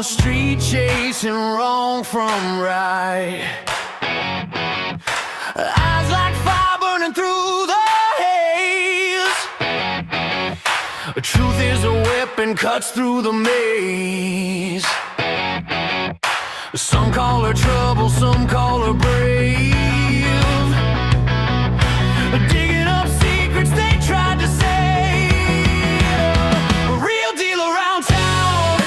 the street chasing wrong from right. Eyes like fire burning through the haze. Truth is a weapon, cuts through the maze. Some call her trouble, some call her brave. Digging up secrets they tried to save. A real deal around town.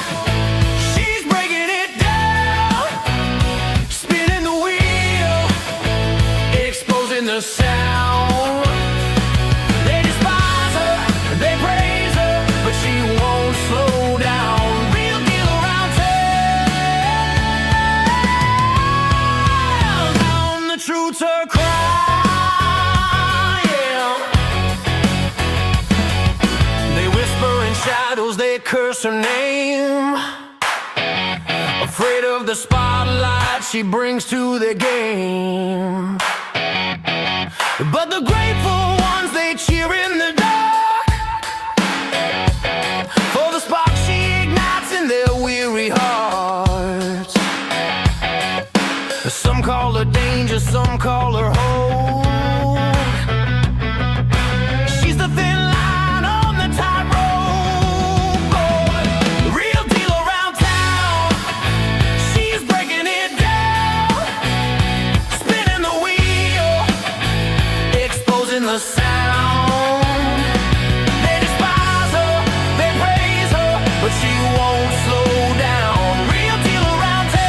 She's breaking it down, spinning the wheel, exposing the sound. They despise her, they praise her, but she won't slow down. Real deal around town. The truth's her cry. Shadows, they curse her name. Afraid of the spotlight she brings to the game. But the grateful ones, they cheer in the dark for the spark she ignites in their weary hearts. Some call her danger, some call her hope. She's the thin line on the tightrope. The sound. They despise her, they praise her, but she won't slow down. Real deal around town.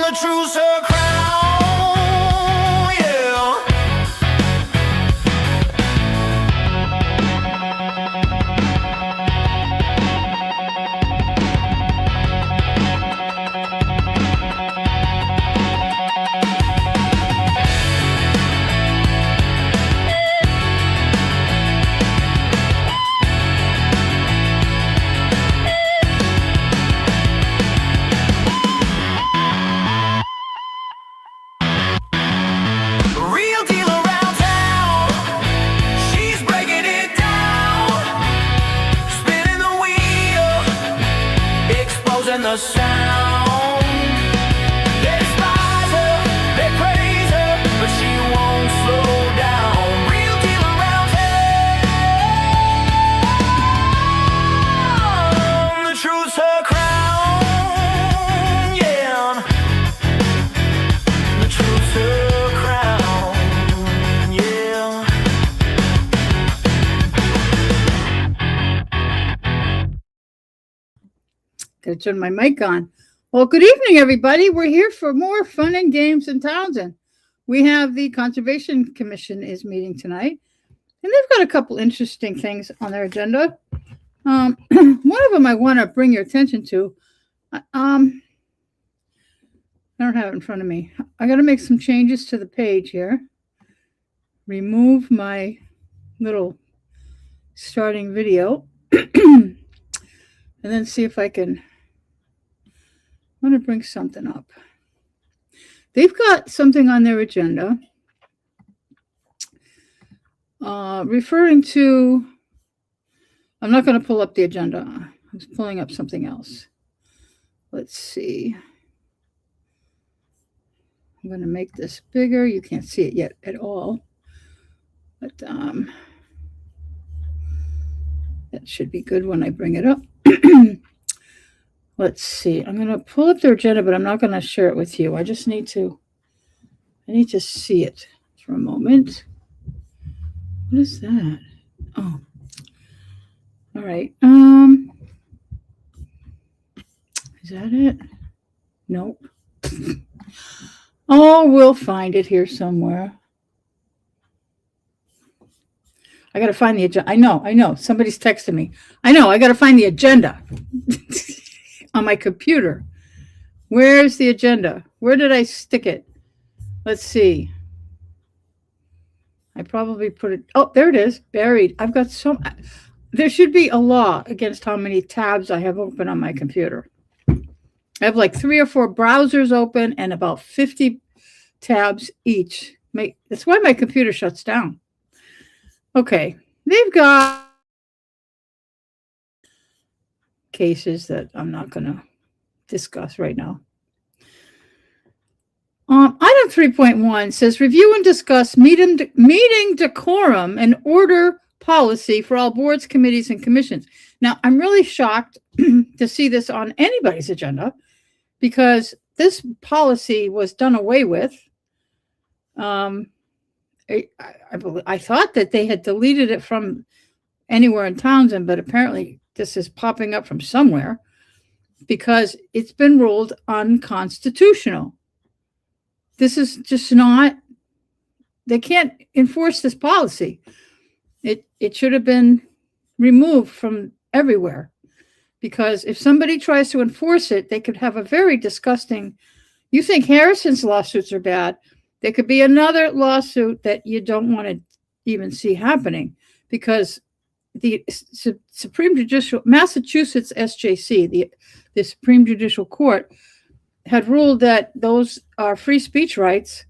The truth's her crown, yeah. The sound. They despise her, they praise her, but she won't slow down. Real deal around town. The truth's her crown, yeah. The truth's her crown, yeah. Gotta turn my mic on. Well, good evening, everybody. We're here for more fun and games in Townsend. We have the Conservation Commission is meeting tonight, and they've got a couple interesting things on their agenda. One of them I want to bring your attention to. I don't have it in front of me. I got to make some changes to the page here. Remove my little starting video, and then see if I can. I'm going to bring something up. They've got something on their agenda referring to, I'm not going to pull up the agenda. I'm pulling up something else. Let's see. I'm going to make this bigger. You can't see it yet at all. But that should be good when I bring it up. Let's see. I'm going to pull up their agenda, but I'm not going to share it with you. I need to see it for a moment. What is that? Oh. All right. Is that it? Nope. Oh, we'll find it here somewhere. I got to find the agenda. I know. Somebody's texting me. I got to find the agenda. On my computer. Where's the agenda? Where did I stick it? Let's see. I probably put it. Oh, there it is. Buried. I've got there should be a law against how many tabs I have open on my computer. I have like 3 or 4 browsers open and about 50 tabs each. That's why my computer shuts down. Okay. They've got cases that I'm not going to discuss right now. Item 3.1 says review and discuss meeting decorum and order policy for all boards, committees, and commissions. Now, I'm really shocked to see this on anybody's agenda because this policy was done away with. I thought that they had deleted it from anywhere in Townsend, but apparently this is popping up from somewhere because it's been ruled unconstitutional. This is just not, they can't enforce this policy. It should have been removed from everywhere because if somebody tries to enforce it, they could have a very disgusting, you think Harrison's lawsuits are bad. There could be another lawsuit that you don't want to even see happening because the Supreme Judicial, Massachusetts SJC, the Supreme Judicial Court, had ruled that those are free speech rights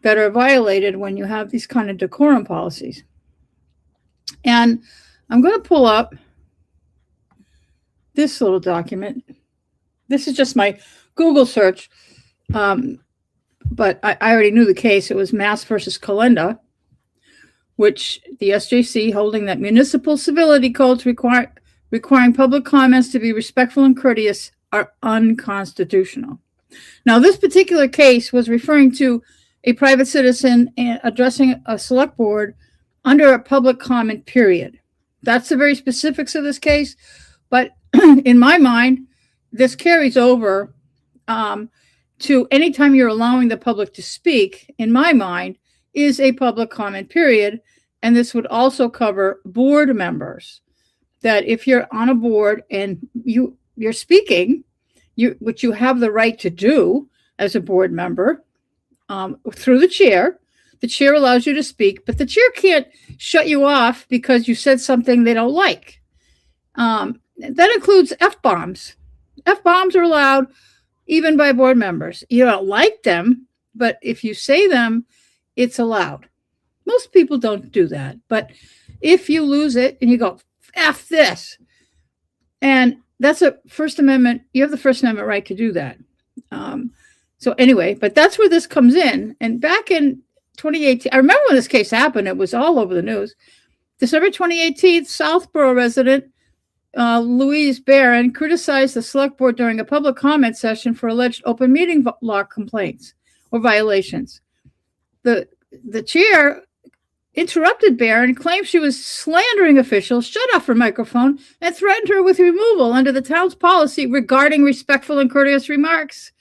that are violated when you have these kind of decorum policies. And I'm going to pull up this little document. This is just my Google search, but I already knew the case. It was Mass versus Calenda, which the SJC holding that municipal civility codes requiring public comments to be respectful and courteous are unconstitutional. Now, this particular case was referring to a private citizen addressing a select board under a public comment period. That's the very specifics of this case. But in my mind, this carries over to anytime you're allowing the public to speak, in my mind, is a public comment period. And this would also cover board members. That if you're on a board and you're speaking, which you have the right to do as a board member through the chair allows you to speak, but the chair can't shut you off because you said something they don't like. That includes F-bombs. F-bombs are allowed even by board members. You don't like them, but if you say them, it's allowed. Most people don't do that, but if you lose it and you go, F this, and that's a First Amendment, you have the First Amendment right to do that. So anyway, but that's where this comes in. And back in 2018, I remember when this case happened, it was all over the news. December 2018, Southborough resident Louise Barron criticized the select board during a public comment session for alleged open meeting law complaints or violations. The chair interrupted Barron, claimed she was slandering officials, shut off her microphone, and threatened her with removal under the town's policy regarding respectful and courteous remarks.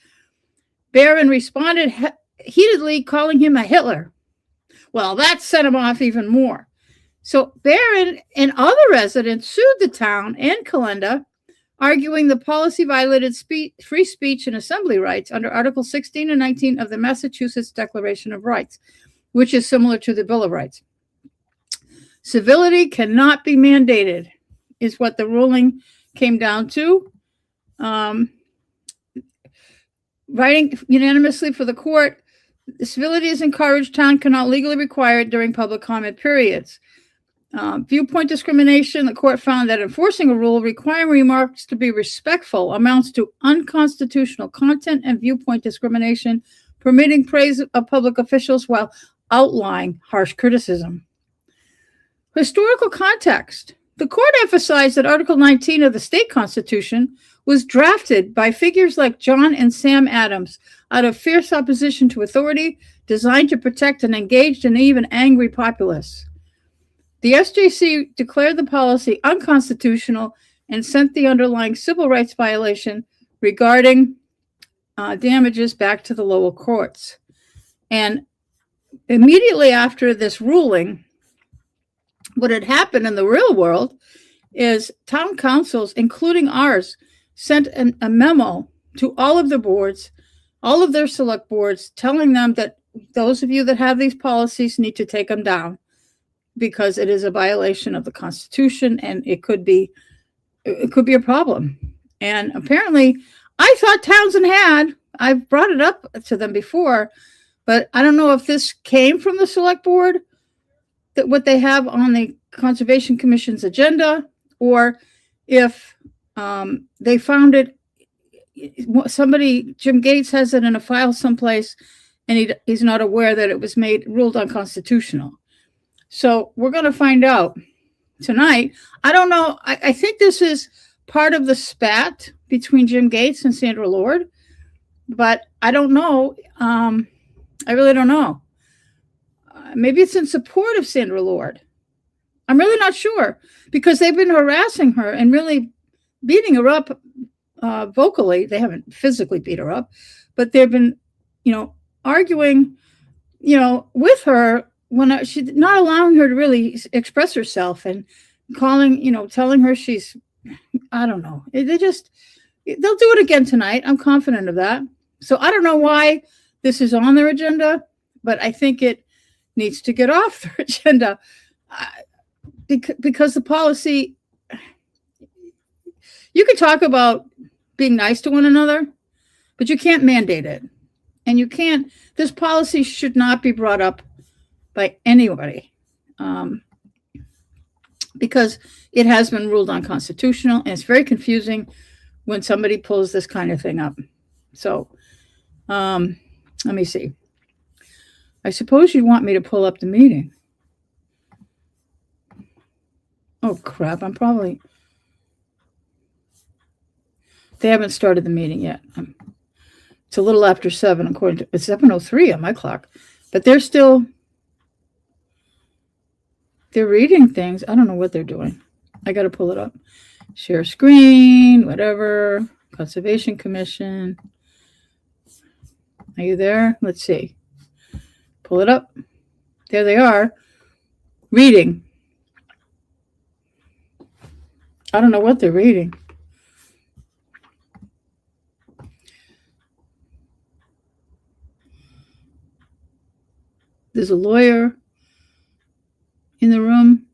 Barron responded heatedly, calling him a Hitler. Well, that set him off even more. So Barron and other residents sued the town and Calenda, arguing the policy violated free speech and assembly rights under Article 16 and 19 of the Massachusetts Declaration of Rights, which is similar to the Bill of Rights. Civility cannot be mandated, is what the ruling came down to. Writing unanimously for the court, civility is encouraged. Town cannot legally require it during public comment periods. Viewpoint discrimination, the court found that enforcing a rule requiring remarks to be respectful amounts to unconstitutional content and viewpoint discrimination, permitting praise of public officials while outlying harsh criticism. Historical context. The court emphasized that Article 19 of the state constitution was drafted by figures like John and Sam Adams out of fierce opposition to authority, designed to protect an engaged and even angry populace. The SJC declared the policy unconstitutional and sent the underlying civil rights violation regarding damages back to the lower courts. And immediately after this ruling, what had happened in the real world is town councils, including ours, sent a memo to all of the boards, all of their select boards, telling them that those of you that have these policies need to take them down because it is a violation of the Constitution and it could be a problem. And apparently, I thought Townsend had. I've brought it up to them before, but I don't know if this came from the select board, that what they have on the Conservation Commission's agenda, or if They found it. Jim Gates has it in a file someplace, and he's not aware that it was ruled unconstitutional. So we're going to find out tonight. I don't know. I think this is part of the spat between Jim Gates and Sandra Lord, but I don't know. I really don't know. Maybe it's in support of Sandra Lord. I'm really not sure, because they've been harassing her and really beating her up vocally. They haven't physically beat her up, but they've been, arguing, with her when she's not allowing her to really express herself, and telling her she's, I don't know. They'll do it again tonight. I'm confident of that. So I don't know why this is on their agenda, but I think it needs to get off their agenda, because the policy, you can talk about being nice to one another, but you can't mandate it. And this policy should not be brought up by anybody, because it has been ruled unconstitutional, and it's very confusing when somebody pulls this kind of thing up. So let me see. I suppose you want me to pull up the meeting. Oh, crap. They haven't started the meeting yet. It's a little after 7, it's 7:03 on my clock. But they're reading things. I don't know what they're doing. I got to pull it up. Share screen, whatever. Conservation Commission. Are you there? Let's see. Pull it up. There they are. Reading. I don't know what they're reading. There's a lawyer in the room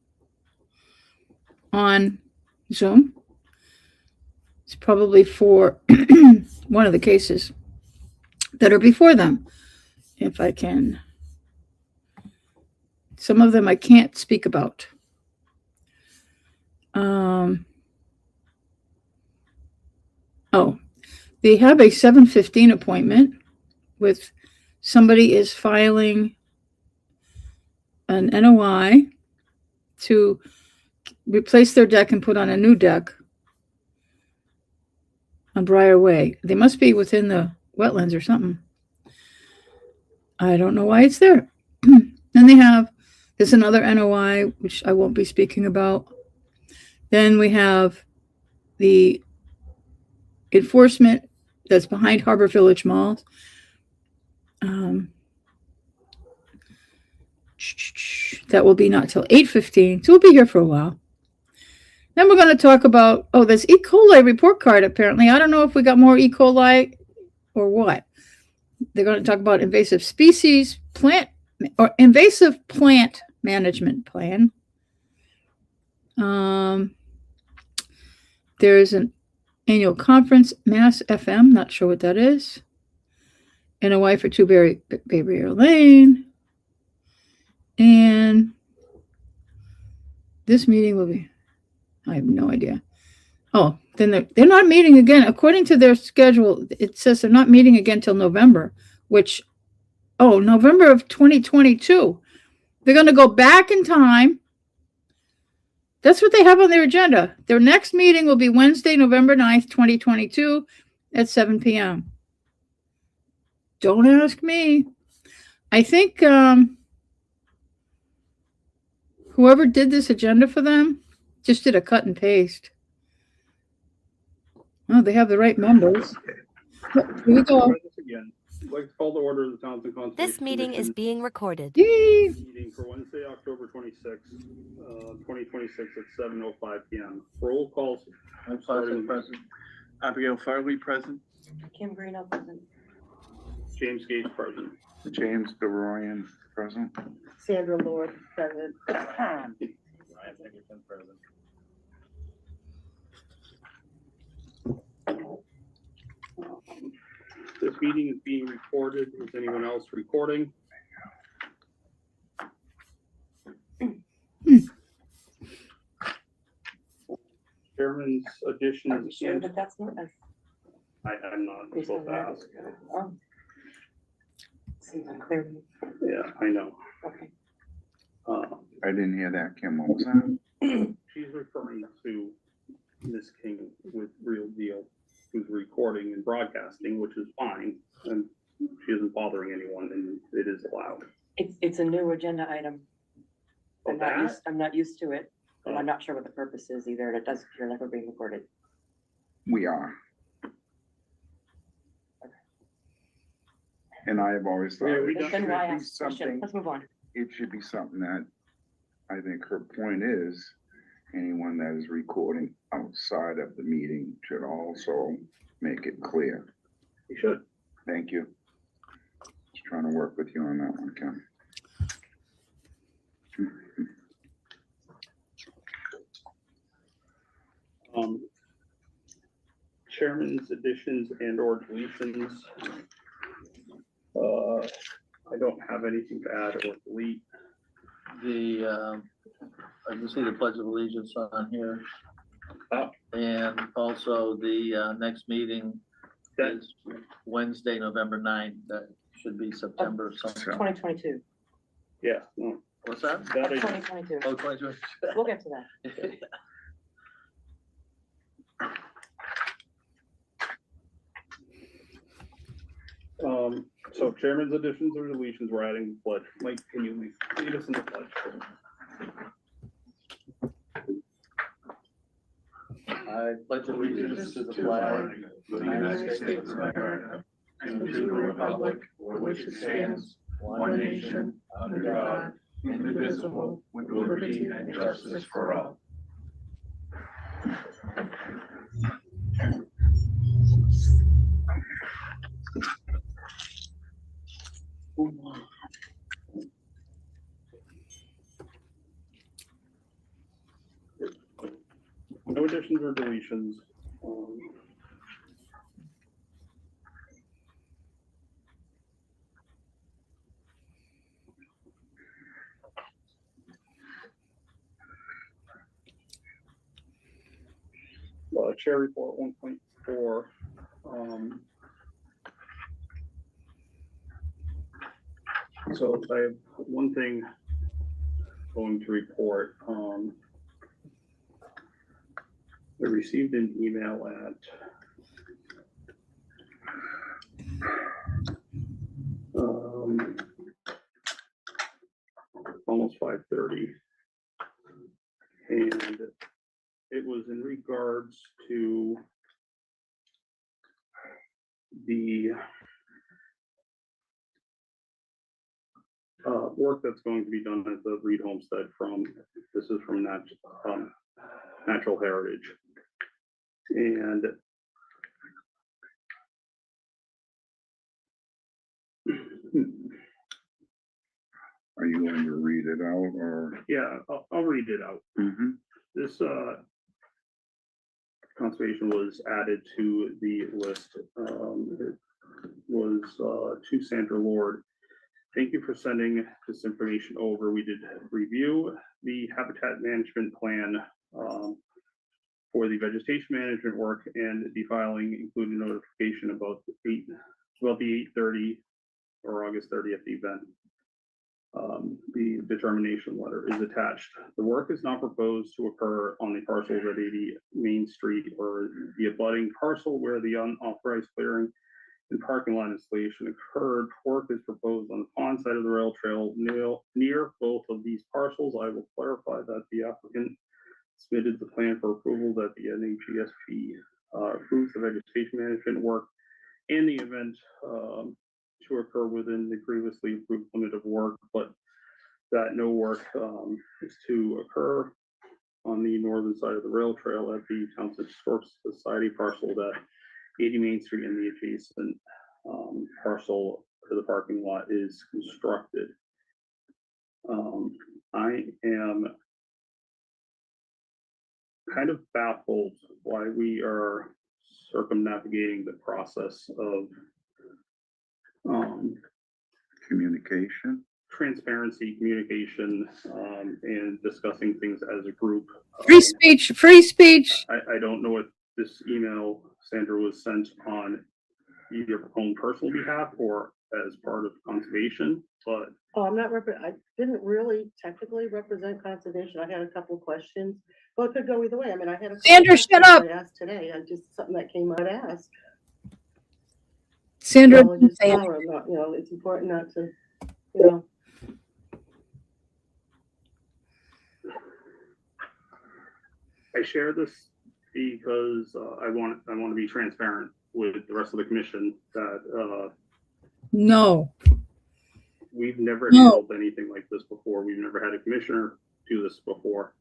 on Zoom. It's probably for one of the cases that are before them. If I can. Some of them I can't speak about. They have a 7:15 appointment with somebody is filing an NOI to replace their deck and put on a new deck on Briar Way. They must be within the wetlands or something. I don't know why it's there. Then there's another NOI, which I won't be speaking about. Then we have the enforcement that's behind Harbor Village Mall. That will be not till 8:15, so we'll be here for a while. Then we're going to talk about, there's E. coli report card, apparently. I don't know if we got more E. coli or what. They're going to talk about invasive plant management plan. There's an annual conference, Mass FM, not sure what that is. NOI for 2 Bayberry Lane. And this meeting will be, I have no idea. Then they're not meeting again. According to their schedule, it says they're not meeting again till November, November of 2022. They're going to go back in time. That's what they have on their agenda. Their next meeting will be Wednesday, November 9th, 2022 at 7 p.m. Don't ask me. I think whoever did this agenda for them just did a cut and paste. Oh, they have the right members. Here we go. I'd like to call to order the Townsend Conservation This meeting is being recorded. Yay. Meeting for Wednesday, October 26th, 2026 at 7:05 p.m. Roll calls. I'm Townsend present. Abigail Farley present. Kim Greeno present. James Gage present. James Gavroyan present. Sandra Lord present. Ryan Nickerson present. This meeting is being recorded. Is anyone else recording? Share chairman's additions, Sure, and but that's not a. I'm not Based supposed on to that? ask. Oh. Seems unclear. Yeah, I know. Okay. I didn't hear that, Kim, what was that? She's referring to Miss King with Real Deal, who's recording and broadcasting, which is fine, and she isn't bothering anyone, and it is allowed. It's a new agenda item. Oh, I'm not used to it, and Oh. I'm not sure what the purpose is either, and it does appear like we're being recorded. We are. And I have always thought Yeah, we it don't- should Then why be ask the question? something, Let's move on. it should be something that, I think her point is, anyone that is recording outside of the meeting should also make it clear. You should. Thank you. Just trying to work with you on that one, Kim. Chairman's additions and or deletions. I don't have anything to add or delete. I can see the Pledge of Allegiance on here. Oh. And also the next meeting That, is Wednesday, November 9th. That should be September something. 2022. yeah, no, What's that? that is, 2022. Oh, 22. We'll get to that. so chairman's additions or deletions, we're adding the pledge. Mike, can you lead us in the pledge? I pledge allegiance to the flag of the United States of America and to the republic for which it stands, one nation, under God, indivisible, with liberty and justice for all. No additions or deletions. Chair report 1.4. So I have one thing going to report. I received an email at almost 5:30, and it was in regards to the work that's going to be done at the Reed Homestead this is from Natural Heritage. And Are you going to read it out or? yeah, I'll read it out. Mhm. This conservation was added to the list. It was to Sandra Lord. Thank you for sending this information over. We did review the habitat management plan for the vegetation management work, and the filing included notification about the 8:30 or August 30th event. The determination letter is attached. The work is not proposed to occur on the parcels at 80 Main Street or the abutting parcel where the unauthorized clearing and parking lot installation occurred. Work is proposed on the pond side of the rail trail near both of these parcels. I will clarify that the applicant submitted the plan for approval, that the NHESP approves the vegetation management work in the event to occur within the previously approved limit of work, but that no work is to occur on the northern side of the rail trail at the Townsend Historic Society parcel that 80 Main Street and the adjacent parcel for the parking lot is constructed. I am kind of baffled why we are circumnavigating the process of Communication. transparency, communication, and discussing things as a group. Free speech, free speech. I don't know if this email, Sandra, was sent on your own personal behalf or as part of conservation, but Oh, I'm not I didn't really technically represent conservation. I had a couple of questions. Well, it could go either way. I mean, I had a. couple Sandra, shut questions up. I asked today, I just, something that came out to ask. Sandra, Knowledge is say it. power, not, you know, it's important not to, you know, I share this because I want to be transparent with the rest of the commission that No, we've never No. handled anything like this before. We've never had a commissioner do this before.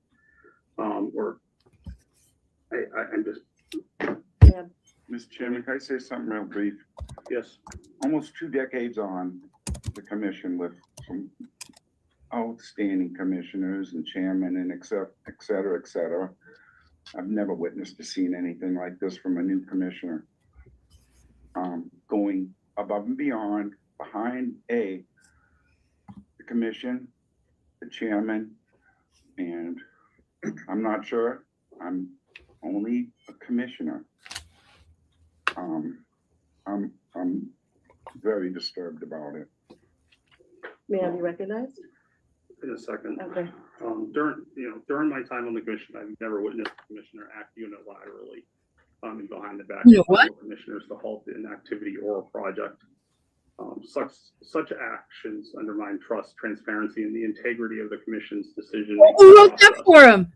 Or I'm just, Mr. Chairman, can I say something real brief? yes, Almost 2 decades on the commission with some outstanding commissioners and chairmen and et cetera, et cetera. I've never witnessed or seen anything like this from a new commissioner. Going above and beyond, behind the commission, the chairman, and I'm not sure, I'm only a commissioner. I'm very disturbed about it. may I be recognized? in a second. Okay. During my time on the commission, I've never witnessed a commissioner act unilaterally and behind the back You know of what? fellow commissioners to halt an activity or a project. Such actions undermine trust, transparency, and the integrity of the commission's decision. who wrote that for him?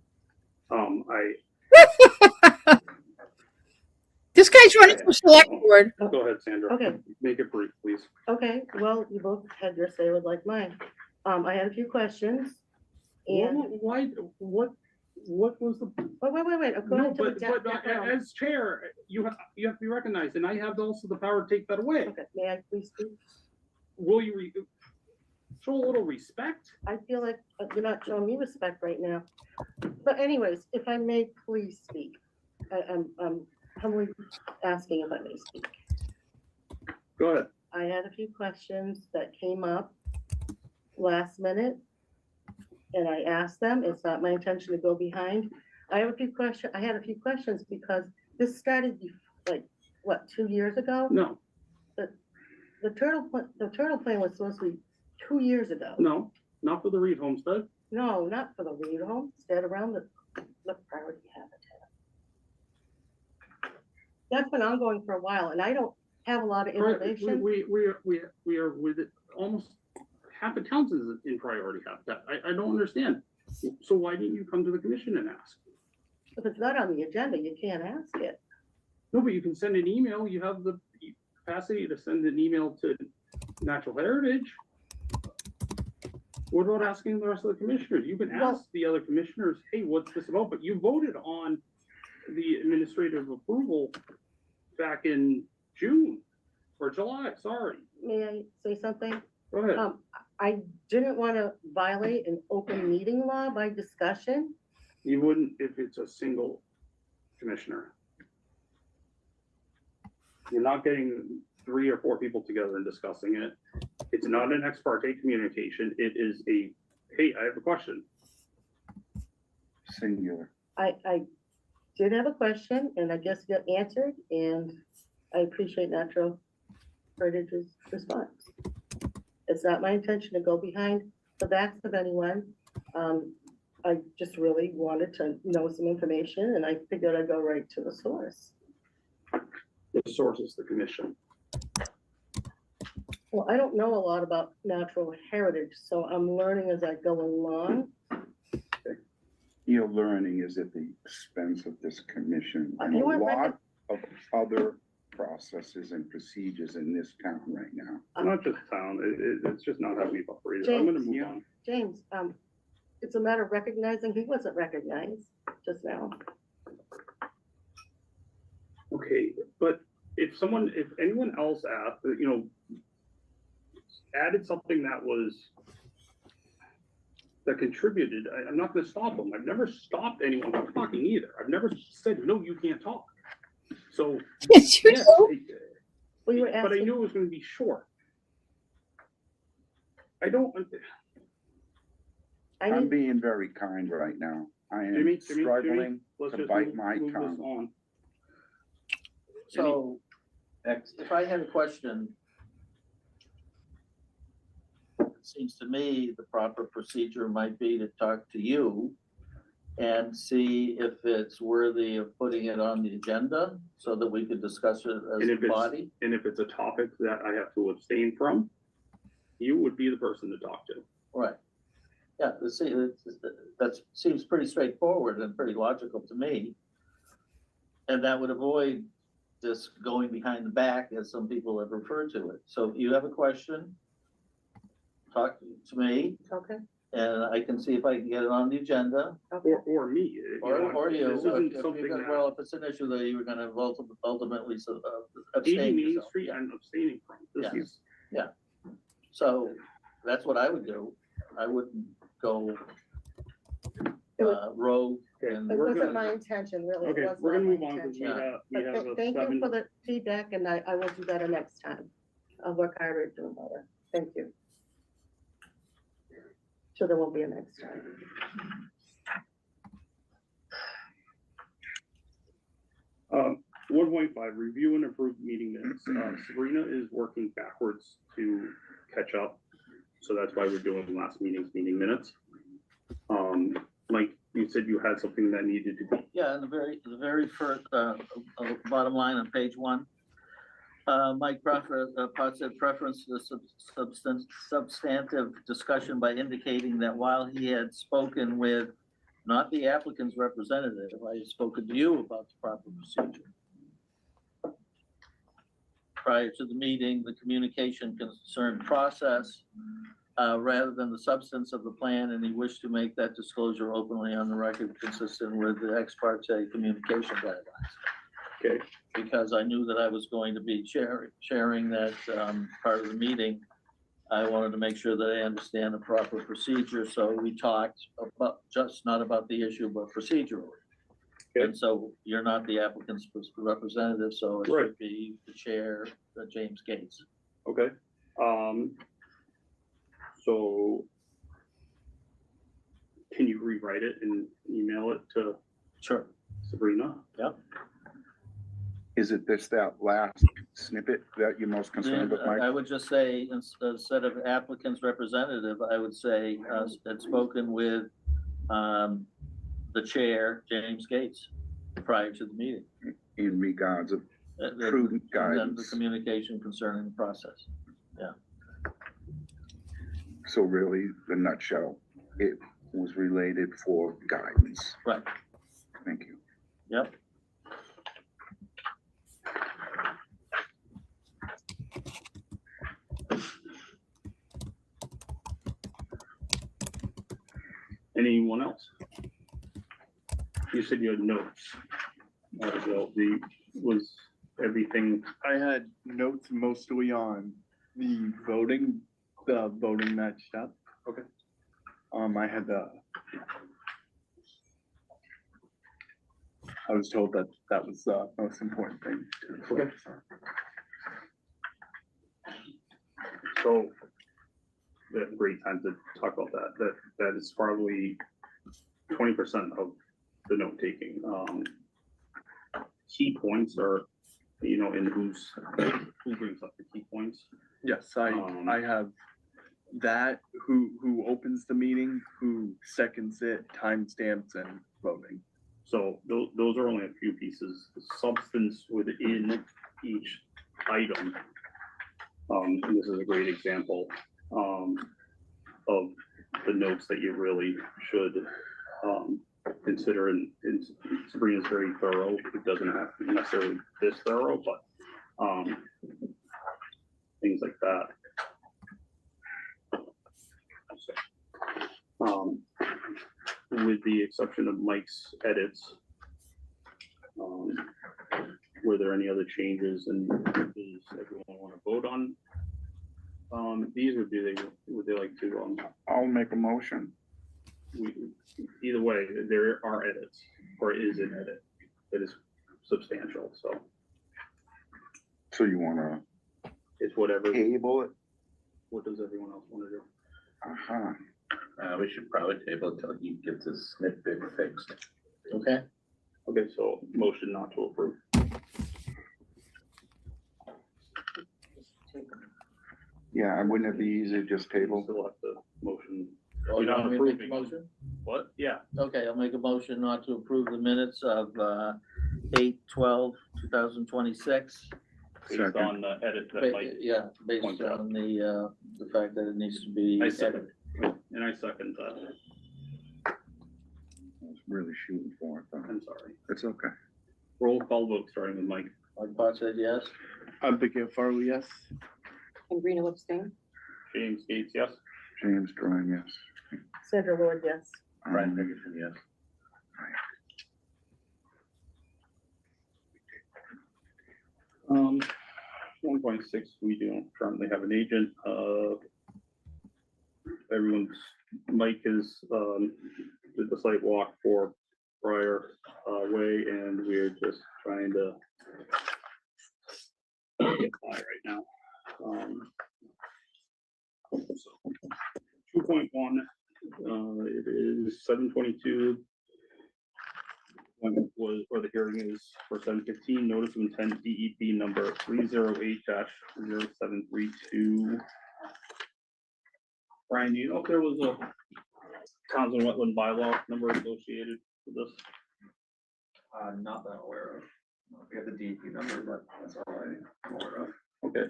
This guy's running for select board. Go ahead, Sandra. Okay. Make it brief, please. Okay, well, you both had your say with like mine. I had a few questions. And, Why, what was the? wait, No, according to the. but background- as chair, you have to be recognized, and I have also the power to take that away. Okay, may I please speak? Will you show a little respect? I feel like you're not showing me respect right now. But anyways, if I may please speak, I'm humbly asking if I may speak. Go ahead. I had a few questions that came up last minute. And I asked them, it's not my intention to go behind. I had a few questions because this started like, what, 2 years ago? No, The turtle plan was supposed to be 2 years ago. no, not for the Reed homestead. No, not for the Reed homestead, around the priority habitat. That's been ongoing for a while, and I don't have a lot of information. We are with it, almost half of Townsend is in priority habitat. I don't understand. So why didn't you come to the commission and ask? If it's not on the agenda, you can't ask it. No, but you can send an email. You have the capacity to send an email to Natural Heritage. What about asking the rest of the commissioners? You can Well- ask the other commissioners, hey, what's this about? But you voted on the administrative approval back in June or July, sorry. May I say something? Go ahead. I didn't want to violate an open meeting law by discussion. You wouldn't if it's a single commissioner. You're not getting 3 or 4 people together and discussing it. It's not an ex parte communication. It is a, hey, I have a question. Singular. I did have a question, and I guess it got answered, and I appreciate Natural Heritage's response. It's not my intention to go behind the backs of anyone. I just really wanted to know some information, and I figured I'd go right to the source. The source is the commission. Well, I don't know a lot about natural heritage, so I'm learning as I go along. Your learning is at the expense of this commission and a You weren't lot of other processes and procedures in this town right now. Not just town, it's just not how we've operated. I'm gonna move on. James, it's a matter of recognizing he wasn't recognized just now. Okay, but if anyone else asked, added something that contributed, I'm not gonna stop them. I've never stopped anyone from talking either. I've never said, no, you can't talk. So, Yes, you yes, do. We were but I asking, knew it was gonna be short. I don't, I I'm need, being very kind right now. I Jimmy, am Jimmy, struggling let's to just bite move my this tongue. on. So, if I had a question, it seems to me the proper procedure might be to talk to you and see if it's worthy of putting it on the agenda so that we could discuss it as And a if it's, body. and if it's a topic that I have to abstain from, you would be the person to talk to. Right. Yeah, that seems pretty straightforward and pretty logical to me. And that would avoid this going behind the back, as some people have referred to it. So if you have a question, talk to me, okay, and I can see if I can get it on the agenda, okay. Or me. you know, or you. This isn't If you something got- that Well, if it's an issue that you were gonna ultimately 80 abstain Main yourself. Street, Yeah. I'm abstaining from. This Yeah. is, So that's what I would do. I wouldn't go It was- rogue okay, and. It we're wasn't gonna, my intention, really. It okay, was we're not gonna my move on because we intention. have, we But have a thank you for 7. the feedback, and I will do better next time. I'll work harder at doing better. Thank you. So there won't be a next time. Um, 1.5, review and approve meeting minutes. Sabrina is working backwards to catch up. So that's why we're doing last meeting's meeting minutes. Mike, you said you had something that needed to be, Yeah, and the very first, bottom line on page 1. Mike Potts said preference to the substantive discussion by indicating that while he had spoken with not the applicant's representative, I had spoken to you about the proper procedure. Prior to the meeting, the communication concerned process, rather than the substance of the plan, and he wished to make that disclosure openly on the record, consistent with the ex parte communication guidelines. okay, Because I knew that I was going to be sharing that part of the meeting, I wanted to make sure that I understand the proper procedure, so we talked about, just not about the issue, but procedurally. Okay. And so you're not the applicant's representative, so it Right. should be the chair, James Gates. okay. So can you rewrite it and email it to Sure. Sabrina? Is it that last snippet that you're most concerned with, I Mike? would just say, instead of applicant's representative, I would say, had spoken with, the chair, James Gates, prior to the meeting. In regards of The- prudent and then the guidance. communication concerning the process. So really, the nutshell, it was related for guidance. Right. Thank you. Yep. Anyone else? You said you had notes. Was everything, I had notes mostly on the voting matched up. Okay. I had I was told that that was the most important thing to focus on. so we have great time to talk about that. That is probably 20% of the note taking. Key points are, in who brings up the key points. Yes, Um, I have that, who opens the meeting, who seconds it, timestamps and voting. So those are only a few pieces. The substance within each item. And this is a great example of the notes that you really should consider. And Sabrina's very thorough. It doesn't have to be necessarily this thorough, but things like that. With the exception of Mike's edits, were there any other changes, and does everyone want to vote on these, or would they like to, I'll make a motion. either way, there are edits, or is an edit that is substantial, so So you wanna it's whatever, table it? what does everyone else want to do? Uh-huh. We should probably table it till he gets his nitpick fixed. Okay? Okay, so motion not to approve. Yeah, wouldn't it be easier just We'll table? still have to motion. Oh, you You're not want me to make a approving. motion? What? Yeah, Okay, I'll make a motion not to approve the minutes of 8/12/2026. based Second. on the edit that Mike, Yeah, based pointed out. on the fact that it needs to be. I second, and I second that. I was really shooting for it, though. I'm sorry. It's okay. Roll call vote starting with Mike. Mike Pot said yes. I'm thinking Farley, yes. And Reno abstain? James Gates, yes? James Drawing, yes. Sandra Lord, yes. Brian Dickerson, yes. Um, 1.6, we don't currently have an agent. Everyone's, Mike is, did the site walk for Briar Way, and we're just trying to get by right now. 2.1, it is 7:22. When it was, or the hearing is for 7:15, notice of intent DEP number 308-0732. Brian, do you know if there was a Townsend wetland bylaw number associated with this? Not that I'm aware of. We have the DEP number, but that's all I'm aware of. Okay,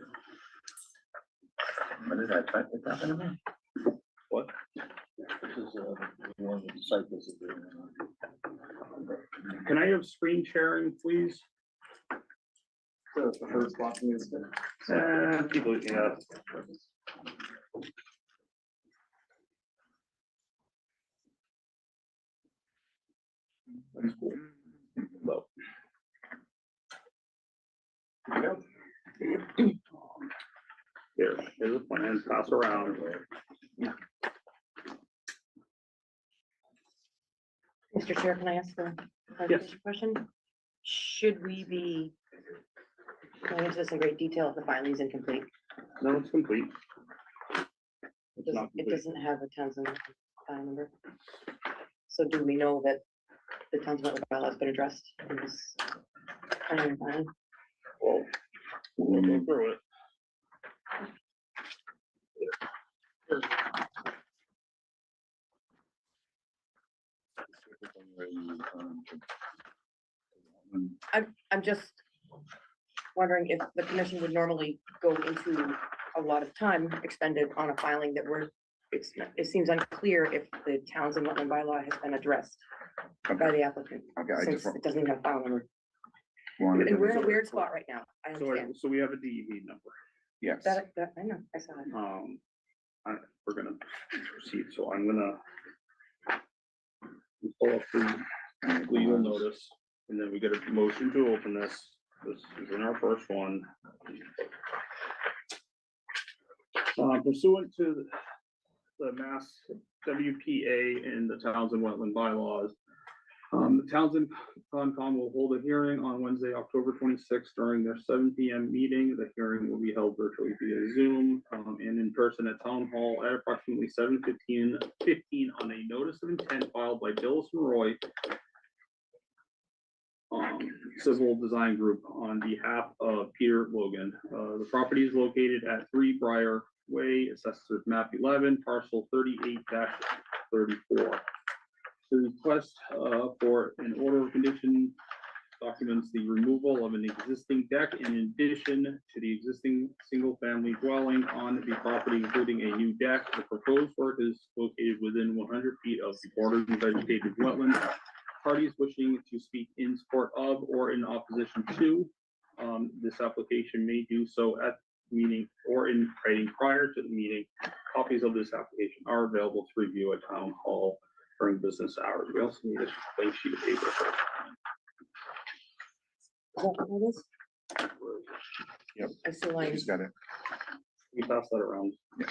What did I type it down? what? This is one of the site visit. Can I have screen sharing, please? The first block is People, yeah. That's cool. So. Here's a plan, pass around. Mr. Chair, can I ask a clarification question? Should we be going into this in great detail if the filing is incomplete? No, it's complete. It It's not doesn't, it complete. doesn't have a Townsend file number. So do we know that the Townsend file has been addressed in this? File? Well, we'll go through it. I'm just wondering if the commission would normally go into a lot of time expended on a filing that it seems unclear if the Townsend wetland bylaw has been addressed by the applicant, Okay, I since just it doesn't even have a file number. wanted And we're in a to, weird spot right now, I So, understand. so we have a DEV number. yes. That, I know, I saw it. We're gonna proceed, so I'm gonna pull up the legal notice, and then we get a motion to open this. This is in our first one. Pursuant to the Mass WPA and the Townsend Wetland bylaws, the Townsend Concom will hold a hearing on Wednesday, October 26th during their 7 PM meeting. The hearing will be held virtually via Zoom and in person at Town Hall at approximately 7:15 on a notice of intent filed by Dillis and Roy Civil Design Group on behalf of Peter Logan. The property is located at 3 Briar Way, Assessors Map 11, parcel 38-34. The request for an order of condition documents the removal of an existing deck in addition to the existing single-family dwelling on the property, including a new deck. The proposed work is located within 100 feet of the bordering vegetated wetland. Parties wishing to speak in support of or in opposition to this application may do so at the meeting or in writing prior to the meeting. Copies of this application are available to review at Town Hall during business hours. We also need a blank sheet of paper. Yep. I see lines. She's got it. We pass that around. Yeah.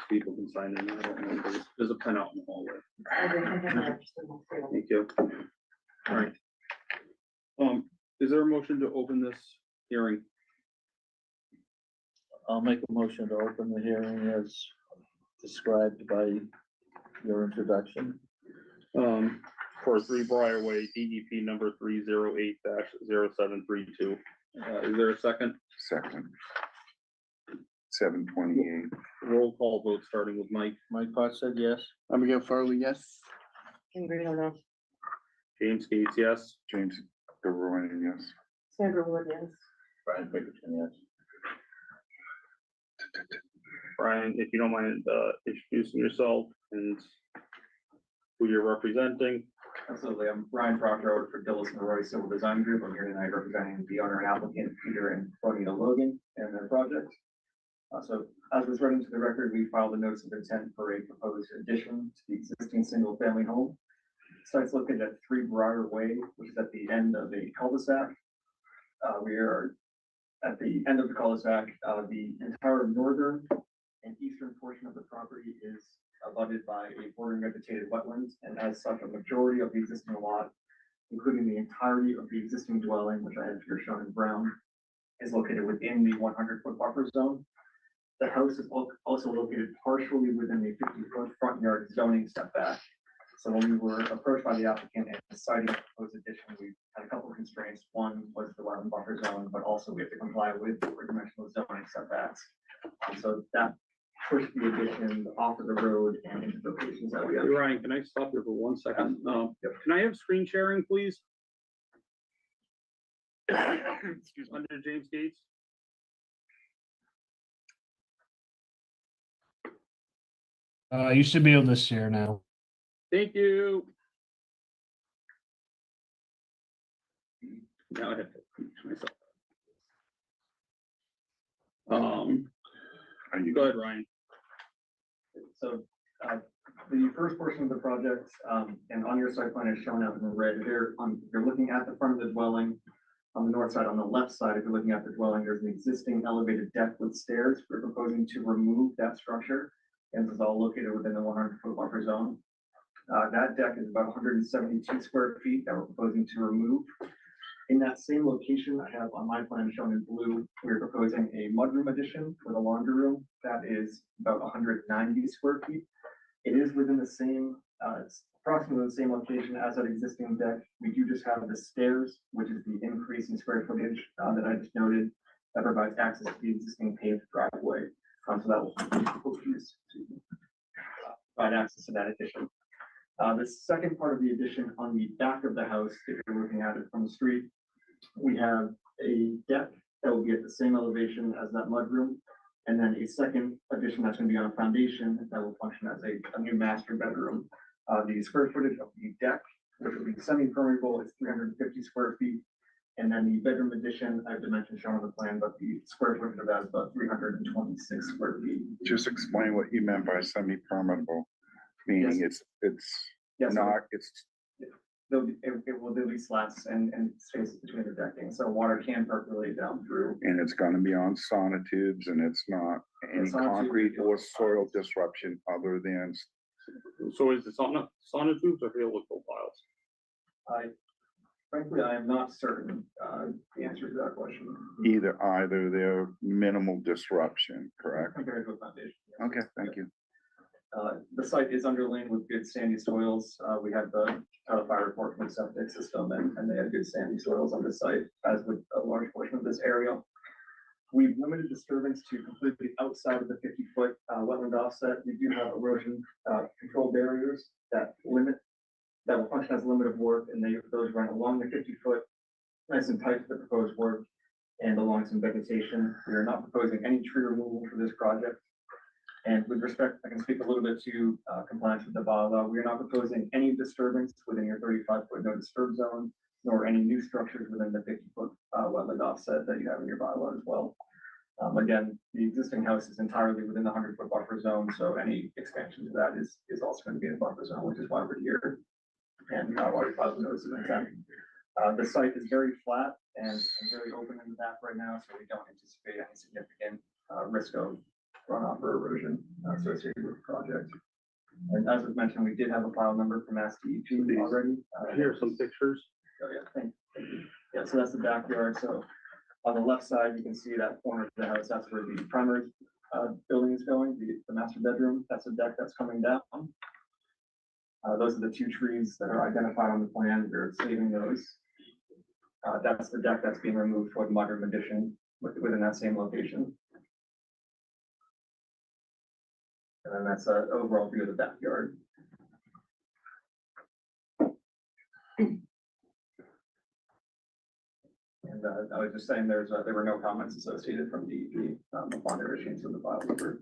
People can sign in. I don't know. There's a pen out in the hallway. Okay. Thank you. All right. Is there a motion to open this hearing? I'll make a motion to open the hearing as described by your introduction. For 3 Briarway, DEP number 308-0732. Is there a second? Second. 728. Roll call vote starting with Mike. Mike Potts said yes. Abigail Farley, yes. Kim Green, no. James Gates, yes. James DeRoy, yes. Sandra Wood, yes. Brian Pinkerton, yes. Brian, if you don't mind, introducing yourself and who you're representing. Absolutely. I'm Brian Proctor for Dillis and Roy Civil Design Group. I'm here tonight representing the owner and applicant, Peter and Bonita Logan, and their project. So as was read into the record, we filed a notice of intent for a proposed addition to the existing single-family home. Site's located at 3 Briarway, which is at the end of a cul-de-sac. We are at the end of the cul-de-sac. The entire northern and eastern portion of the property is abutted by a bordering vegetated wetlands, and as such, a majority of the existing lot, including the entirety of the existing dwelling, which I have here shown in brown, is located within the 100-foot buffer zone. The house is also located partially within the 50-foot front yard zoning setback. So when we were approached by the applicant and deciding the proposed addition, we had a couple of constraints. One was the wetland buffer zone, but also we have to comply with the dimensional zoning setbacks. And so that pushed the addition off of the road and into the locations that we have. Hey, Ryan, can I stop you for 1 second? Can I have screen sharing, please? Excuse me. Under James Gates. You should be able to share now. Thank you. Now I have to teach myself. Go ahead, Ryan. So the first portion of the project, and on your site plan is shown out in red. You're looking at the front of the dwelling. On the north side, on the left side, if you're looking at the dwelling, there's an existing elevated deck with stairs. We're proposing to remove that structure, and this is all located within the 100-foot buffer zone. That deck is about 172 square feet that we're proposing to remove. In that same location, I have on my plan shown in blue, we're proposing a mudroom addition with a laundry room that is about 190 square feet. It is within the same, it's approximately the same location as that existing deck. We do just have the stairs, which is the increase in square footage that I just noted, that provides access to the existing paved driveway. So that will provide access to that addition. The second part of the addition on the back of the house, if you're looking at it from the street, we have a deck that will be at the same elevation as that mudroom, and then a second addition that's going to be on a foundation that will function as a new master bedroom. The square footage of the deck, which will be semi-permeable, is 350 square feet. And then the bedroom addition, I have dimensions shown on the plan, but the square footage of that is about 326 square feet. Just explain what you meant by semi-permeable, meaning it's Yes, not, it's, there'll be slats and spaces between the decking, so water can percolate down through. and it's gonna be on sonotubes, and it's not any sonotube- concrete or soil disruption other than So is it sonotubes or helical piles? Frankly, I am not certain the answer to that question. either they're minimal disruption, correct? Compared to a foundation. yes. Okay, thank you. The site is underlain with good sandy soils. We have the fire report from the septic system, and they have good sandy soils on the site, as with a large portion of this area. We've limited disturbance to completely outside of the 50-foot wetland offset. We do have erosion control barriers that will function as limit of work, and those run along the 50-foot, nice and tight to the proposed work, and along some vegetation. We are not proposing any tree removal for this project. And with respect, I can speak a little bit to compliance with the bylaw. We are not proposing any disturbance within your 35-foot no disturb zone, nor any new structures within the 50-foot wetland offset that you have in your bylaw as well. Again, the existing house is entirely within the 100-foot buffer zone, so any expansion to that is also going to be in the buffer zone, which is why we're here. And why we filed the notice of intent. The site is very flat and very open in the back right now, so we don't anticipate any significant risk of runoff or erosion associated with the project. And as was mentioned, we did have a file number from Mass DEP already. Here are some pictures. Oh, yeah, thank you. Yeah, so that's the backyard. So on the left side, you can see that corner of the house. That's where the primary building is going, the master bedroom, that's a deck that's coming down. Those are the two trees that are identified on the plan, we're saving those. That's the deck that's being removed for the mudroom addition within that same location. And then that's an overall view of the backyard. And I was just saying there were no comments associated from DEP upon their issuance of the file paper.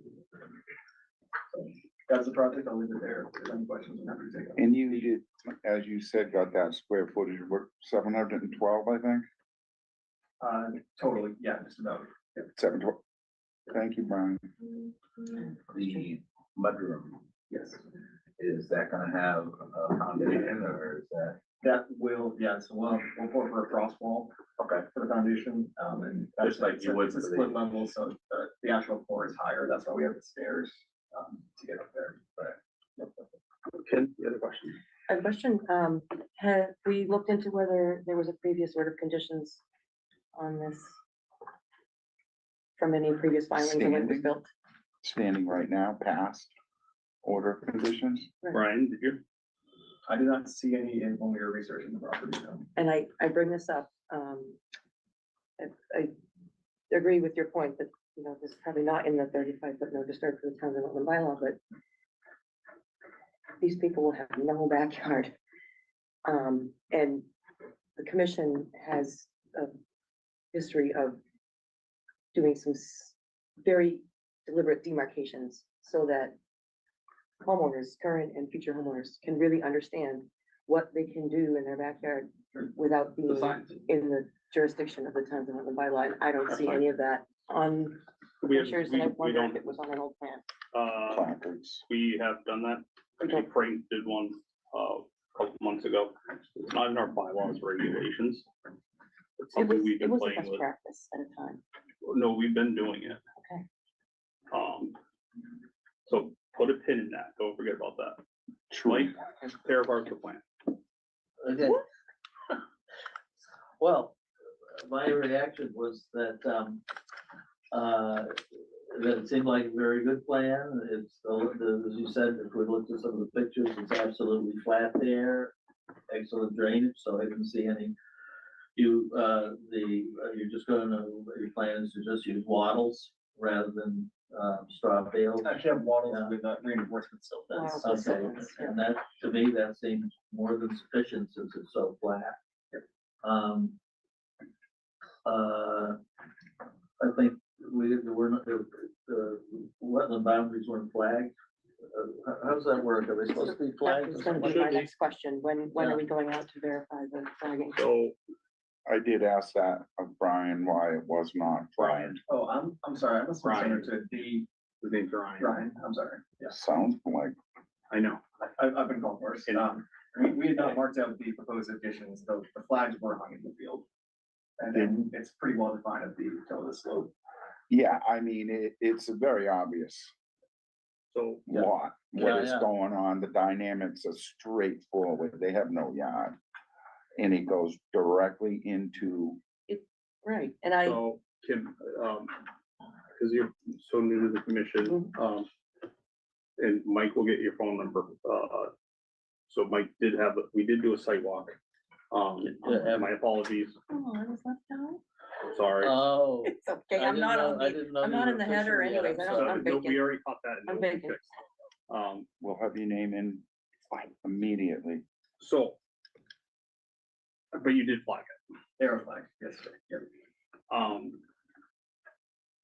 So that's the project, I'll leave it there. If there's any questions, I'm happy to take them. And you did, as you said, got that square footage, what, 712, I think? Totally, yeah, just about. 712. Thank you, Brian. The mudroom, Yes, is that gonna have a foundation or is that? that will, yeah, so we'll pour for a frost wall. Okay. For the foundation, and that's Just like it's you would it's a for the- split level, so the actual floor is higher, that's why we have the stairs, to get up there. Ken, the other question? A question, have we looked into whether there was a previous order of conditions on this? From any previous filings when it was Standing. built? Standing right now, past order of conditions. Brian, did you? I did not see any in when we were researching the property, no. And I bring this up, I agree with your point that, you know, this is probably not in the 35-foot no disturb for the Townsend Wetland bylaw, but these people will have no backyard. And the commission has a history of doing some very deliberate demarcations so that homeowners, current and future homeowners, can really understand what they can do in their backyard without being The signs. in the jurisdiction of the Townsend Wetland bylaw. And I don't see any of that on We have, pictures, and I we wonder if don't, it was on an old plan. Placards. we have done that. Actually, Frank did one, a couple months ago. It's not in our bylaws regulations. It's It something was, we've it been was a playing best with. practice at a time. No, we've been doing it. Okay. So put a pin in that. Don't forget about that. True. Mike, tear apart the plan. Okay. Well, my reaction was that, that it seemed like a very good plan. It's, as you said, if we looked at some of the pictures, it's absolutely flat there. Excellent drainage, so I didn't see any. You're just gonna, your plan is to just use wattles rather than, straw bales. Actually have wattles Yeah. with reinforcement silt fence. Wattles. Okay, and that, to me, that seems more than sufficient since it's so flat. I think we're not, the wetland boundaries weren't flagged. How does that work? Are they supposed to be That flagged? was gonna be Should my be. next question. When Yeah. are we going out to verify the flagging? So, I did ask that of Brian why it was not flagged. Oh, I'm sorry, I must have Brian. misunderstood the his name's Ryan. Ryan, I'm sorry, yes. Sounds like, I know. I've been called worse. We had not marked out the proposed additions, the flags were hung in the field. And then it's pretty well defined at the toe of the slope. yeah, I mean, it's a very obvious So, Yeah. lot, Yeah, what is yeah. going on. The dynamics are straightforward. They have no yard. And it goes directly into, Right, and I, so Kim, because you're so new to the commission, and Mike will get your phone number. So Mike we did do a site walk. Yeah. My apologies. oh, I was left out. I'm sorry. Oh. It's okay, I I'm didn't not know- on I the, didn't know I'm you not were in the header officially yet. anyways, I So, don't, I'm no, we vacant. already caught that. and I'm it'll be vacant. fixed. we'll have your name in immediately. So. But you did flag it. Arrow flag, yes, sir. Yep.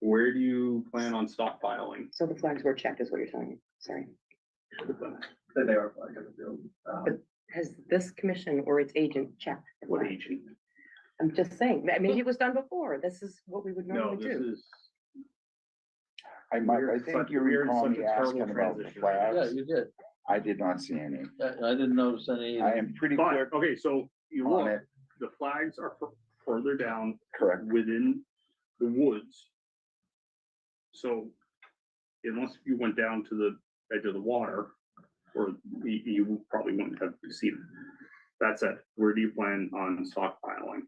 Where do you plan on stockpiling? So the flags were checked is what you're telling me, sorry. That they are flagged in the field. Has this commission or its agent checked? the What flag? agent? I'm just saying, maybe it was done before, this is what we would No, normally this do. is. Mike, We're I in think such- you we're in recall such me a terrible asking about the transition right now. Yeah, flags. you did. I did not see any. I didn't notice any. I am pretty But, quick okay, so you on look, it, the flags are further down correct? within the woods. So unless you went down to the edge of the water, or you probably wouldn't have seen it. That said, where do you plan on stockpiling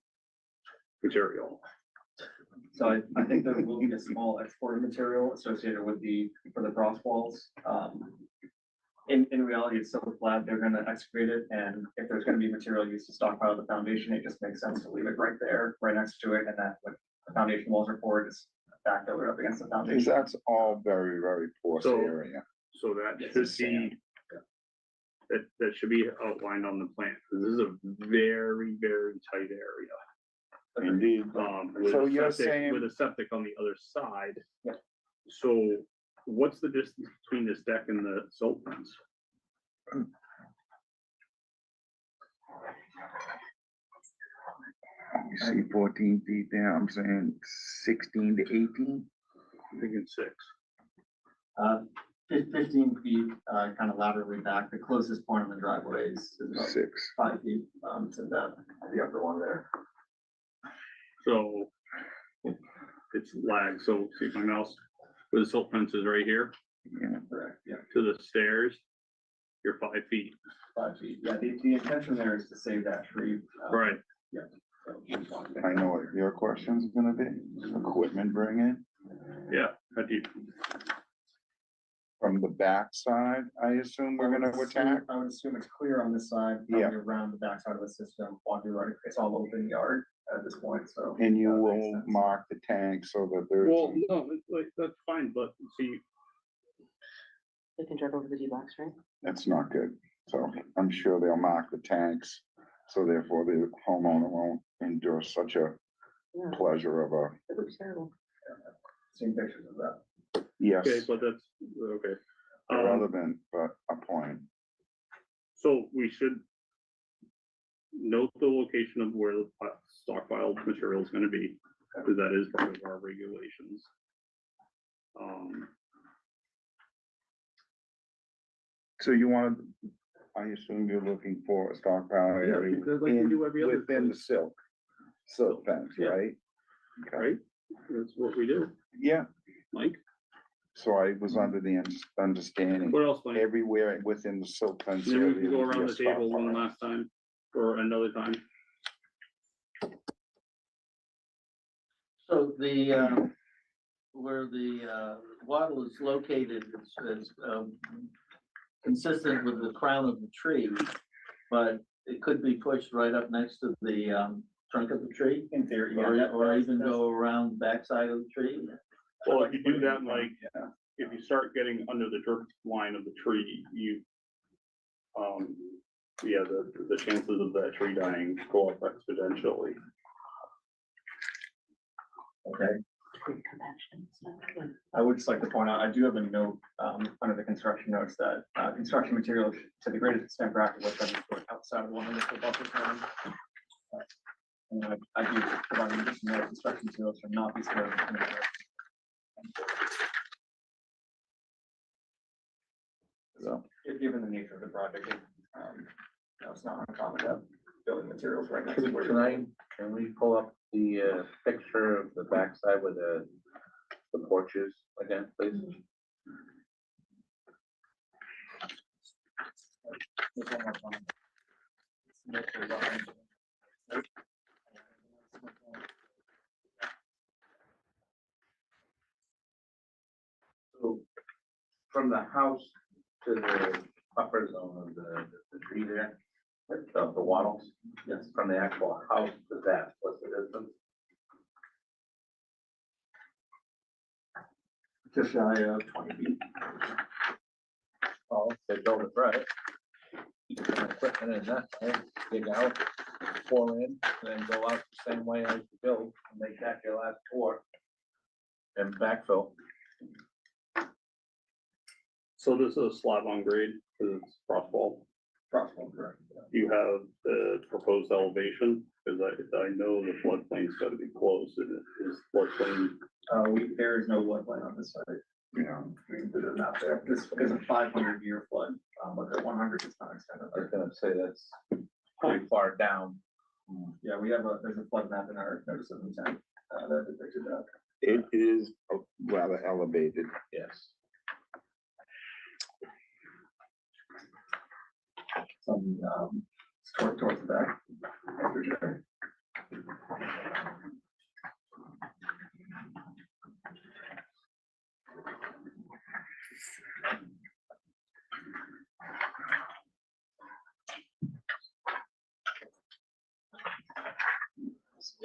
material? So I think there will be a small exported material associated with for the frost walls. In reality, it's so flat, they're gonna excavate it, and if there's gonna be material used to stockpile the foundation, it just makes sense to leave it right there, right next to it, and that, like, the foundation walls are poured, it's backfilled up against the Because foundation. that's all very, very porous So- area. So that Yes, should it's be, that should be outlined on the plan, because this is a very, very tight area. Indeed. With So a you're septic, saying- with a septic on the other side. Yeah. So what's the distance between this deck and the silt fence? You see 14 feet there, I'm saying 16 to 18. I'm thinking 6. 15 feet, kind of laterally back, the closest point on the driveway is about 6. 5 feet, to the upper one there. So it's lag, so see if my mouse, where the silt fence is right here, Yeah. Correct, yeah, to the stairs, you're 5 feet. 5 feet. Yeah, the intention there is to save that tree. Right. So we just wanted to- I know what your question's gonna be. Equipment bringing Yeah, how deep? from the backside, I assume we're gonna attack. I would assume it's clear on this side, Yeah. probably around the backside of the system, walking right, it's all open yard at this point, so. And you that makes will sense. mark the tank so that there's. Well, no, it's like, that's fine, but see, They can drive over the D-box, right? That's not good. So I'm sure they'll mark the tanks. So therefore the homeowner won't endure such a Yeah, pleasure of a, it looks terrible. Seen pictures of that. yes, okay, but that's, okay. irrelevant, but a point. So we should note the location of where the stockpiled material is gonna be, because that is part of our regulations. So you want, I assume you're looking for a stockpile Yeah, area because like we do every other within the place. silk fence, Yeah. right? Okay. Right? That's what we do, Yeah, Mike. so I was under the understanding What else, Mike? everywhere within the silk fence. Then we area can go would be around a the table one stockpile. last time, or another time. So the, where the wattle is located is consistent with the crown of the tree, but it could be pushed right up next to the trunk of the tree, In theory, or, yeah. or even go around the backside of the tree. Well, if you do that, like, if you start getting under the drip line of the tree, you, yeah, the chances of that tree dying go up exponentially. Okay. Compaction, it's not good. I would just like to point out, I do have a note, under the construction notes that, construction materials to the greatest extent practical should be put outside of 100 buffer zone. And I do provide an additional note, construction materials should not be stored. So, given the nature of the project, it's not uncommon to have building materials right next to where. Can we pull up the picture of the backside with the porches again, please? There's one more comment. Make sure that- So from the house to the buffer zone of the tree there, of the wattles, Yes. from the actual house to that, what's the distance? Just shy of 20 feet. Oh, they build it right. You can put equipment in that way, dig out, pour in, and then go out the same way as you build, and make that your last pour. And backfill. So this is a slab on grade, because it's frost wall. Approximately correct. You have the proposed elevation, because I know the floodplain's gotta be closed, and it is floodplain. There is no floodplain on this site. Yeah. We can put it out there. This is a 500-year flood, but the 100 is not extended. I was gonna say that's pretty far down. Yeah, there's a flood map in our notice of intent, that depicted that. It is rather elevated. Yes. Some, towards the back.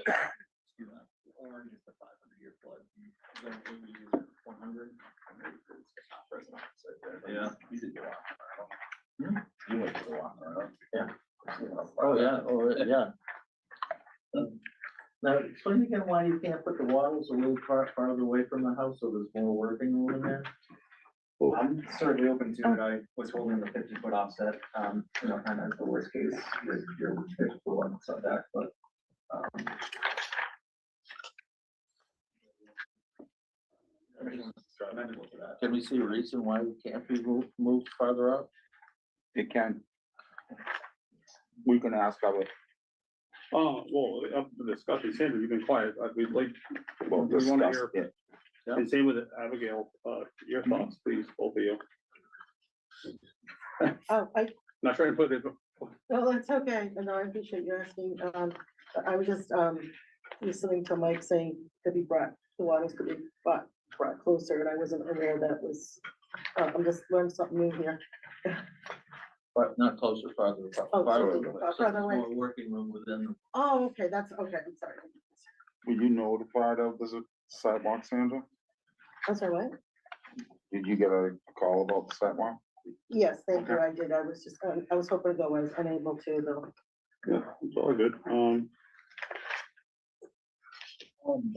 Orange is the 500-year flood. Then maybe 100. Yeah. You did go on. You went to the walk around. Yeah. Oh, yeah, yeah. Now, explain again why you can't put the wattles a little farther away from the house so there's more working room in there? I'm certainly open to it. I was holding the 50-foot offset, you know, kind of as the worst case, with your 50-foot setback, but. Everything's amenable to that. Can we see a reason why we can't be moved farther out? It can. We can ask our, Oh, well, up to the discussion, Sandra, you've been quiet, we'd like, well, we wanna discuss hear, it. and same with Abigail, your thoughts, please, both of you. Not trying to put it, No, that's okay. No, I appreciate you asking. I was just, listening to Mike saying that he brought, the waters could be brought closer, and I wasn't aware that was, I'm just learning something new here. But not closer, farther, Oh, farther sorry, away. So farther there's away. more working room within the. Oh, okay, that's, okay, I'm sorry. Were you notified of the sidewalk, Sandra? I'm sorry, what? Did you get a call about the sidewalk? Yes, thank you, I did. I was just, I was hoping to go, I was unable to, though. yeah, it's all good,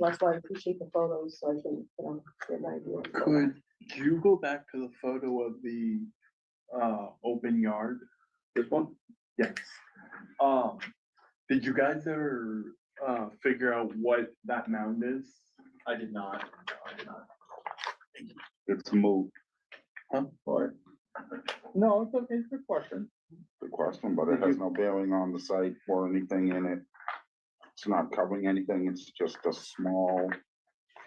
That's why I appreciate the photos, so I can, you know, get an idea. Could you go back to the photo of the, open yard? this one? Yes. Did you guys ever, figure out what that mound is? I did not, I did not. It's moved, Huh? Or? No, it's okay, it's a good question. the question, but it has no bearing on the site or anything in it. It's not covering anything, it's just a small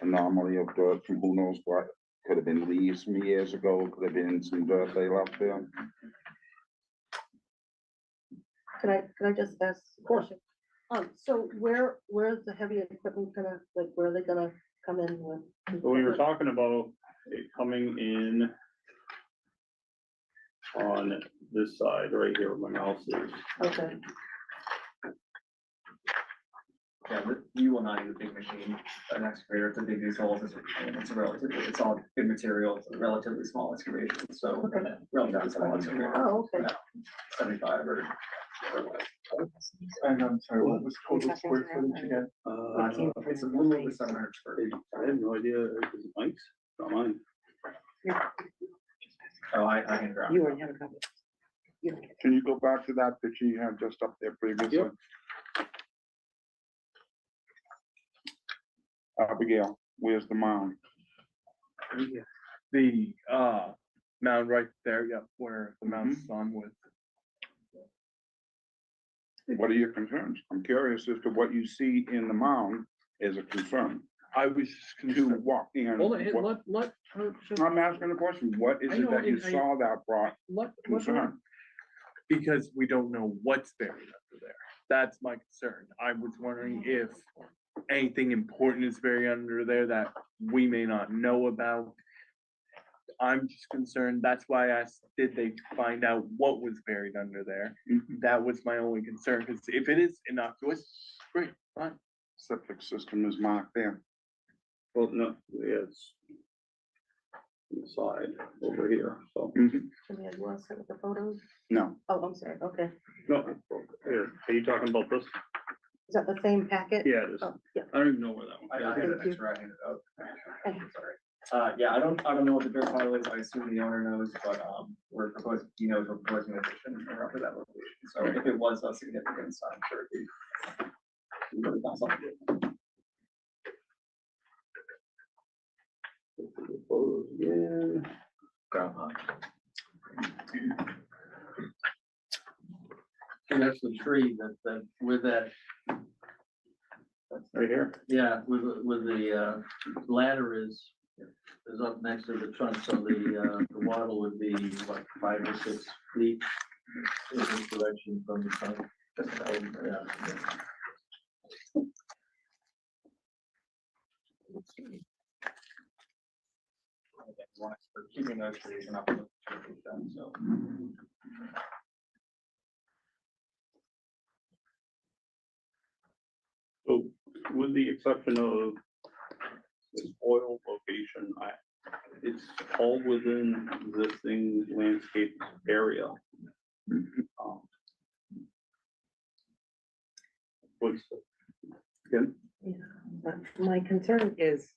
anomaly of dirt from who knows what. Could have been leaves from years ago, could have been some dirt they left there. Can I just ask a question? So where's the heavy equipment gonna, like, where are they gonna come in with? So we were talking about it coming in on this side, right here where my mouse is. Okay, Yeah, you will not need a big machine, an excavator to dig these holes, it's a relatively, it's all good material, it's a relatively small excavation, so. Relatively small excavator. oh, okay. 75 or. And I'm sorry, what was total square footage again? It's a little over 700 square feet. I have no idea, if it's Mike's, not mine. Oh, I can grab. You already have a copy. You don't get Can you go back to that picture you had just up there previously? Yep. Abigail, where's the mound? The, mound right there, yep, where the mound's on with. What are your concerns? I'm curious as to what you see in the mound is a concern. I was just To concerned. walk in. Hold on, what- let her. I'm asking a question. What is I it know, that you and I- saw that brought Let her. concern? Because we don't know what's buried under there. That's my concern. I was wondering if anything important is buried under there that we may not know about. I'm just concerned, that's why I asked, did they find out what was buried under there? Mhm. That was my only concern, because if it is innocuous, great, fine. Septic system is marked there. Well, no, it's inside over here, so, Mhm. Can you want to start with the photos? No, Oh, I'm sorry, okay. no, here, are you talking about this? Is that the same packet? Yeah, it is. Oh, yeah. I don't even know where that one. I is. had an Thank you. extra, I handed out. Okay. Sorry. Yeah, I don't know what the dirt pile is, I assume the owner knows, but, we're proposing, he knows we're proposing an addition around that location, so if it was of significance, I'm sure it'd be. Really not something. Photos again. And that's the tree with that, Right here. yeah, with the ladder is up next to the trunk, so the wattle would be what, 5 or 6 feet in this direction from the trunk. Yeah. For keeping those trees and up. So. So with the exception of this oil location, it's all within existing landscape area. Um, What's, again, But my concern is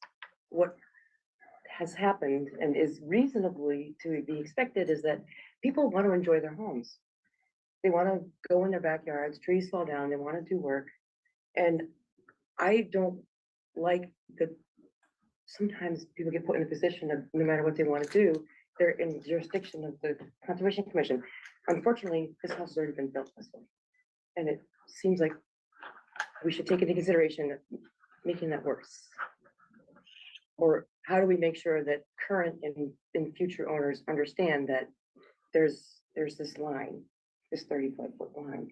what has happened and is reasonably to be expected is that people want to enjoy their homes. They want to go in their backyards, trees fall down, they want to do work. And I don't like that sometimes people get put in a position of no matter what they want to do, they're in jurisdiction of the Conservation Commission. Unfortunately, this house has already been built this way. And it seems like we should take into consideration making that worse. Or how do we make sure that current and future owners understand that there's this line, this 35-foot line?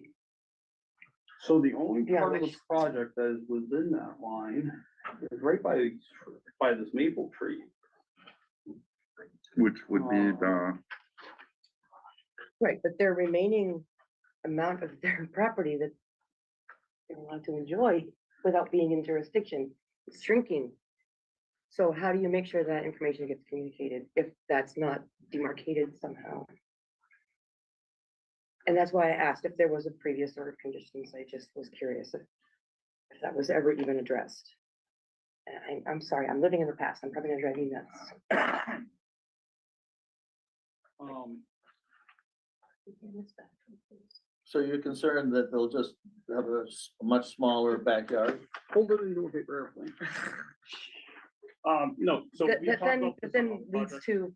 so the only Yeah, part of the which- project that is within that line is right by this maple tree. Which would be the, Right, but their remaining amount of their property that they want to enjoy without being in jurisdiction is shrinking. So how do you make sure that information gets communicated if that's not demarcated somehow? And that's why I asked if there was a previous order of conditions. I just was curious if that was ever even addressed. And I'm sorry, I'm living in the past. I'm probably gonna drive you nuts. Um, So you're concerned that they'll just have a much smaller backyard? hold it into a paper airplane. No, so That we that talked then, about that this on then the leads project to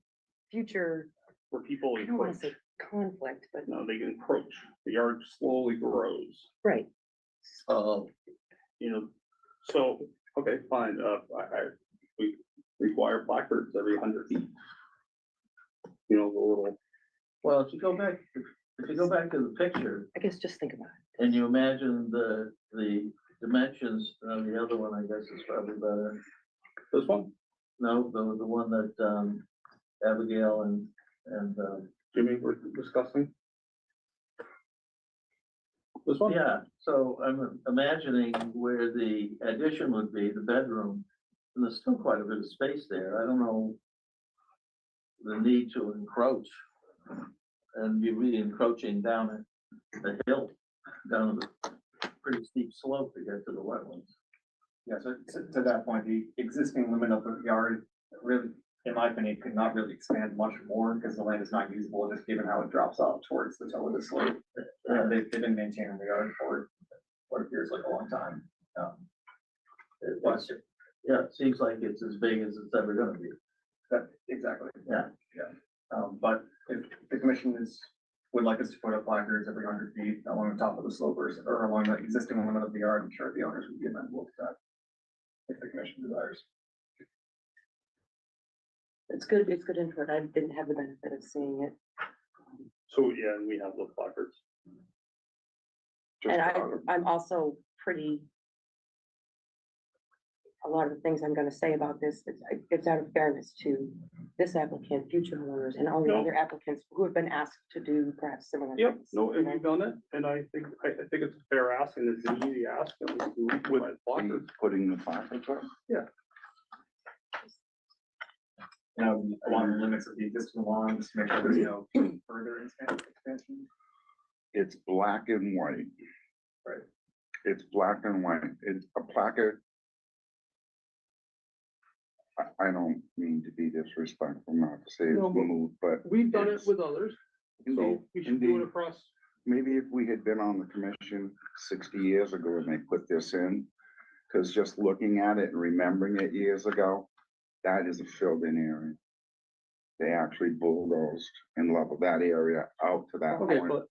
future, where people I don't wanna encroach. say conflict, but, No, they encroach. The yard slowly grows, right. you know, so, okay, fine, we require placards every 100 feet. You know, the little, Well, if you go back to the picture I guess just think about it. and you imagine the dimensions, the other one, I guess, is probably better. this one, No, the one that, Abigail and, Jimmy, we're discussing. This one? yeah, so I'm imagining where the addition would be, the bedroom, and there's still quite a bit of space there. I don't know the need to encroach and be really encroaching down the hill, down the pretty steep slope to get to the wetlands. Yeah, so to that point, the existing limit of the yard really, in my opinion, could not really expand much more because the land is not usable, just given how it drops off towards the toe of the slope. They've been maintaining the yard for what appears like a long time. Yeah, it seems like it's as big as it's ever gonna be. Exactly. Yeah. But if the commission would like us to put up placards every 100 feet along the top of the slopers or along the existing limit of the yard, I'm sure the owners would be amenable to that. If the commission desires. It's good input. I didn't have the benefit of seeing it. So, yeah, and we have the placards. just, And I'm also pretty, a lot of the things I'm gonna say about this, it's out of fairness to this applicant, future owners, and all the No. other applicants who have been asked to do perhaps similar Yep, things. no, and we've done it, and I think it's a fair ask, and it's an easy ask, and we can provide placards. putting the placards up. Along the limits of the existing lawn, just to make sure there's no further expansion. It's black and white. Right. It's black and white. It's a placard. I don't mean to be disrespectful, not to say it's No, but moved, but We've done it It's- with others, so indeed, we should do it indeed. across. Maybe if we had been on the commission 60 years ago and they put this in, because just looking at it and remembering it years ago, that is a filled-in area. They actually bulldozed and leveled that area out to that Okay, point. but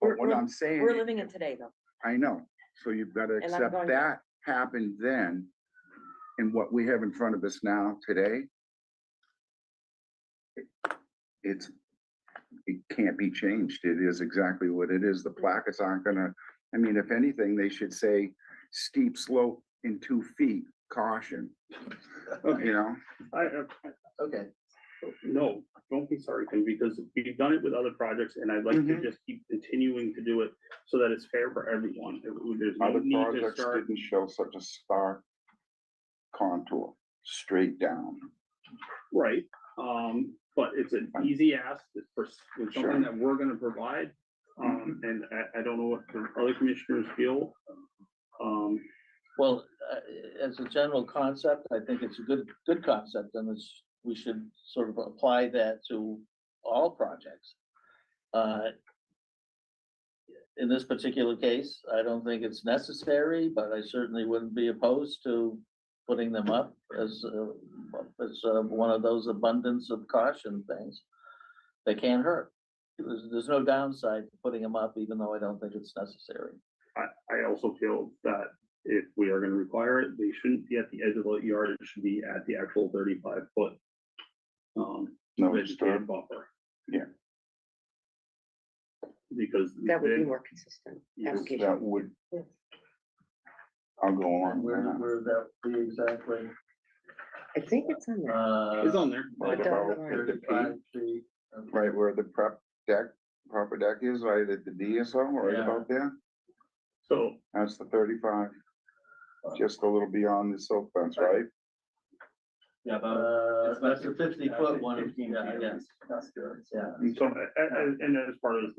But what I'm saying. We're living it today, though. I know, so you've got to And I'm accept going- that happened then. And what we have in front of us now today. It can't be changed. It is exactly what it is. The placards aren't gonna, I mean, if anything, they should say steep slope in 2 feet, caution. You know, I, Okay, No, don't be sorry, Tim, because we've done it with other projects and I'd like to Mhm. just keep continuing to do it so that it's fair for everyone. There's no Other need to projects start. didn't show such a stark contour, straight down. Right, but it's an easy ask, it's for, it's Sure. something that we're gonna provide. And I don't know what the other commissioners feel. Well, as a general concept, I think it's a good concept, and we should sort of apply that to all projects. In this particular case, I don't think it's necessary, but I certainly wouldn't be opposed to putting them up as one of those abundance of caution things. They can't hurt. There's no downside to putting them up, even though I don't think it's necessary. I also feel that if we are gonna require it, they shouldn't be at the edge of the yard, it should be at the actual 35 foot. No Vegetative disturb. buffer. Yeah. Because. That would be then- more consistent Yes, application. That would, Yes. I'll go on. Where that. would that be exactly? I think it's on there. It's on there. Right It does, about right. at the peak, 35 feet. right where the proper deck is, right at the DSO, right Yeah. about there. So, That's the 35. Just a little beyond the silk fence, right? Yeah, That's the 50-foot one, 15 yeah, feet, yes. That's good. Yeah. and so, and as part of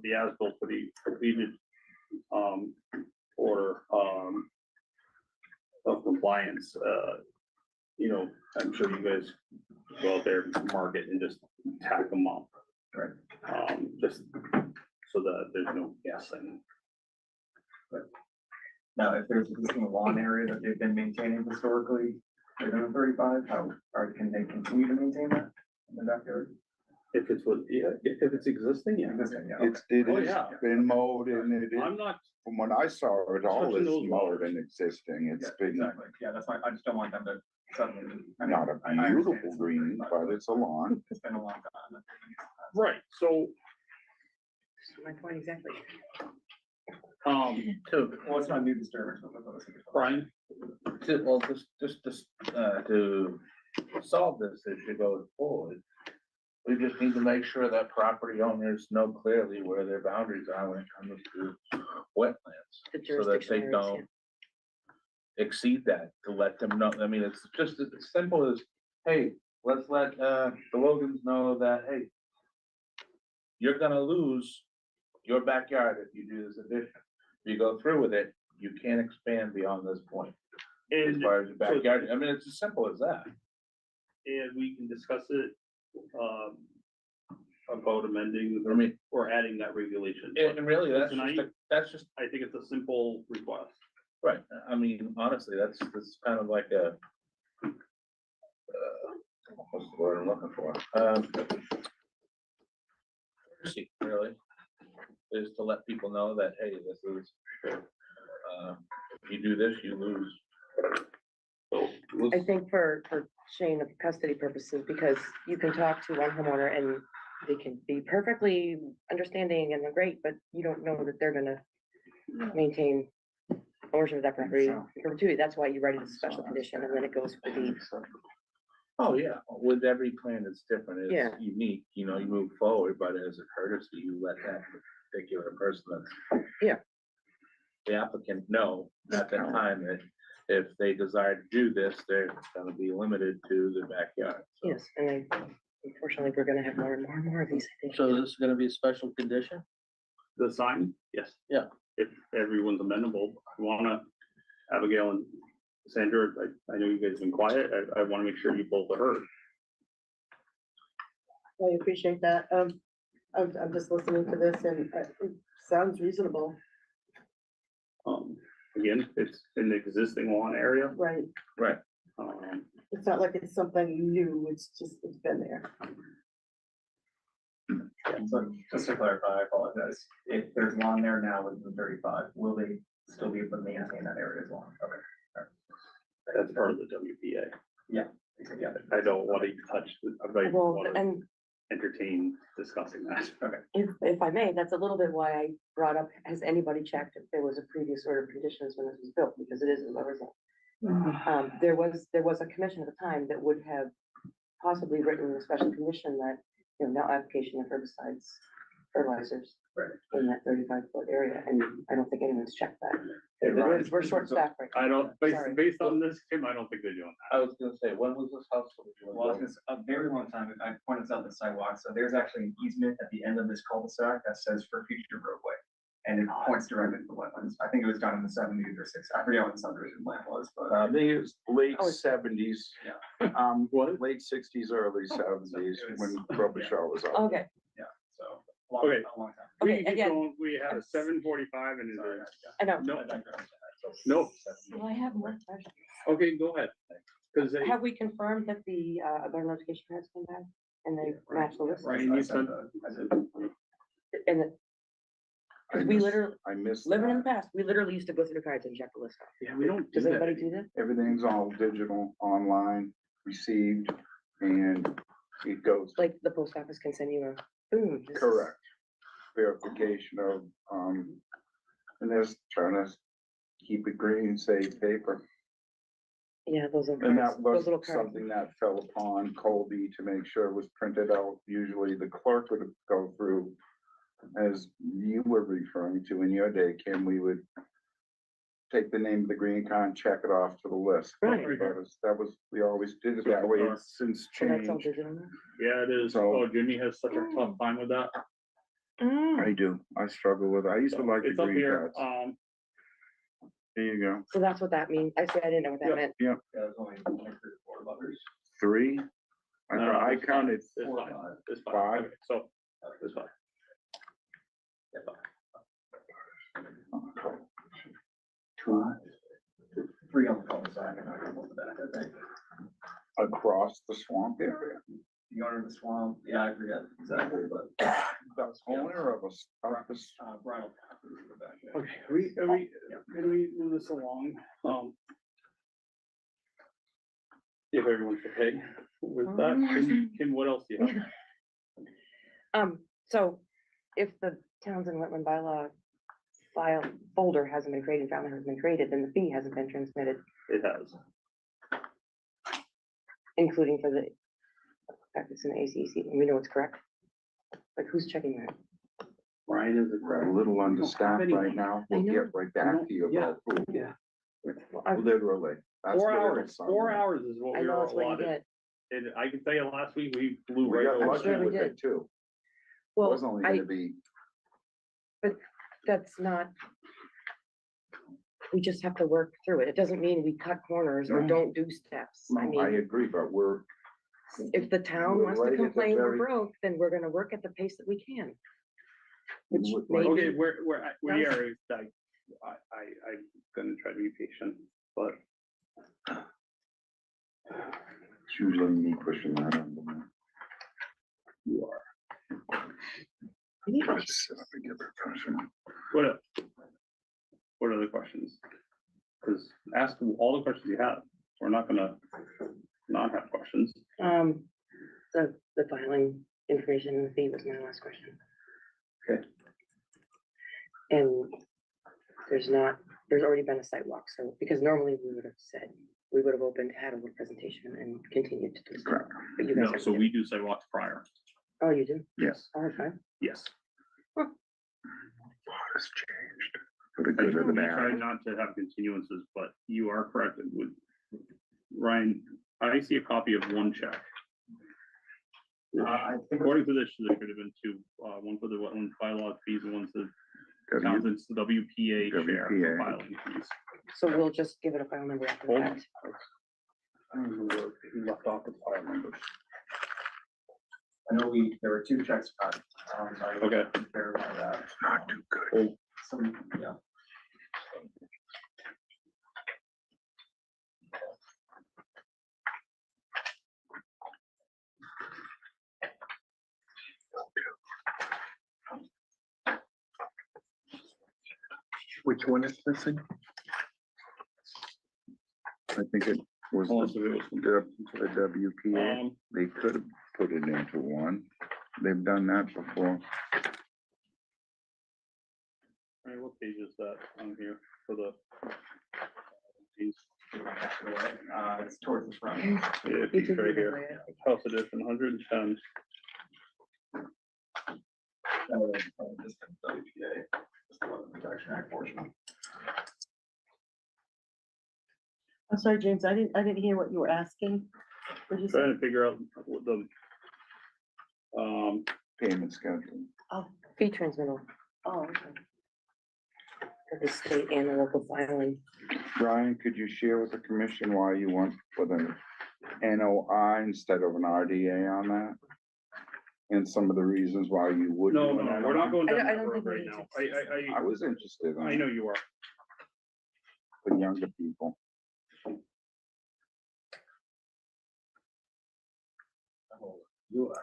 the as-built for the completed, order, of compliance, you know, I'm sure you guys go out there, market and just tack them up. Right. Just so that there's no guessing. Now, if there's existing lawn area that they've been maintaining historically, within the 35, how, or can they continue to maintain that in the backyard? If it's what, yeah, if it's existing, yeah. Existing, yeah, okay. It Oh, has yeah. been mowed and I'm not, from what I saw, it all Touching is those mowed waters. and existing. It's Yeah, been exactly, yeah, that's why, I just don't want them to suddenly. I mean, not a I understand beautiful it's green, 35, but it's a lawn. It's been a long time. right, so, My point exactly. Well, it's not new disturbance. but it's- Brian, Well, just to solve this issue going forward, we just need to make sure that property owners know clearly where their boundaries are when it comes to wetlands. The So that jurisdiction they areas, don't exceed that, to let them know. I mean, it's just as simple as, hey, let's let the Logans know that, hey, you're gonna lose your backyard if you do this addition. If you go through with it, you can't expand beyond this point as and, far as your backyard. I mean, it's as simple as that. and we can discuss it, about amending I mean, or adding that regulation. and really, Tonight? that's just, I think it's a simple request. right. I mean, honestly, that's kind of like a, what's the word I'm looking for? Courtesy, really, is to let people know that, hey, this is, if you do this, you lose. So, I think for chain of custody purposes, because you can talk to one homeowner and they can be perfectly understanding and they're great, but you don't know that they're gonna maintain ownership of that property in perpetuity. That's why you write it as a special condition and then it goes for the, Oh, yeah, with every plan, it's different, Yeah. it's unique, you know, you move forward, but as a courtesy, you let that particular person that's. Yeah. The applicant know at that time that if they desire to do this, they're gonna be limited to the backyard. So- yes, and unfortunately, we're gonna have more and more and more of these, I think. So this is gonna be a special condition? the sign, yes. Yeah. If everyone's amenable, I wanna, Abigail and Sandra, I know you guys have been quiet, I wanna make sure you both are heard. I appreciate that. I'm just listening to this and it sounds reasonable, Again, it's an existing lawn area, right? Right. It's not like it's something new, it's been there. Yeah, so just to clarify, I apologize, if there's lawn there now within 35, will they still be able to maintain that area as lawn? Okay. that's part of the WPA. Yeah. I don't wanna touch, I don't Well, wanna and entertain discussing that. if I may, that's a little bit why I brought up, has anybody checked if there was a previous order of conditions when this was built, because it is in the result. There was a commission at the time that would have possibly written in a special condition that, you know, no application of herbicides, fertilizers Right. in that 35-foot area, and I don't think anyone's checked that. Hey, Ryan, We're short staffed right now. I don't, Sorry. based on this, Tim, I don't think they're doing that. I was gonna say, when was this house? Well, it's a very long time, I pointed out the sidewalk, so there's actually an easement at the end of this cul-de-sac that says for future roadway. And it points directly to the wetlands. I think it was done in the 70s or 60s. I forget what the subdivision plan was, but. I think it was late Oh, it's- 70s. Late 60s, early 70s, when Robichaud was out. Okay, So. Okay. A long time. We Okay, can keep again, going. We had a 7:45 and it Sorry, is, I know. no, no, Well, I have more questions. okay, go ahead. Cause they, Have we confirmed that the, butter notification has come back and they match the list? Ryan, you said, And the- I we missed- literally, I missed living in the that. past, we literally used to go through the cards and check the list off. yeah, we don't do Does that. anybody do that? Everything's all digital, online, received, and it goes Like the post office can send you a, boom. this is- correct. Verification of, and there's trying to keep it green, save paper. Yeah, those are, And cards, that those was little cards. something that fell upon Colby to make sure it was printed out. Usually the clerk would go through, as you were referring to in your day, Kim, we would take the name of the green card, and check it off to the list. Right. That was, we always did it that way. It's since So that's all changed. digital now? Yeah, it is. So- Oh, Jimmy has such a tough time with that. I do. I struggle with it. I used to like the It's up green here. cards. There you go. So that's what that means. I said, I didn't know what that Yep. meant. Yeah, there's only 4 letters. 3. I it's counted It's Four or fine. five. It's fine. Five. Okay, so, it's fine. Yeah, 2 3 on the cul-de-sac and I can look at that, I think. across the swamp area. The owner of the swamp, yeah, I forget exactly, but. That's owner of us. Bridle path is in the back there. Okay, can we move this along? If everyone's okay with that, Kim, what else do you have? So if the Townsend wetland bylaw file folder hasn't been created, file hasn't been created, then the fee hasn't been transmitted, It has. including for the fact it's an ACC, and we know it's correct. Like, who's checking that? Ryan is. We're a little understaffed anyone. right now. I We'll know. get right back to you Yeah, about who. yeah. Well, I Literally. That's 4 the little hours, something. 4 hours is what I we know were that's what you allotted. get. And I can tell you last week, we flew We right got over. lucky sure we with did. it too. It Well, was only gonna be, that's not. We just have to work through it. It doesn't mean we cut corners or No. don't do steps. I no, I mean, agree, but we're, if the town we're wants right to at the complain we're very- broke, then we're gonna work at the pace that we can. Which We're- maybe, Okay, we That was- are, like, I'm gonna try to be patient, but it's usually me pushing that on. you are. Let's sit up and give her a question. What are the questions? Because ask all the questions you have. We're not gonna not have questions. the filing information and the fee was my last question. Okay. And there's already been a site walk, so, because normally we would have said, we would have opened, had a little presentation and continued to do stuff. Correct. But you guys No, already so did. we do sidewalks prior. Oh, you do? Yes. All right, fine. Yes. Lot has changed for the I good of the we try bad. not to have continuances, but you are correct. It would, Ryan, I see a copy of one check. I think According to this, there should have been 2, one for the wetland bylaw fees and one for W- Townsend's WPA share for WPA. filing fees. So we'll just give it a file number after Hold that. on. I don't know where he left off the file numbers. I know there were 2 checks cut. I Okay. can verify that. Not too good. Some, yeah. Which one is missing? I think it was Unless it was- the WPA. Um, They could have put it into one. They've done that before. all right, what page is that on here for the? Fees? It's towards the front. Yeah, it's right here. House edition, 110. Just the WPA, just the Weather Protection Act portion. I'm sorry, James, I didn't hear what you were asking. What did you say? Trying to figure out what the, Payment schedule. Fee transmittal Oh, okay. for the state and the local filing. Brian, could you share with the commission why you went with an NOI instead of an RDA on that? And some of the reasons why you wouldn't. no, do an no, we're not NOI? going I down don't- I that don't road think we right need now. to. I was interested I in know it you are. for younger people. You are.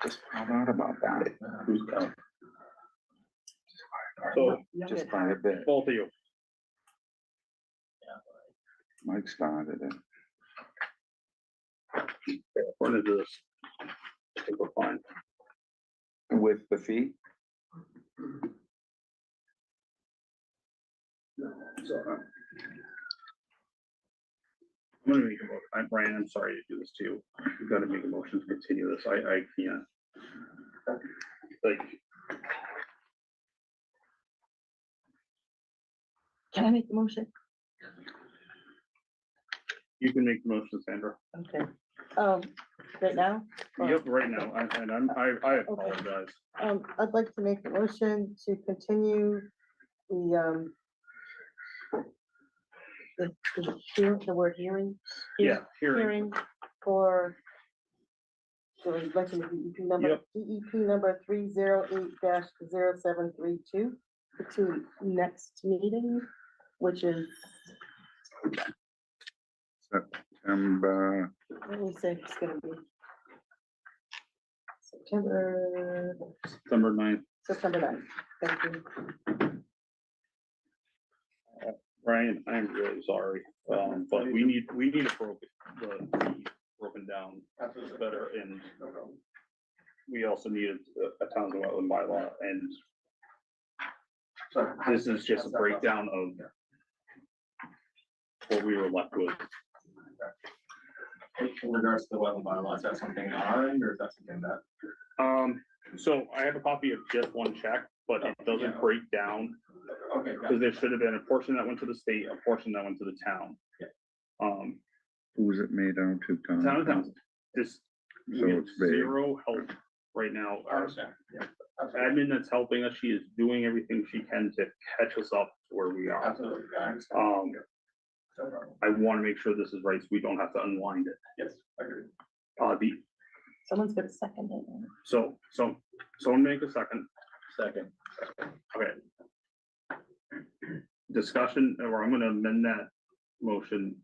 I just found out about that. Who's counting? So, Just by a bit. both of you. Mike started it. According to this, I think we're fine. With the fee? So, I'm gonna make a motion. Brian, I'm sorry to do this to you. You've got to make a motion to continue this. I can't. Like, Can I make the motion? you can make the motion, Sandra. Okay. Right now? Or- Yep, right now, I apologize. I'd like to make a motion to continue the word hearing. Yeah, hearing, Hearing for the election of DEP number, Yep. DEP number 308-0732 to next meeting, which is, September, let me say, it's gonna be September September 9th. 9th. Thank you. Brian, I'm really sorry, but we need it broken down better, and we also need a Townsend wetland bylaw, and this is just a breakdown of what we were left with. In regards to the wetland bylaw, is that something on our end, or is that something that? So I have a copy of just one check, but it doesn't break down, Okay, got it. because there should have been a portion that went to the state, a portion that went to the town. who's it made out to, Tom? Town of Townsend, just, we So have it's vague. zero help right now. I Our understand, yeah. Absolutely. admin that's helping us, she is doing everything she can to catch us up to where we are. Absolutely, I understand. No problem. I want to make sure this is right, so we don't have to unwind it. Yes, I agree. Someone's got a second. So someone make a second, Second. okay. Discussion, or I'm gonna amend that motion.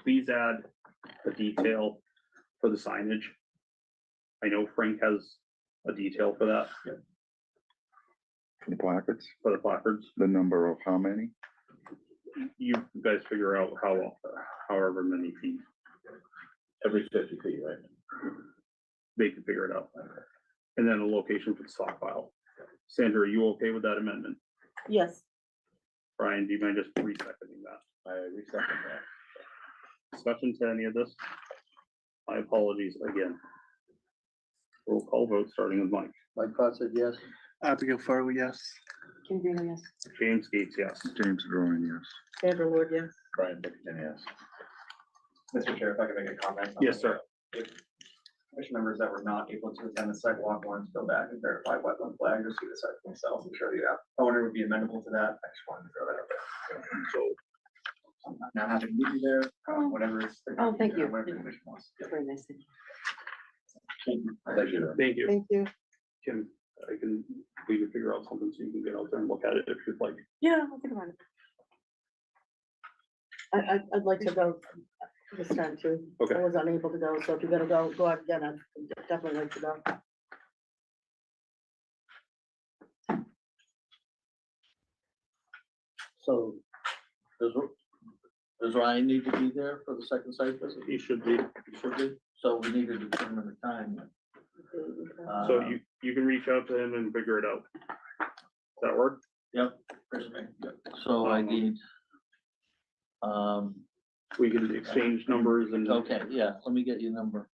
Please add a detail for the signage. I know Frank has a detail for that, The placards, for the placards. the number of how many? You guys figure out however many feet, Every 50 feet, right? they can figure it out. And then a location for the stockpile. Sandra, are you okay with that amendment? Yes, Brian, do you mind just re-seconding that? I resecond that. Discussion to any of this? My apologies again. Roll call vote, starting with Mike. Mike Clausen, yes. Abigail Farley, yes. Kim Dean, yes. James Gates, yes. James Growing, yes. Sandra Lord, yes. Brian Dickinson, yes. Mr. Chair, if I could make a comment. on Yes, the- sir. If commission members that were not able to attend the sidewalk wanted to go back and verify wetland flags or see the site for themselves, I'm sure the owner would be amenable to that. I just wanted to throw that out there. So, I'm not happy to meet you there, whatever. Oh, thank you. Whatever the commission wants. Yeah. Very nice. Thank you. thank you. Thank you. Kim, we can figure out something so you can get out there and look at it if you'd like. Yeah, I'll think about it. I'd like to go this time too. Okay. I was unable to go, so if you're gonna go out again, I'd definitely like to go. So, does Ryan need to be there for the second site visit? He should be. He should be. So we need to determine the time. So you can reach out to him and figure it out. Does that work? Yep. So I Um, need, We can exchange numbers and. Okay, yeah, let me get your number.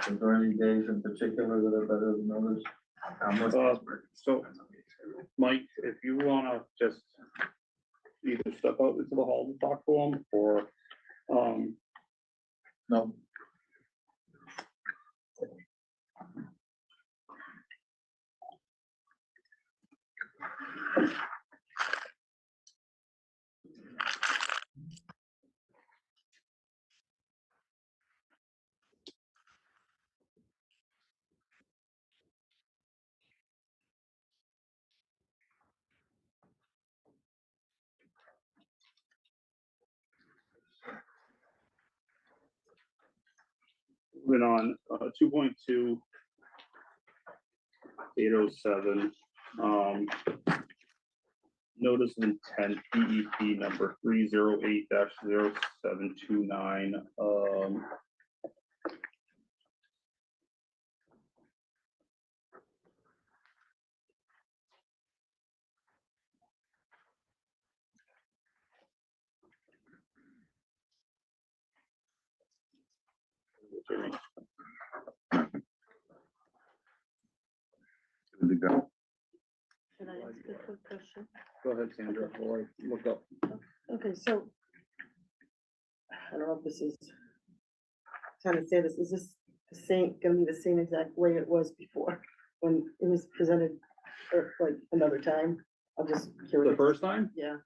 Is there any days in particular that are better than others? So, Mike, if you wanna just either step out into the hall to talk to him, or, No, went on, 2.2. 807, notice of intent, DEP number 308-0729, Good to go. Can I ask a quick question? Go ahead, Sandra, while I look up. Okay, so I don't know if this is trying to say this, is this the same, gonna be the same exact way it was before when it was presented or like another time? I'm just The curious. first time? Yeah,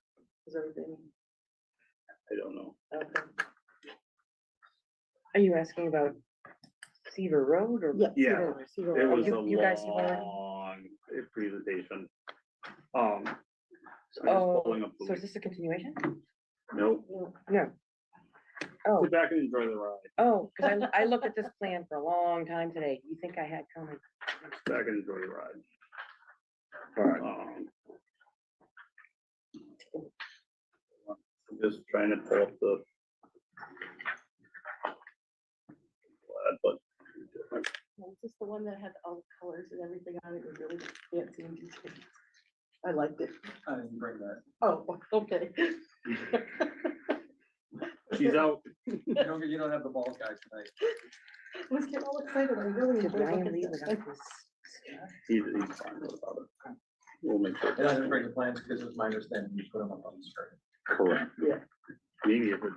is everything, I don't know. okay, Are you asking about Seaver Road or? yeah. Yeah, Cedar- Cedar It Road. was a you guys have already- long presentation. So I'm just Oh, pulling up the so is this a continuation? Nope, No. Oh, sit back and enjoy the ride. oh, because I looked at this plan for a long time today. You think I had comments? Sit back and enjoy the ride. Fine. Just trying to pull up the. But Was this the one that had all the colors and everything on it? It was really fancy and detailed. I liked it. I didn't bring that. Oh, okay. she's out. You don't have the ball guy tonight. I was getting all excited. I really Did enjoyed Ryan looking leave at without this. this? He's fine about it. We'll make sure. And I didn't bring the plans because it's my understanding you put them up on the screen. Correct. Yeah. Maybe if it,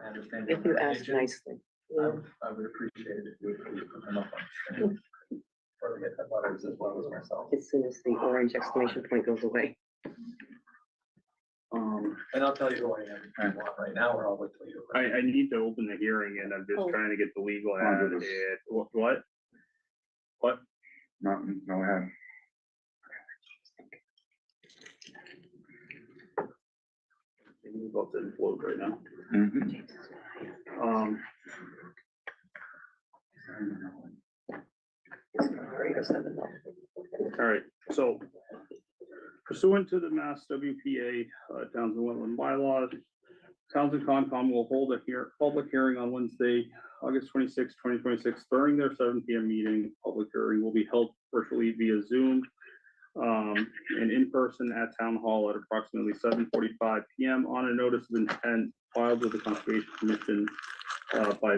I understand. If you ask agent. nicely. I would appreciate it if you would please put them up on the screen. Or get the butters as well as myself. As soon as the orange exclamation point goes away. And I'll tell you who I am if you want right now, or I'll wait till you. I need to open the hearing and I'm Oh. just trying to get the legal ad. Under this. What? What? Nothing, go ahead. It's about to implode right now. Mhm. All right, so pursuant to the Mass WPA, Townsend Wetland bylaws, Townsend Concom will hold a public hearing on Wednesday, August 26, 2026, during their 7 PM meeting. Public hearing will be held virtually via Zoom and in person at Town Hall at approximately 7:45 PM on a notice of intent filed with the Conservation Commission by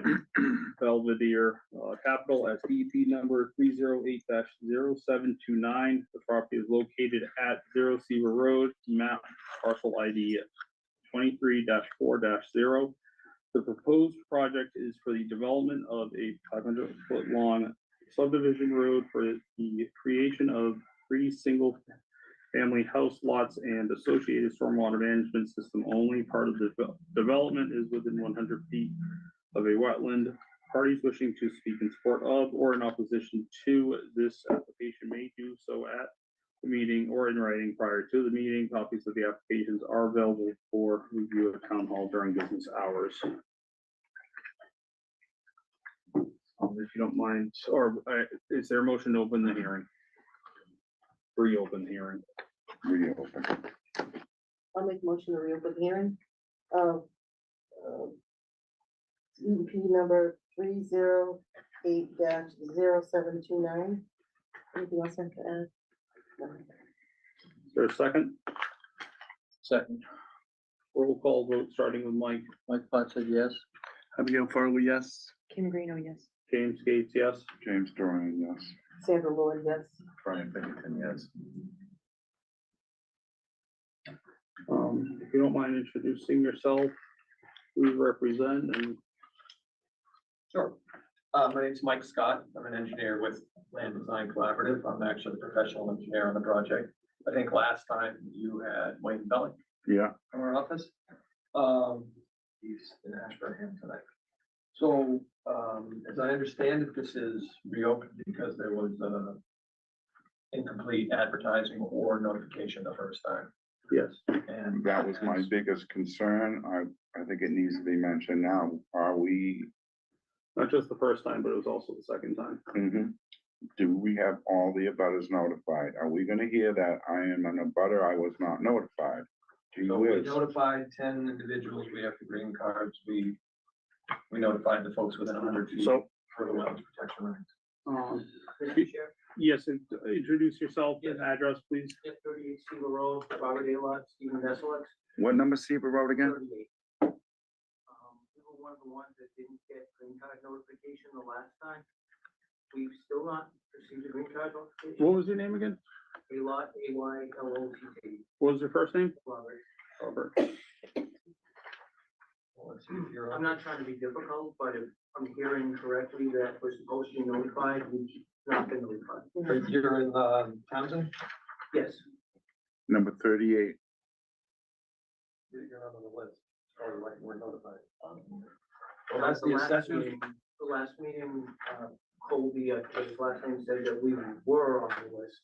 Belvedere Capital as DEP number 308-0729. The property is located at 0 Seaver Road, map parcel ID 23-4-0. The proposed project is for the development of a 500-foot long subdivision road for the creation of 3 single-family house lots and associated stormwater management system only. Part of the development is within 100 feet of a wetland. Parties wishing to speak in support of or in opposition to this application may do so at the meeting or in writing prior to the meeting. Copies of the applications are available for review at Town Hall during business hours. If you don't mind, or is there a motion to open the hearing? Reopen the hearing. reopen. I'll make a motion to reopen the hearing of CUP number 308-0729. Anything else I have to add? No. Is there a second? Second, Roll call vote, starting with Mike. Mike Pot said yes. Abigail Farley, yes. Kim Greeno, yes. James Gates, yes. James Dorian, yes. Sandra Lloyd, yes. Brian Pennington, yes. If you don't mind introducing yourself, who you represent, and Sure. My name's Mike Scott. I'm an engineer with Land Design Collaborative. I'm actually a professional engineer on the project. I think last time you had Wayne Bellick Yeah, from our office. He's in Ashburnham tonight. So, as I understand it, this is reopened because there was, incomplete advertising or notification the first time. yes, And that was my biggest concern. I think it needs to be mentioned now. Are we, not just the first time, but it was also the second time. do we have all the abutters notified? Are we gonna hear that I am an abutter, I was not notified? Gee So we whiz. notified 10 individuals. We have the green cards. We notified the folks within 100 feet So, for the wetlands protection rights. yes, introduce yourself and address, please. 38 Cedar Road, Robert A. Lot, Stephen Veselix, What number Seaver Road again? 38. We were one of the ones that didn't get green card notification the last time. We've still not received a green card notification. What was your name again? A Lot, AYLOTT, What was your first name? Robert. Robert. Well, let's see if you're I'm not trying to be difficult, but if I'm hearing correctly that we're supposed to be notified, we've not been notified. You're in Townsend? Yes, Number 38. You're not on the list. Or like we're notified. well, That's the last assessor. meeting, the last meeting, Colby, his last name said that we were on the list.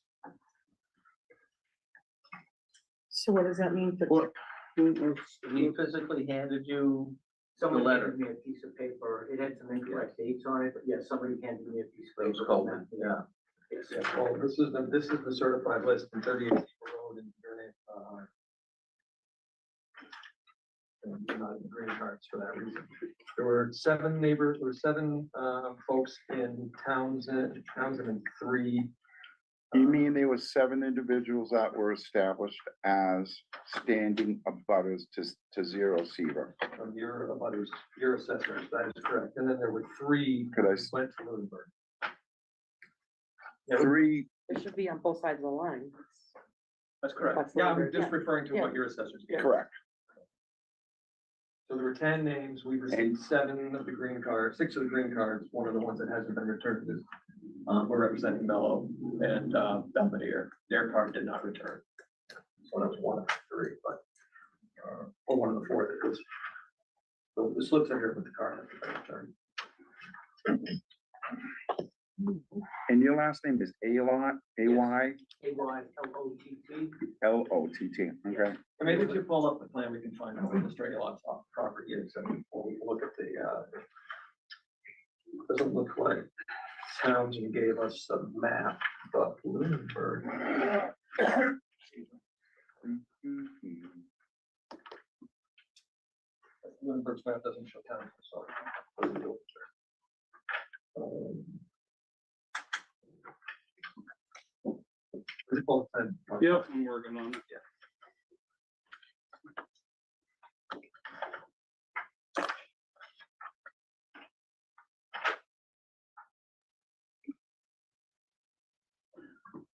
So what does that mean for? What, he physically handed you the Somebody letter? handed me a piece of paper, it had some incorrect dates on it, but yes, somebody handed me a piece of It was paper. Colby, yeah. Yes. Yeah, well, this is the certified list in 38 Cedar Road and your name. And you're not in the green cards for that reason. There were 7 folks in Townsend and 3. You mean there were 7 individuals that were established as standing abutters to Zero Seaver? From your abutters, your assessors, that is correct. And then there were 3 Could I who s- went to Lunenburg. Yeah, 3, It should be on both sides of the line. that's correct. That's Yeah, I'm Lunenburg, just yeah. referring to Yeah. what your assessors gave. correct. So there were 10 names, we've received 7 of the green cards, 6 of the green cards, one of the ones that hasn't been returned is, we're representing Mello and, Belvedere, their card did not return. So that was 1 of the 3, but, or 1 of the 4 that was. So the slips are here with the card hasn't been returned. And your last name is A-Lot, A-Y, AYLOTT. L-O-T-T, okay? And maybe if you pull up the plan, we can find out where the stray lots property is, and we'll look at the, doesn't look like Townsend gave us a map, but Lunenburg. Lunenburg's map doesn't show Townsend, so. Yep, I'm working on it.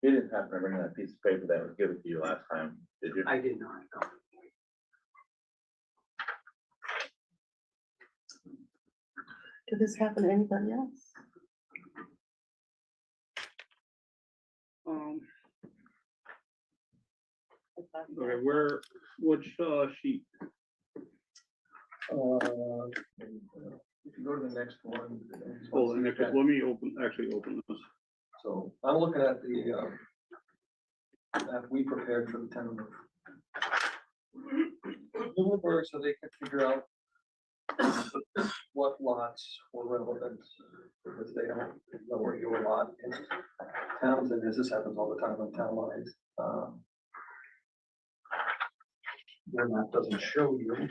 You didn't happen to bring that piece of paper that was given to you last time, did you? I did not, no. Did this happen to anybody else? Okay, which, sheet? If you go to the next one. Oh, and let me actually open this. So I'm looking at the, that we prepared for the town of Lunenburg, so they could figure out what lots were relevant, because they don't know where your lot is. Townsend, this happens all the time on town lines. Your map doesn't show you.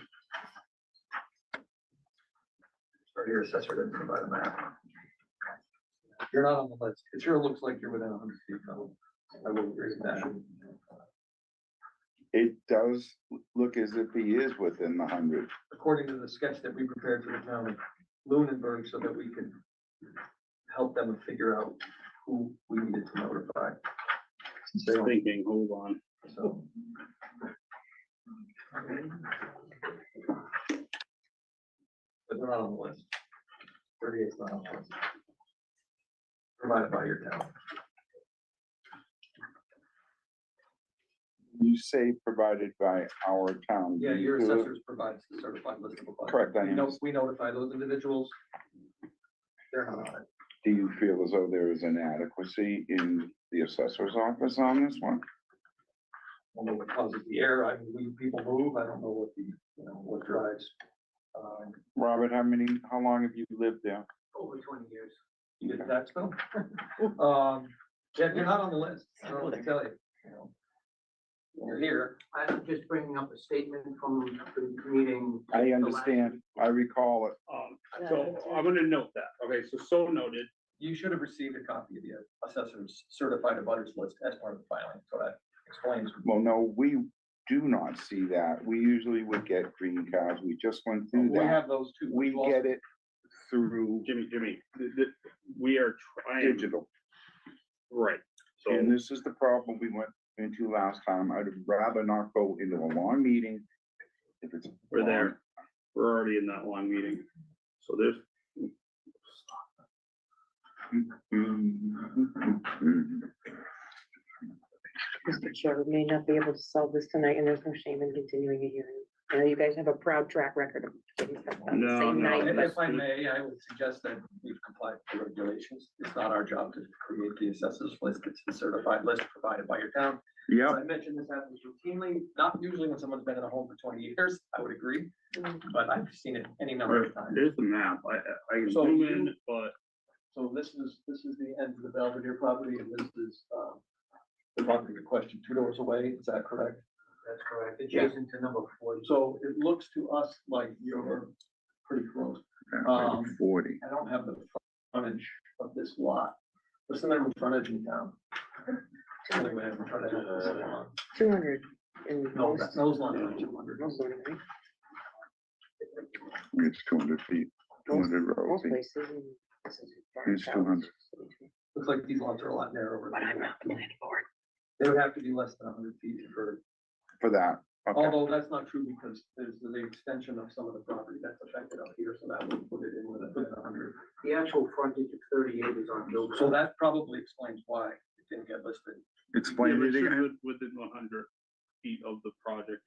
Or your assessor didn't provide a map. You're not on the list. It sure looks like you're within 100 feet, though. I will agree with that. It does look as if he is within the 100. According to the sketch that we prepared for the town of Lunenburg, so that we could help them figure out who we needed to notify. They're thinking, hold on. So. But they're not on the list. 38 is not on the list. Provided by your town. You say provided by our town. Yeah, Do your you do it? assessors provides the certified list of abutters. Correct, I We know, understand. we notify those individuals. They're not on it. Do you feel as though there is inadequacy in the assessor's office on this one? I don't know what causes the error. I mean, people move. I don't know what what drives. Robert, how long have you lived there? Over 20 years. You get tax bill? Yeah, you're not on the list. I don't know what to tell you, You're here. I'm just bringing up a statement from the meeting. I understand. I recall it. So I'm gonna note that. Okay, so noted. You should have received a copy of the assessor's certified abutters list as part of the filing, so that explains. Well, no, we do not see that. We usually would get green cards. We just went through We that. have those two. We get it through Jimmy, we are trying, digital. right, so. And this is the problem we went into last time. I'd rather not go into a long meeting. If it's. We're there. We're already in that long meeting. So there's, Mr. Chair, we may not be able to solve this tonight, and there's no shame in continuing a hearing. I know you guys have a proud track record of getting stuff done the No, same no. night. If I may, I would suggest that we've complied with the regulations. It's not our job to create the assessors list. It's the certified list provided by your town. As Yep, I mentioned, this happens routinely, not usually when someone's been in a home for 20 years, I would agree, but I've seen it any number of times. there's the map. I can So zoom you- in, but So this is the end of the Belvedere property, and this is, the property in question, 2 doors away, is that correct? That's correct, adjacent to number 40. So it looks to us like you're pretty close. Um, 40. I don't have the frontage of this lot. What's the minimum frontage in town? Anyway, I'm trying to help this along. 200 in No, most. those lots are 200. Most zoning, right? It's 200 feet, 200 rows. Most places. And this is far It's south. 200. Looks like these lots are a lot narrower. But I'm not the planning board. They would have to be less than 100 feet for, For that. Okay. although that's not true because there's the extension of some of the property that's affected up here, so that would put it in within 100. The actual frontage of 38 is on Bill. So that probably explains why it didn't get listed. Explain it again. within 100 feet of the project.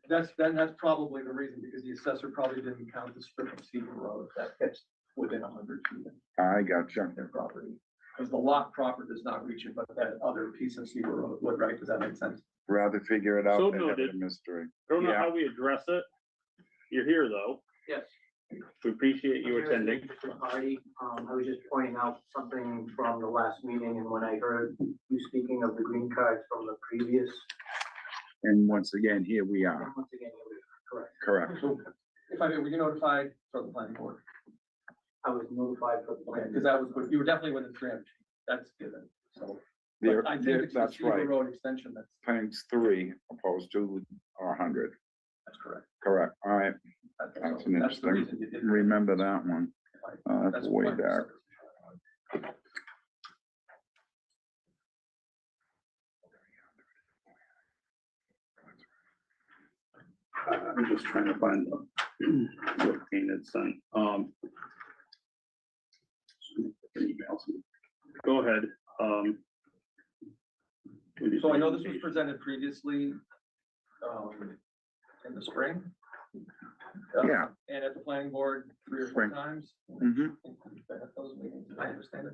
That's probably the reason, because the assessor probably didn't count the strip of Cedar Road that gets within 100 feet I gotcha. of their property. Because the lot proper does not reach it, but that other piece of Cedar Road would, right? Does that make sense? Rather figure it out So than have it a noted. mystery. I don't know Yeah. how we address it. You're here, though. Yes. We appreciate you attending. Mr. Hardy, I was just pointing out something from the last meeting, and when I heard you speaking of the green cards from the previous, And once again, here we are. once again, it was correct. Correct. So if I, were you notified from the planning board? I was notified for the Okay, plan. because that was, you were definitely within 300 feet. That's given, so. There, But I think there, it's the that's Cedar right. Road extension, Times 3 opposed to 100. that's correct. Correct. All right. That's That's an the interesting, reason you did. remember that one. That's That's way why- back. I'm just trying to find what painted sent. Emails. Go ahead. So I know this was presented previously, in the spring. Yeah. And at the planning board 3 or 4 Spring. times. Mhm. Been at those meetings, I understand it.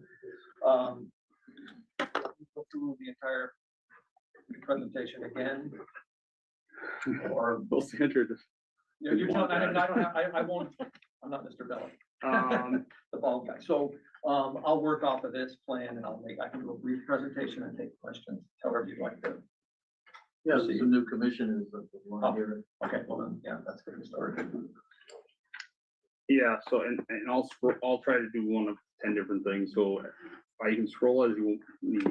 Go through the entire presentation again. Or, Well, Sandra, you know, you're telling, I don't have, I won't, I'm not Mr. Bell. The bald guy. So, I'll work off of this plan and I can do a brief presentation and take questions, however you'd like to Yeah, there's a new commission is the one here. Okay, well then, yeah, that's good to start. Yeah, so, and I'll try to do one of 10 different things, so I can scroll as you need.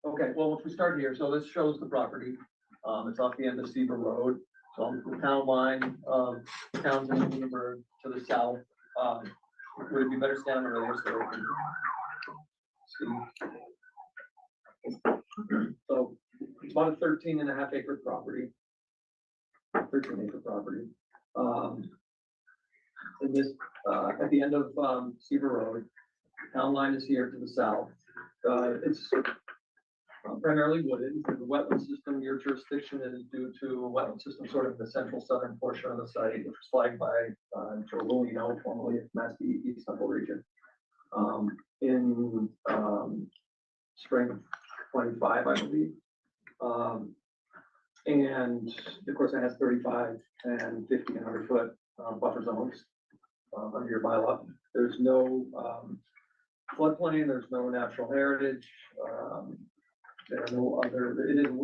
Okay, well, if we start here, so this shows the property. It's off the end of Seaver Road, so the town line, Townsend and Lunenburg to the south. Would it be better standing over there so we can see? So it's about a 13.5 acre property. 13-acre property. And this, at the end of, Seaver Road, town line is here to the south. It's primarily wooded. The wetland system, your jurisdiction is due to a wetland system sort of in the central southern portion of the site, which was flagged by, Joe Lolino, formerly of Mass East Central Region. In, spring of 25, I believe. And of course, it has 35 and 50 and 100 foot buffer zones under your bylaw. There's no floodplain, there's no natural heritage. There are no other,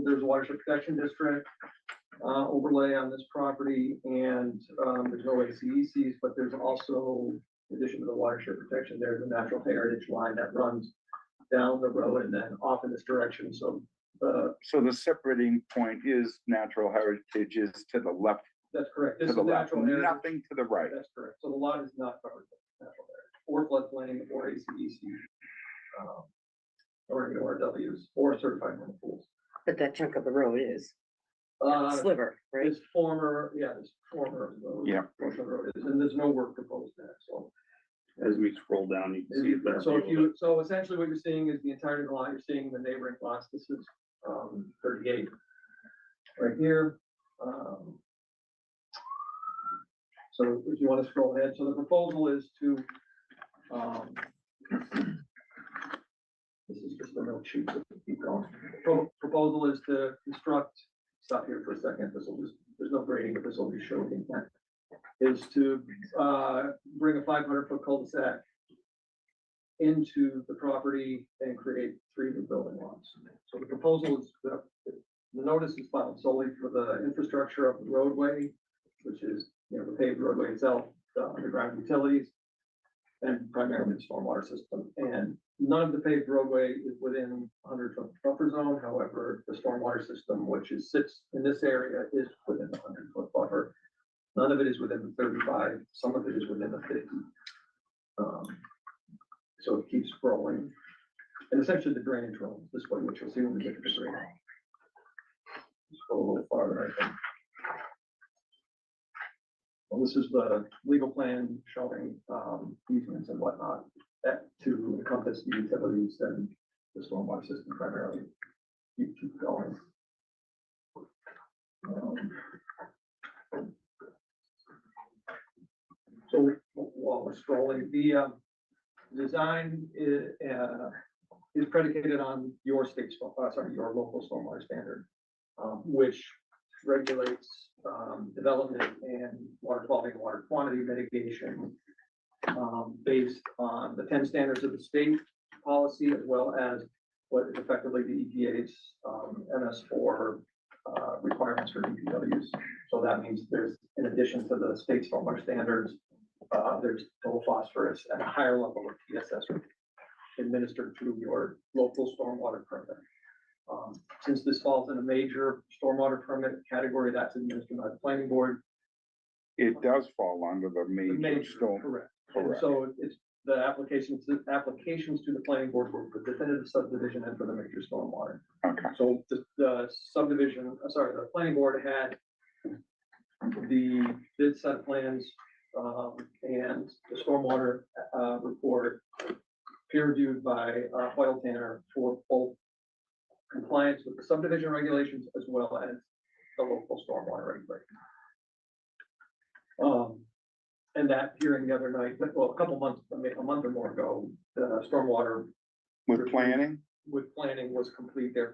there's a watershed protection district overlay on this property, and there's no ACECs, but there's also, in addition to the watershed protection, there's a natural heritage line that runs down the road and then off in this direction. So So the separating point is natural heritage is to the left, that's correct. This to is the left, natural heritage. nothing to the right. That's correct. So the lot is not covered by natural heritage or floodplain or ACEC, or any ORWs or certified mineral pools. But that chunk of the road is sliver, right? This former, this former road. Yeah. Portion of the road is, and there's no work proposed there, so. As we scroll down, you can see. a better So if view of you, so essentially what you're seeing is the entirety of the lot, you're seeing the neighboring lots. This is 38 right here. So if you want to scroll ahead, so the proposal is to, this is just a note sheet, so keep going. Proposal is to construct, stop here for a second, this will just, there's no grading, but this will be showing intent. Is to bring a 500-foot cul-de-sac into the property and create 3 new building lots. So the proposal is, the notice is filed solely for the infrastructure of the roadway, which is, the paved roadway itself, the underground utilities, and primarily the stormwater system. And none of the paved roadway is within 100-foot buffer zone. However, the stormwater system, which sits in this area, is within the 100-foot buffer. None of it is within the 35, some of it is within the 50. So it keeps growing. And essentially the drainage road, this way, which you'll see when we get to the drainage. Just go a little farther, I think. Well, this is the legal plan showing easements and whatnot that to encompass the utilities and the stormwater system primarily. Keep going. So while we're scrolling, the design is predicated on your your local stormwater standard, which regulates development and water quality and water quantity mitigation based on the 10 standards of the state policy, as well as what is effectively the EPA's MS4 requirements for DPWs. So that means there's, in addition to the state stormwater standards, there's total phosphorus and a higher level of TSS administered through your local stormwater permit. Since this falls in a major stormwater permit category that's administered by the planning board. It does fall under the the major storm. Correct. And Correct. so it's the applications to the planning board were for definitive subdivision and for the major stormwater. Okay, So the subdivision, the planning board had the bid set plans, and the stormwater, report peer reviewed by, Hoyle Tanner for both compliance with the subdivision regulations as well as the local stormwater regulations. And that hearing the other night, well, a couple months, a month or more ago, the stormwater with planning, was complete. Their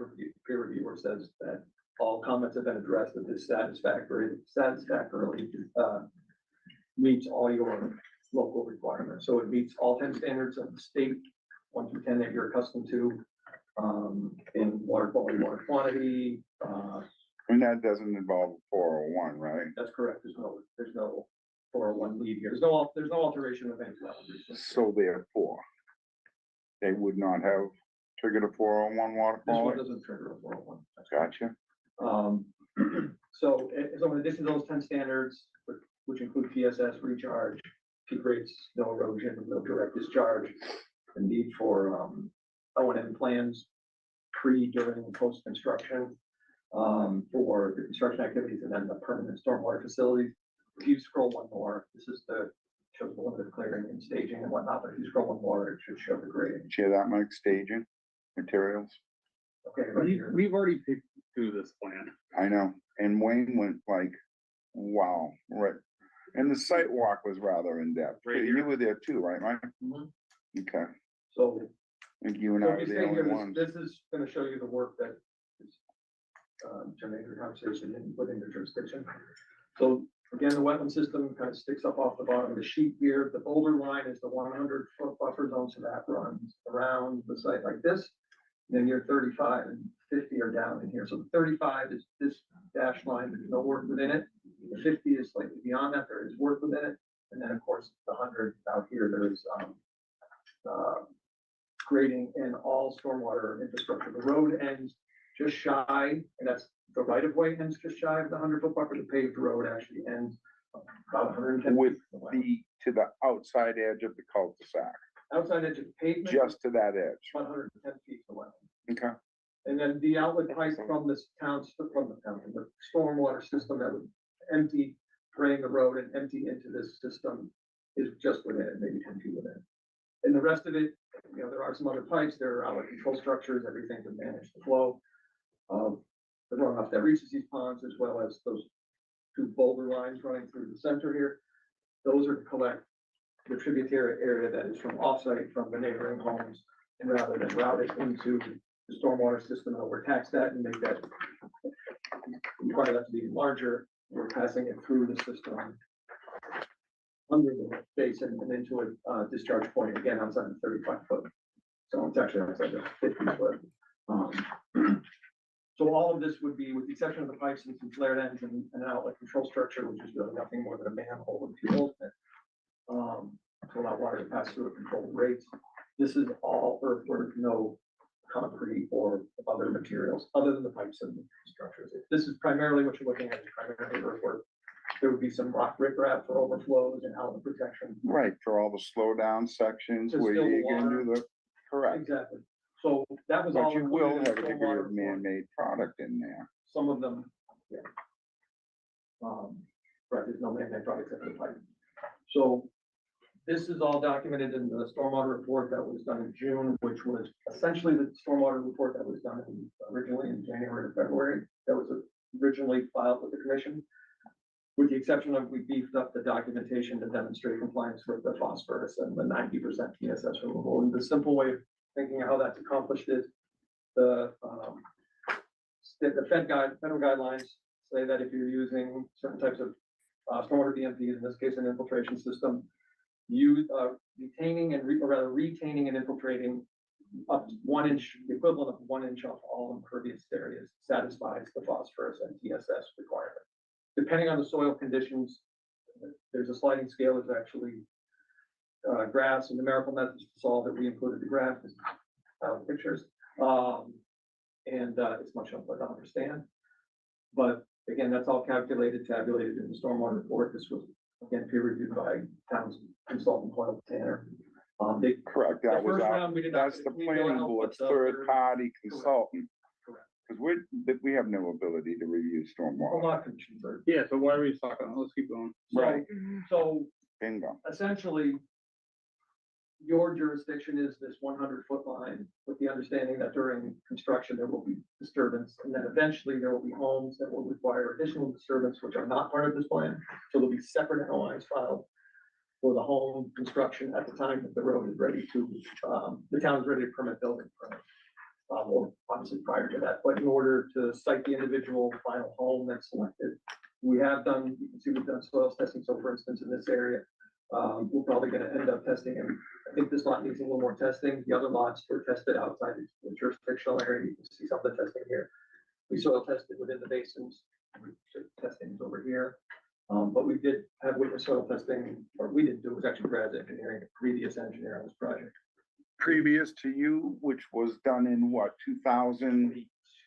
peer reviewer says that all comments have been addressed, that this satisfactorily meets all your local requirements. So it meets all 10 standards of the state, 1 through 10 that you're accustomed to, in water quality, water quantity, And that doesn't involve 401, right? That's correct. There's no 401 lead here. There's no alteration of any level. So therefore, they would not have triggered a 401 water This one quality? doesn't trigger a 401. Gotcha. So in addition to those 10 standards, which include PSS, recharge, peak rates, no erosion, no direct discharge, the need for O&M plans, pre, during, and post-construction, for the construction activities, and then the permanent stormwater facilities. If you scroll one more, this is shows the limited clearing and staging and whatnot, but if you scroll one more, it should show the grading. Share that, Mike, staging, materials. Okay, right here. We've already picked through this plan. I know, and Wayne went like, wow, right. And the site walk was rather in-depth. Right You here. were there too, right, Mike? Mhm. Okay, So I think you and So I if were you the stay only here, ones. this is gonna show you the work that is, generated conversation within your jurisdiction. So again, the wetland system kind of sticks up off the bottom of the sheet here. The boulder line is the 100-foot buffer zone, so that runs around the site like this. Then your 35 and 50 are down in here. So the 35 is this dash line, there's no work within it. The 50 is slightly beyond that, there is work within it. And then, of course, the 100 out here, there is, grading and all stormwater infrastructure. The road ends just shy, and that's the right of way ends just shy of the 100-foot buffer. The paved road actually ends about 110 With feet from the line. to the outside edge of the cul-de-sac, Outside edge of the pavement. just to that edge. About 110 feet away. Okay. And then the outlet pipe from the stormwater system that would empty, drain the road and empty into this system is just within it, maybe 10 feet within. And the rest of it, there are some other pipes, there are outlet control structures, everything to manage the flow of the runoff that reaches these ponds, as well as those two boulder lines running through the center here. Those are to collect the tributary area that is from offsite from the neighboring homes, and rather than route it into the stormwater system, and overtax that and make that, require that to be larger, we're passing it through the system under the basin and into a discharge point, again, outside the 35-foot. So it's actually outside the 50-foot. So all of this would be, with the exception of the pipes and some flared ends and an outlet control structure, which is really nothing more than a manhole with two holes in it, to allow water to pass through at controlled rates. This is all earthwork, no concrete or other materials, other than the pipes and the structures. If this is primarily what you're looking at, is primarily earthwork. There would be some rock riprap for overflows and outlet protection. Right, for all the slow down sections To where still the you're gonna do the, correct. Exactly. So that was all. But you will included in have a the degree stormwater of report. man-made product in there. Some of them, yeah. Right, there's no man-made product except for the pipe. So this is all documented in the stormwater report that was done in June, which was essentially the stormwater report that was done originally in January or February, that was originally filed with the commission. With the exception of, we beefed up the documentation to demonstrate compliance with the phosphorus and the 90% PSS removal. And the simple way of thinking how that's accomplished is the federal guidelines say that if you're using certain types of stormwater BMPs, in this case, an infiltration system, retaining and infiltrating up to 1 inch, the equivalent of 1 inch of all impervious areas satisfies the phosphorus and TSS requirement. Depending on the soil conditions, there's a sliding scale. There's actually graphs and numerical methods to solve it. We included the graph, pictures, and it's much simpler to understand. But again, that's all tabulated in the stormwater report. This was again peer reviewed by Townsend consultant Coyle Tanner. Correct, The that was, first round, we did not that's get the a clean bill of planning health, board's but, third party correct. consultant. Correct. Because we have no ability to review A stormwater. lot of commissions are. Yeah, so why are we talking? Let's keep going. Right. So Bingo. essentially, your jurisdiction is this 100-foot line with the understanding that during construction, there will be disturbance. And then eventually there will be homes that will require additional disturbance, which are not part of this plan. So there'll be separate NOIs filed for the home construction at the time that the road is ready to, the town is ready to permit building permit. Or obviously prior to that, but in order to cite the individual final home that's selected, we have done, you can see we've done soils testing. So for instance, in this area, we're probably gonna end up testing, and I think this lot needs a little more testing. The other lots were tested outside the jurisdictional area. You can see some of the testing here. We soil tested within the basins, testing is over here. But we did have witness soil testing, or we didn't do, it was actually Brad's engineering, a previous engineer on this project. Previous to you, which was done in what, 2000,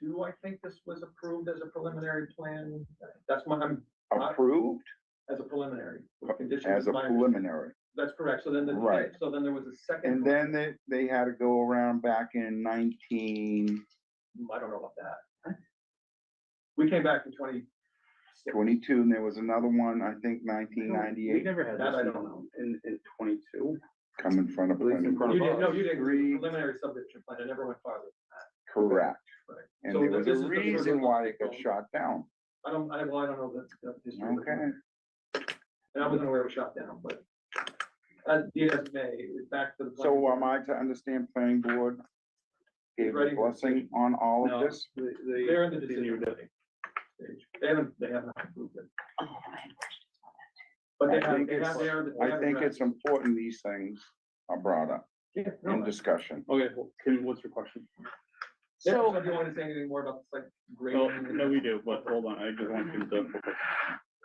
22, I think this was approved as a preliminary plan. That's what I'm, approved as a preliminary. with conditions as a of my- preliminary? That's correct. So then, Right. so then there was a second. And then they had to go around back in 1922, I don't know about that. We came back in 20. and there was another one, I think We 1998, never had That I this don't know. in 22. come in front of At least in planning front You board. of didn't, no, us. you didn't, Three. preliminary subdivision plan, it never went farther than that. Correct. Right. And So there this was is a the first reason one. why it got shot down. Well, I don't know the history. of it. Okay, And I wasn't aware it was shot down, but as may, back to the. so am I to understand planning board gave a Ready for blessing on all No, of this? They're in the continued decision it. stage. They have not approved it. Oh, I had questions on that But I they have, think they have it's- their. they I have think their- it's important these things are brought up Yeah, no, in discussion. Okay, well, Kim, what's your question? Yeah, So- so do you want to say anything more about like Oh, grading? no, we do, but hold on, I just want Kim to.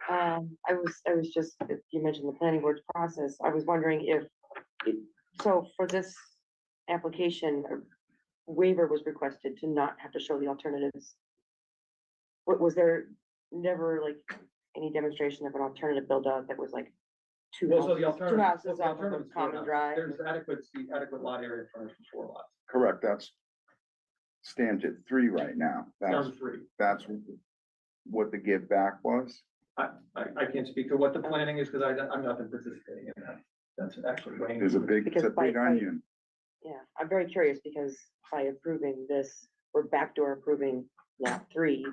I was just, you mentioned the planning board's process. I was wondering if, so for this application, a waiver was requested to not have to show the alternatives. Was there never like any demonstration of an alternative build out that was like two Well, so the houses, two alternative. houses off of a common drive? There's adequate lot area frontage for 4 lots. Correct, that's stands at 3 right now. Down to 3. That's what the give back was. I can't speak to what the planning is because I'm not been participating in that. That's actually. Wayne. It's a big Because by- onion. Yeah, I'm very curious because by approving this, we're backdoor approving lot 3,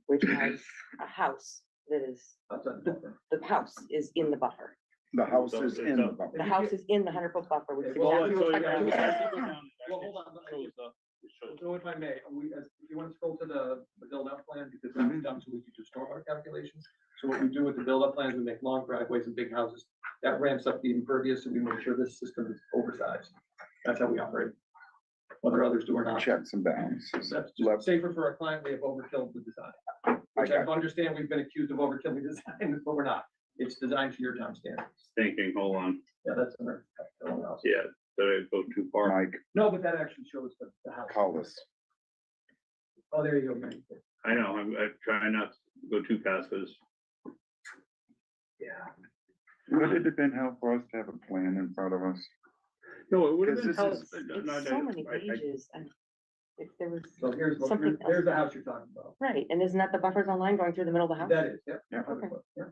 which has a house that is, Outside the buffer. the house is in the buffer. The house is in the The buffer. house is in the 100-foot buffer, which is Well, exactly so what yeah, I'm we- talking Well, hold on, but Shows the- it shows- So if I may, if you want to scroll to the build-out plan, because Mhm. that's done so we can do stormwater calculations. So what we do with the build-up plans, we make long driveways and big houses. That ramps up the impervious, and we make sure this system is oversized. That's how we operate. Whether others do or not. Checks and balances. That's Left- just safer for our client. We have overkilled the design. I Which I got understand we've been accused of overkilling design, but we're not. It's designed to your town standards. Thinking, hold on, Yeah, that's. Everyone else. yeah, did I go too far? Mike No, but that actually shows the house. Cullis. Oh, there you go. Mike. I know, I'm trying not to go too fast, because Yeah. Would it have been helpful for us to have a plan in front of us? no, it would have been. Because help- this is- no, It's so many pages. And if there was, So here's Something there's the else. house you're talking about. right, and isn't that the buffer zone line going through the middle of the house? That is, yeah. Yeah. Okay. Yeah.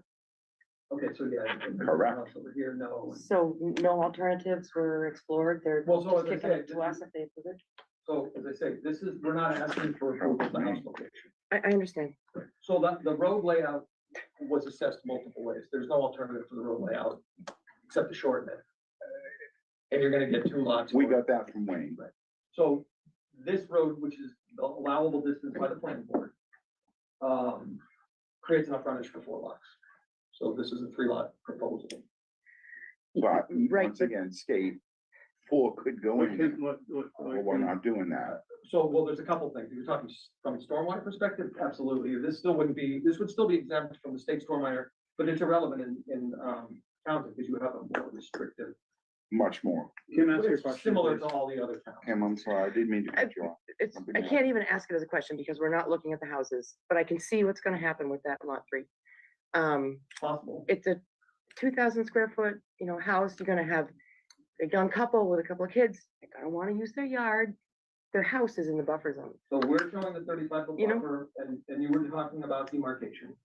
Okay, so yeah. and there's the Correct. house Over here, no. and- So no alternatives were explored, they're Well, so just as I kicking it said, to us if they approve it? So as I say, this is, we're not asking for approval of the house location. I understand. So the road layout was assessed multiple ways. There's no alternative for the road layout except to shorten it. And you're gonna get 2 lots. We for it. got that from Wayne. So this road, which is the allowable distance by the planning board, creates enough frontage for 4 lots. So this is a 3-lot proposal. But Right, once but- again, state 4 could go in there. What- Well, we're not doing that. So, well, there's a couple things. You're talking from a stormwater perspective, absolutely. This would still be exempt from the state stormwater, but it's irrelevant in Townsend because you have a more restrictive. Much more. Kim, ask your It's question. similar please. to all the other towns. Kim, I'm sorry, I didn't mean to cut you off. It's, Something I else. can't even ask it as a question because we're not looking at the houses, but I can see what's gonna happen with that lot 3. Possible. It's a 2,000 square foot, house. You're gonna have a young couple with a couple of kids. They're gonna wanna use their yard. Their house is in the buffer zone. So we're showing the 35-foot You know- buffer and you were talking about demarcation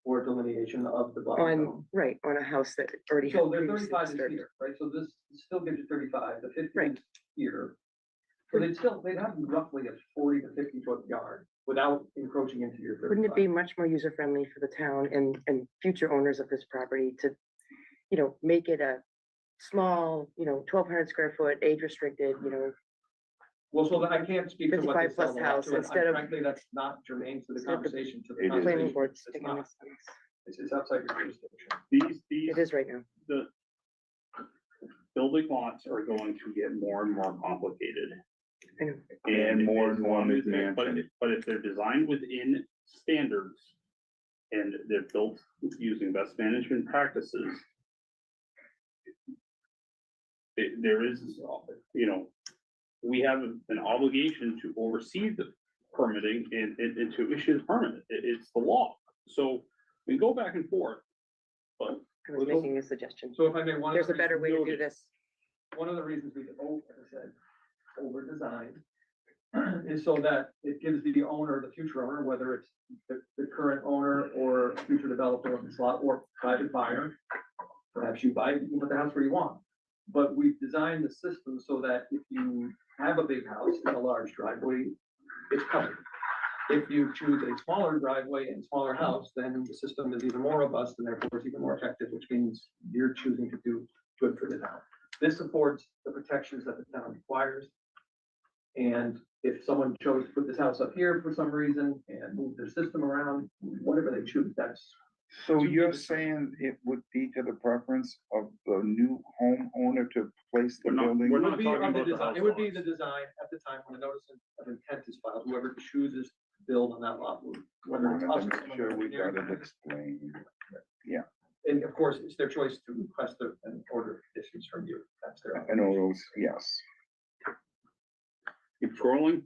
or delineation of the buffer zone. On, right, on a house that already. So had the previously 35 is disturbed. here, right? So this still gives you 35, the 50 Right. is here. So they'd have roughly a 40 to 50-foot yard without encroaching into your 35. Wouldn't it be much more user friendly for the town and future owners of this property to, make it a small, 1,200 square foot, age restricted, Well, so that I can't speak to what they 55 plus sell the lot house to, and instead of- frankly, that's not germane to the instead of the- conversation, to It the is. planning conversation. board It's sticking not. this. It's outside your jurisdiction. These, It is right now. the building lots are going to get more and more complicated And more than one But mansion. but if they're designed within standards and they're built using best management practices, there is, you know, we have an obligation to oversee the permitting and to issue the permit. It's the law. So we go back and forth, but I was making a suggestion. So if I may, one of There's the a better way to do noted. this. one of the reasons we, like I said, over designed is so that it gives the owner, the future owner, whether it's the current owner or future developer of the slot or private buyer, perhaps you buy, you can put the house where you want. But we've designed the system so that if you have a big house and a large driveway, it's covered. If you choose a smaller driveway and smaller house, then the system is even more robust and therefore it's even more effective, which means you're choosing to do good for the town. This supports the protections that the town requires. And if someone chose to put this house up here for some reason and move their system around, whatever they choose, that's. So you're saying it would be to the preference of the new homeowner to place the We're not- building? we're It not would be talking on the about the design, house it would be lots. the design at the time when the notice of intent is filed, whoever chooses to build on that lot, whether it's us or Wanted to make someone sure we near. got it explained. And of course, it's their choice to request an order of conditions from you. That's their. I know those, yes. keep scrolling.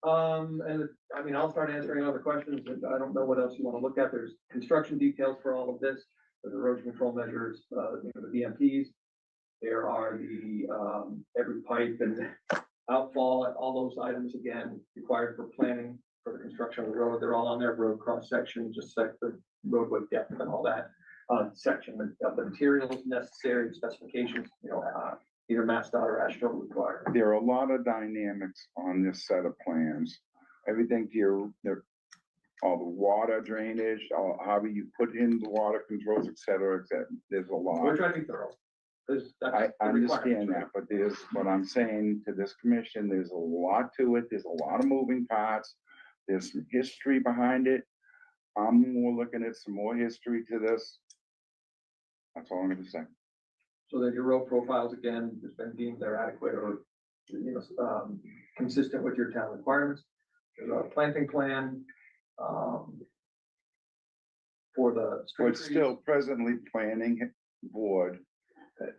And I mean, I'll start answering other questions, and I don't know what else you want to look at. There's construction details for all of this. There's erosion control measures, you know, the BMPs. There are the, every pipe and outfall and all those items, again, required for planning for the construction of the road. They're all on there, road cross section, just like the roadway depth and all that. Section of the materials necessary, specifications, you know, either MassDOT or ASHTO required. There are a lot of dynamics on this set of plans. Everything to all the water drainage, how you put in the water controls, et cetera, et cetera. There's a lot. We're trying to be thorough. 'Cause that's I the requirements, understand right? that, but there's, what I'm saying to this commission, there's a lot to it, there's a lot of moving parts. There's some history behind it. I'm more looking at some more history to this. That's all I'm gonna say. So that your road profiles, again, has been deemed they're adequate or, you know, consistent with your town requirements. There's a planting plan, for the. street But trees. still presently planning board,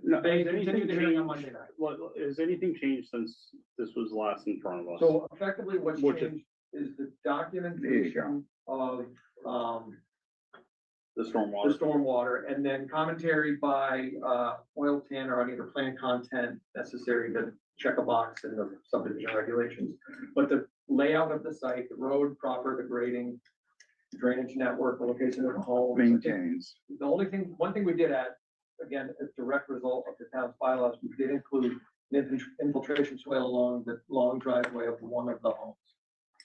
No, They has continue anything the hearing on changed? Monday night. Has anything changed since this was last in front of us? So effectively what's Which is- changed is the documentation of, The the stormwater. stormwater, and then commentary by, Oil Tanner on either plan content necessary to check a box in the subdivision regulations. But the layout of the site, the road proper, the grading, drainage network, the location of the home. maintains. The only thing, one thing we did add, again, a direct result of the town's bylaws, we did include an infiltration swale along the long driveway of one of the homes.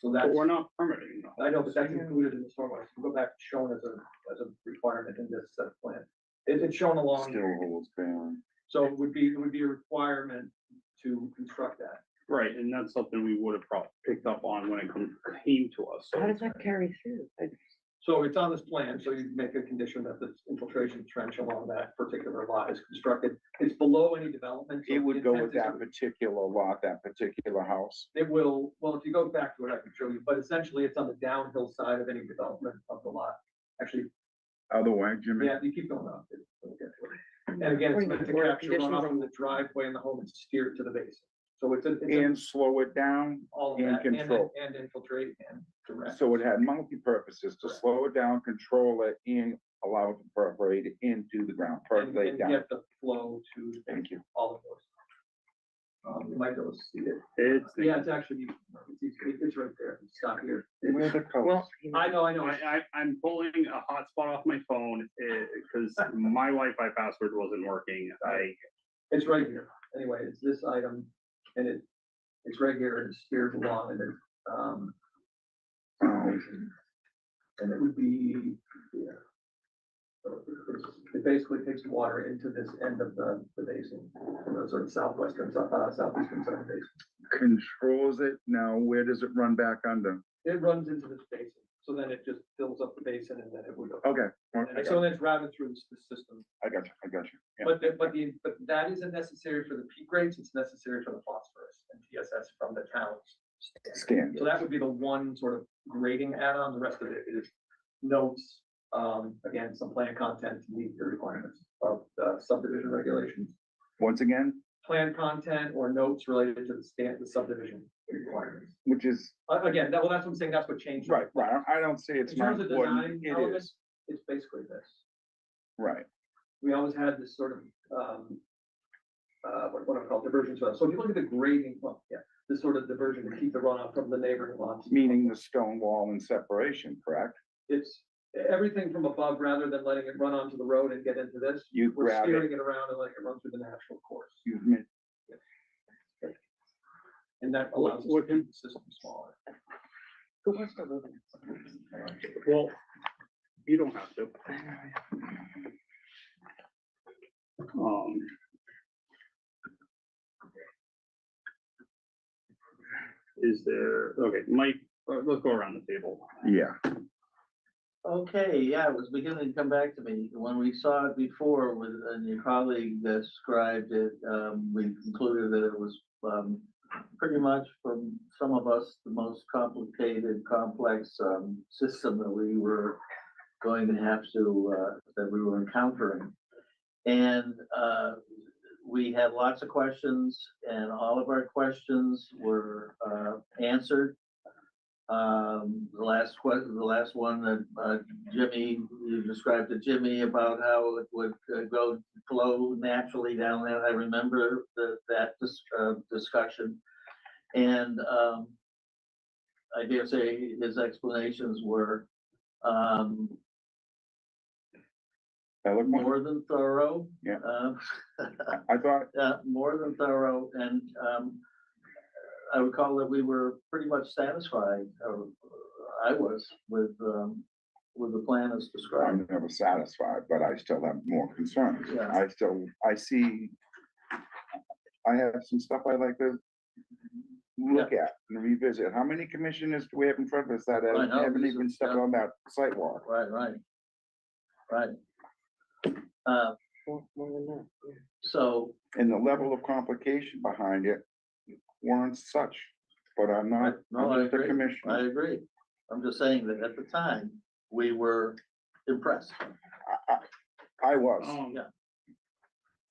So But that's, we're not permitting. though. I know, but that's included in the stormwater, so go back, shown as a requirement in this set of plan. It's shown along, Still holds down. so it would be a requirement to construct that. Right, and that's something we would have probably picked up on when it came to us. So How does that carry through? So it's on this plan, so you make a condition that the infiltration trench along that particular lot is constructed. It's below any development. so It would go the with intent is that particular lot, that particular house. It will, well, if you go back to it, I can show you, but essentially it's on the downhill side of any development of the lot. Actually, Otherwise, Jimmy, yeah, you keep going up. We'll get to it. And again, it's meant to Or capture conditions runoff on- from the driveway and the home and steer it to the basin. So it's and slow it down. all of and that, control. and infiltrate and direct. So it had multi-purposes to slow it down, control it, and allow it to percolate into the ground, percolate And down. get the flow to the Thank you. all of those. You might be able to see it. It's, Yeah, it's actually, it's right there. Stop here. Where the colors? Well, I know. I'm pulling a hotspot off my phone, because my Wi-Fi password wasn't working. It's right here. Anyway, it's this item and it's right here and it steers along and and it would be, yeah. So it basically takes the water into this end of the basin, the sort of southwestern, southeastern side of the basin. Controls it. Now, where does it run back under? It runs into this basin. So then it just fills up the basin and then it would. Okay. And so then it's routed through the system. I got you. Yeah. But that isn't necessary for the peak rates, it's necessary for the phosphorus and TSS from the towns. Stand. So that would be the one sort of grading add-on, the rest of it is notes, again, some plan content to meet the requirements of the subdivision regulations. Once again, Plan content or notes related to the subdivision requirements. which is, Again, that's what I'm saying, that's what changed. right, I don't say it's In not terms of important, design it elements, is, it's basically this. right. We always had this sort of, what I call diversion soil. So if you look at the grading, well, yeah, this sort of diversion to keep the runoff from the neighboring lots. Meaning the stone wall and separation, correct? It's everything from above rather than letting it run onto the road and get into this. You We're grab steering it, it around and letting it run through the natural course. you admit, And that allows us to What- keep the system smaller. who wants to live in it? Well, you don't have to. Is there, okay, Mike, let's go around the table. Yeah, Okay, yeah, it was beginning to come back to me. When we saw it before with, and your colleague described it, we concluded that it was, pretty much for some of us, the most complicated, complex, system that we were going to have to, that we were encountering. And, we had lots of questions and all of our questions were, answered. The last one that, Jimmy, you described to Jimmy about how it would go flow naturally down there. I remember that discussion. And, I dare say his explanations were, eloquent, more than thorough. Yeah. I thought, More than thorough, and I recall that we were pretty much satisfied, or I was, with the plan as described. I'm never satisfied, but I still have more concerns. Yeah. I have some stuff I'd like to look at and revisit. How many commissioners do we have in front of us that I know, haven't this even is- stepped on that sidewalk? Right. More than that, yeah. So, And the level of complication behind it warrants such, but I'm not, no, I'm I just a agree, I commissioner. agree. I'm just saying that at the time, we were impressed. I was, Yeah.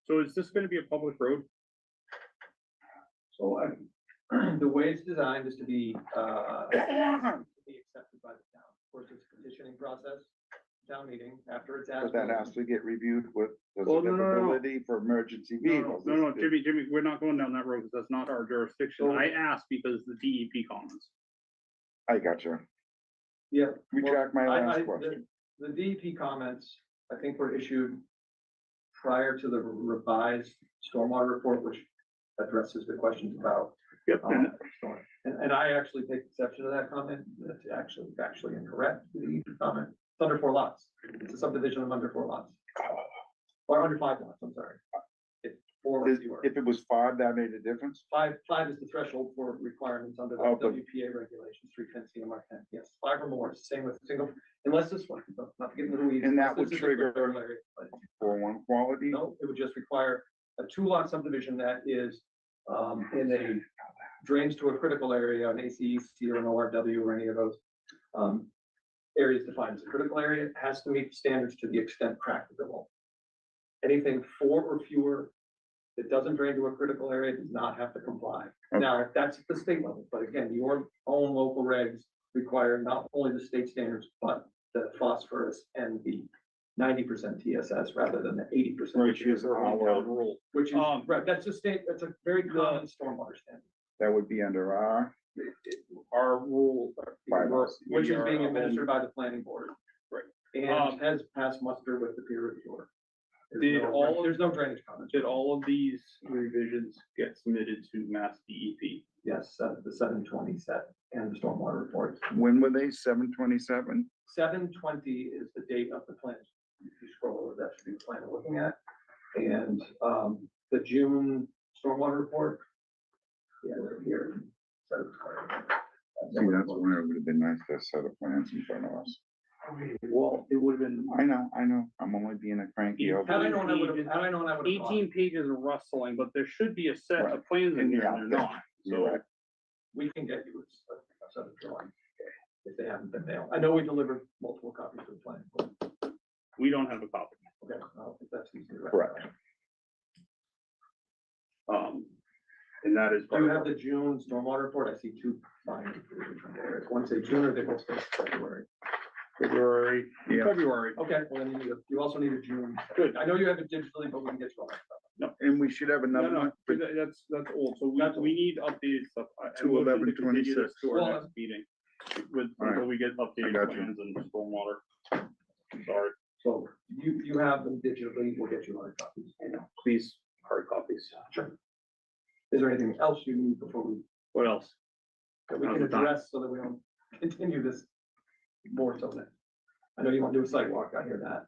So is this gonna be a public road? So the way it's designed is to be accepted by the town. Of course, it's a petitioning process, town meeting, after it's but asked. that has to get reviewed with the Well, no, no, no. ability for emergency vehicles. No, Jimmy, we're not going down that road, because that's not our jurisdiction. I asked because the DEP comments. I got you. Yeah. Retract my Well, last question. The DEP comments, I think, were issued prior to the revised stormwater report, which addresses the questions about. Yep, storm. And I actually take exception to that comment. That's actually incorrect. The DEP comment, it's under 4 lots. It's a subdivision of under 4 lots. Or under 5 lots, I'm sorry. It's 4 or fewer. If it was 5, that made a difference? Five is the threshold for requirements under the Oh, but- WPA regulations, 310C and Mark 10. Yes, 5 or more, same with single, unless this one, not to get into the weeds. And that unless would this is a trigger- critical area, but For one quality? No, it would just require a 2-lot subdivision that is, in a drains to a critical area, an ACEC or an ORW or any of those, areas defined as a critical area, it has to meet standards to the extent practicable. Anything 4 or fewer that doesn't drain to a critical area does not have to comply. Now, that's at the state level, but again, your own local regs require not only the state standards, but the phosphorus and the 90% TSS rather than the 80%. Which is our rule. Which is, right, that's a state, that's a very common stormwater standard, That would be under Our rule. which is being administered by the planning board. Right. And has passed muster with the peer reviewer. There's no drainage comments. Did all of these revisions get submitted to Mass DEP? Yes, the 720 set and the stormwater reports. When were they? 7/27? 720 is the date of the plan. If you scroll over, that should be the plan we're looking at. And the June stormwater report. Yeah, they're here. See, that's where it would have been nice to set of plans in front of us. Well, it would have been I know, I'm only being a cranky. old Had I man. known, I would have, had I known, I would have. 18 pages of rustling, but there should be a set Right. of plans in here, Yeah. and they're not. You're So right. We can get you a set of drawings, if they haven't been mailed. I know we delivered multiple copies of the plan. but- we don't have a copy. Okay, I don't think that's easy. to Correct. And that is. Do you have the June stormwater report? I see two lines. One say June or they both say February. February, Yeah. February. Okay, well then you also need a June. Good. I know you have it digitally, but we can get you all that stuff. And we should have No, another no, one. for that's old, so That's we need updated stuff. I motion 2/11, to continue this To our Well, next meeting, with, All right. until we get I updated got you. plans and stormwater. Sorry, So you have them digitally, we'll get you hard copies. please, hard copies. Sure. Is there anything else you need before we, What else? that we Now's can the time. address so that we don't continue this more till then? I know you want to do a sidewalk, I hear that.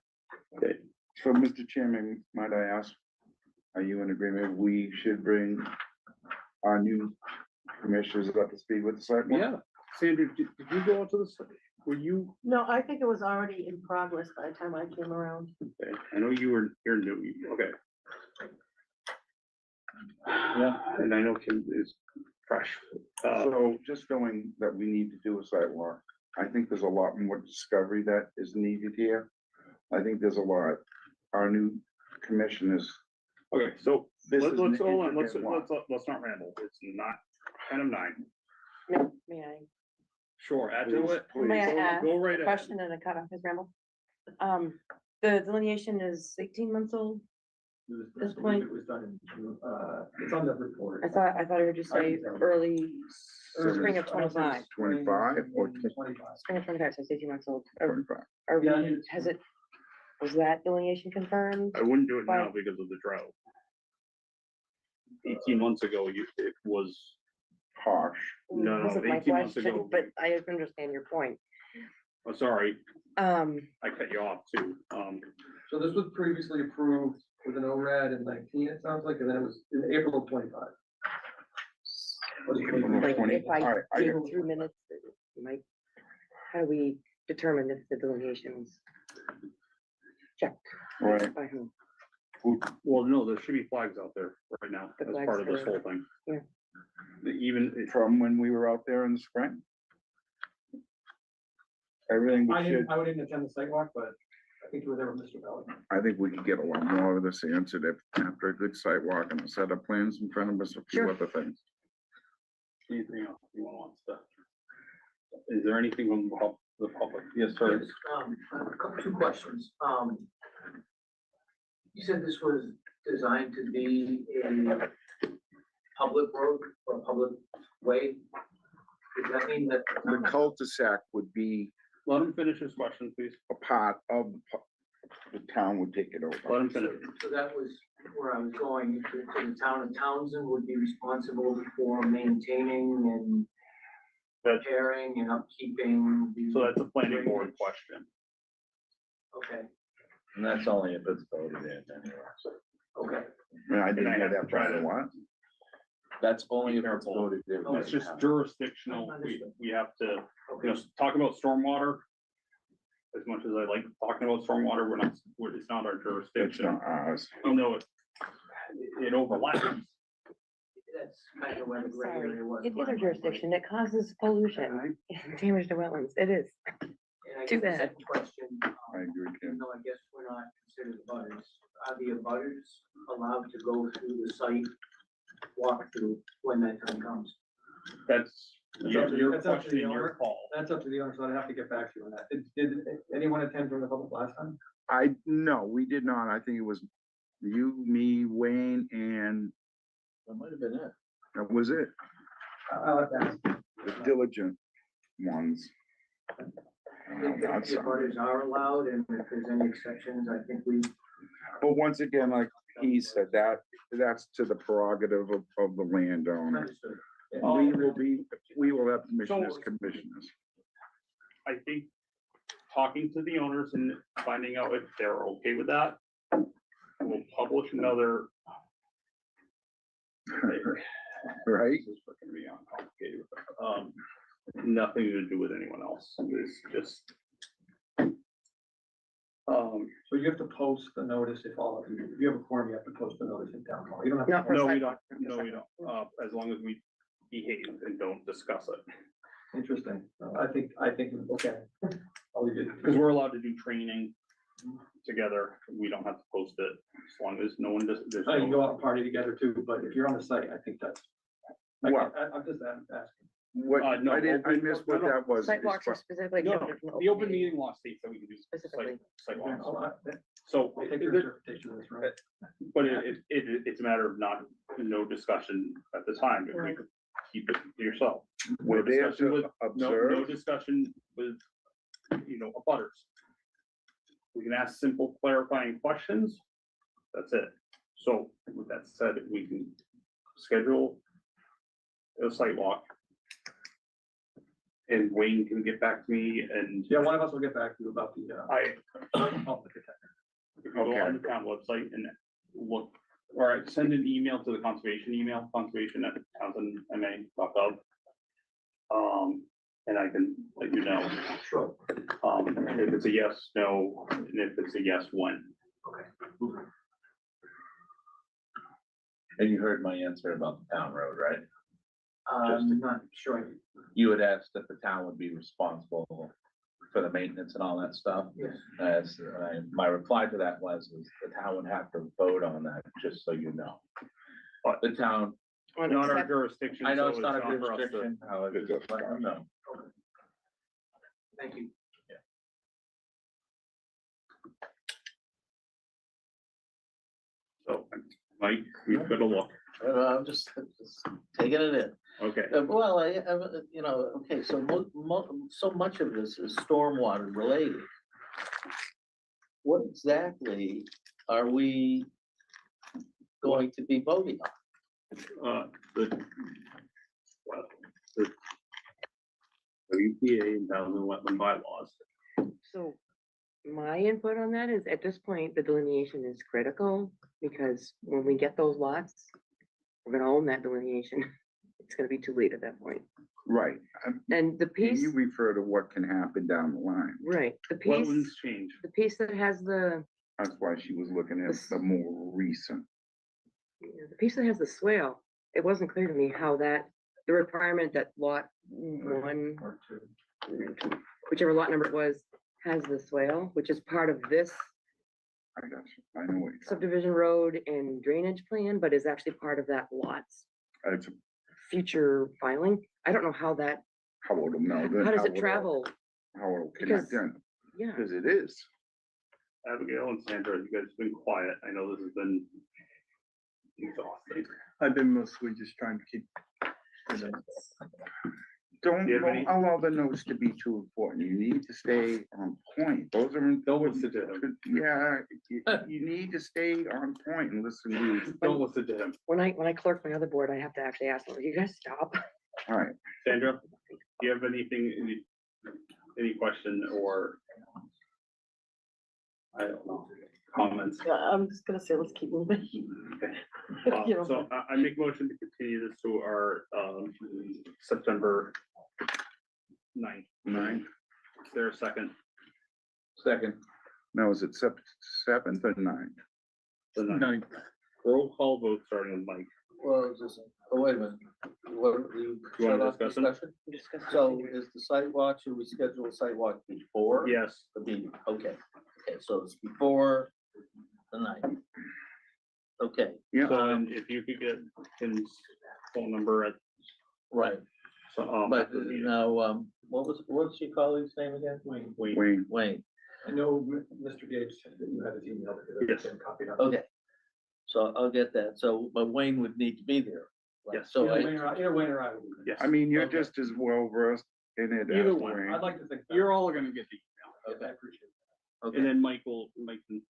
Okay, So, Mr. Chairman, might I ask, are you in agreement, we should bring our new commissioners up to speed with the sidewalk? yeah, Sandra, did you go out to the, were you, No, I think it was already in progress by the time I came around. okay, I know you're new, okay. Yeah, and I know Kim is fresh. So just knowing that we need to do a sidewalk, I think there's a lot more discovery that is needed here. I think there's a lot, our new commissioners, Okay, so This let's, is an hold on, let's intricate one. not ramble, it's not 10 of 9. No, may I? Sure, add to it. May I Go- ask Go right a ahead. question and a cut off his ramble? The delineation is 18 months old. This point- It was done in June, it's on the report. I thought I heard you say early spring of I don't know if 25. it's 25 or 25. Spring of 25, so it's 18 months old. Are 25. are Yeah, we, it's- has it, was that delineation confirmed? I wouldn't do it now Why? because of the drought. 18 months ago, it was, harsh. no, Wasn't my 18 months question, ago. But I understand your point. oh, sorry, Um, I cut you off too. So this was previously approved with an ORAD in 19, it sounds like, and then it was in April of 25. Was it April of 25? like 20. if I All right, I dig got- through minutes, you might, how do we determine if the delineations checked? Right. By whom? Well, no, there should be flags out there right now The as flags part of this for- whole thing. yeah. Even, From when we were out there in the spring. Everything I we didn't, should, I didn't attend the sidewalk, but I think you were there with Mr. Belli. I think we could get a lot more of this answered after a good site walk and a set of plans in front of us, a few Sure. other things. anything else you want to? Is there anything from the public? Yes, sir. Two questions. You said this was designed to be a public road or public way? Does that mean that? The cul-de-sac would be Let him finish his question, please. a part of the town would take it Let over. him finish. So that was where I was going, so the town of Townsend would be responsible for maintaining and That's- repairing and upkeeping. the So that's a planning board drainage. question. Okay, And that's only if it's voted in anyway. okay. I mean, I didn't And I hear have to that try part to- of what? That's only if it's Careful. voted in. It's just jurisdictional. We have to, Okay. talk about stormwater. As much as I like talking about stormwater, it's not our It's jurisdiction. not ours. Oh, no, it overlaps. That's kind of where the gray Sorry, area was. it is our jurisdiction, it causes pollution, damage to wetlands, it is. And I Too guess the bad. second question, I agree, even Kim. though I guess we're not considered abutters, are the abutters allowed to go through the site walkthrough when that time comes? That's your That's up to question, the your owner. call. That's up to the owner, so I'd have to get back to you on that. Did anyone attend from the public last time? No, we did not. I think it was you, me, Wayne, and That might have been it. that was it. I'll have to ask. The diligent ones. I think that That's the abutters are allowed, and if there's any exceptions, I think we, But once again, like he said, that's to the prerogative of the landowner. understood. We will have commissioners, commissioners. I think talking to the owners and finding out if they're okay with that. We'll publish another. Right? This is freaking me uncomplicated. nothing to do with anyone else. It's just. So you have to post the notice if all of you, if you have a quorum, you have to post the notice in town hall. You don't have. Not to for a No, we sidewalk. don't, no, we don't, as long as we behave and don't discuss it. Interesting. I think, okay. I'll leave it. Because we're allowed to do training together, we don't have to post it, as long as no one does. there's You can no- go out and party together too, but if you're on the site, I think that's. Well- I'm just asking. What, no, I didn't, I open- missed what no, no. that was. Sidewalks are specifically. No, covered from the open meeting law states that we can do. Specifically. Sidewalks. I'll So, take your interpretation of this, right? but it's a matter of no discussion at the time, if you could keep it to yourself. We're there discussion to with- No observe. discussion with, abutters. We can ask simple clarifying questions, that's it. So with that said, we can schedule a site walk. And Wayne can get back to me and Yeah, one of us will get back to you about the, public detector. if you go on the town website and look, or send an email to the conservation email, conservation@townsendma.gov. And I can let you know, Sure. if it's a yes, no, and if it's a yes, when. And you heard my answer about the town road, right? I'm not sure. You had asked if the town would be responsible for the maintenance and all that stuff. Yes. My reply to that was the town would have to vote on that, just so you know. But The town, On not our accept- jurisdiction. I know so it's not a for us to- jurisdiction, however, just let them know. Thank you. So, Mike, we've got to look, I'm just taking it in. okay, Well, okay, so so much of this is stormwater related. What exactly are we going to be voting on? the. well, the WPA and Townsend wetland bylaws. So my input on that is, at this point, the delineation is critical, because when we get those lots, we're gonna own that delineation. It's gonna be too late at that point. Right. And the piece, You refer to what can happen down the line. right, the Wetlands piece, change. the piece that has the, That's why she was looking at the more recent. the piece that has the swale, it wasn't clear to me how that, the requirement that lot one, Or two. whichever lot number it was, has the swale, which is part of this I got you. I know what you're subdivision road and drainage plan, but is actually part of that lot's It's future filing. I don't know how that, how would it know? how does it travel? How it'll Because- connect in, Yeah, because it is. Abigail and Sandra, you guys have been quiet. I know this has been exhausting. I've been mostly just trying to keep. Don't Do you have any- allow the notes to be too important. You need to stay on point. Those are Don't important. listen to him. Yeah, you need to stay on point and listen to, Don't listen to him. when I clerk my other board, I have to actually ask them, you guys stop? all right. Sandra, do you have anything, any question or? I don't know, comments? Yeah, I'm just gonna say, let's keep moving. You know. So I make motion to continue this to our, September 9th. Is there a second? Second, Now, is it seventh or ninth? The ninth. Roll call vote starting with Mike. Well, wait a minute. What, you You wanna shut off discuss it? discussion? So is the sidewalk, should we schedule a sidewalk before? Yes, The meeting, okay, so it's before the night. Okay, Yeah, so and if you could get his phone number at, right, so, but after the meeting. now, what's your colleague's name again? Wayne, Wayne, Wayne, I know Mr. Gage said that you had his email. Yes. Copied up. okay. So I'll get that, so, but Wayne would need to be there. right? Yes. So Either I, Wayne or I will be there. Yes. I mean, you're Okay. just as well versed in it Either as one. Wayne. I'd like to think. that. You're all gonna get the email. Yeah, I appreciate it. And okay, then Mike can,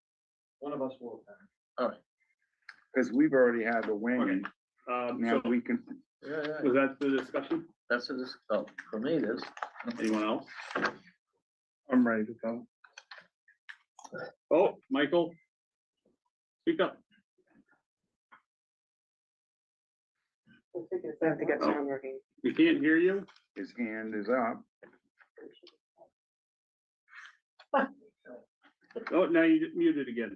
One of us will. all right. Because we've already had the Wayne, now so we can, Yeah, was that the discussion? that's it, oh, for me, it is. Anyone else? I'm ready to go. Oh, Michael. Speak up. I have to get sound working. We can't hear you. His hand is up. Oh, now you muted again.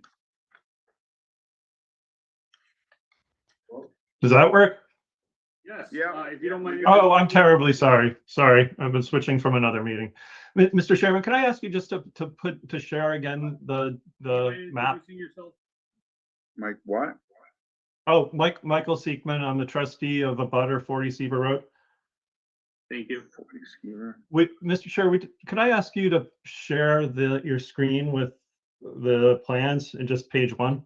Does that work? Yes. Yeah. If you don't mind. Oh, I'm terribly sorry. Sorry, I've been switching from another meeting. Mr. Chairman, can I ask you just to share again the map? Introducing yourself. Mike, what? Oh, Michael Seekman, I'm the trustee of Abutter 40 Seaver Road. Thank you. Mr. Chair, could I ask you to share your screen with the plans in just page 1?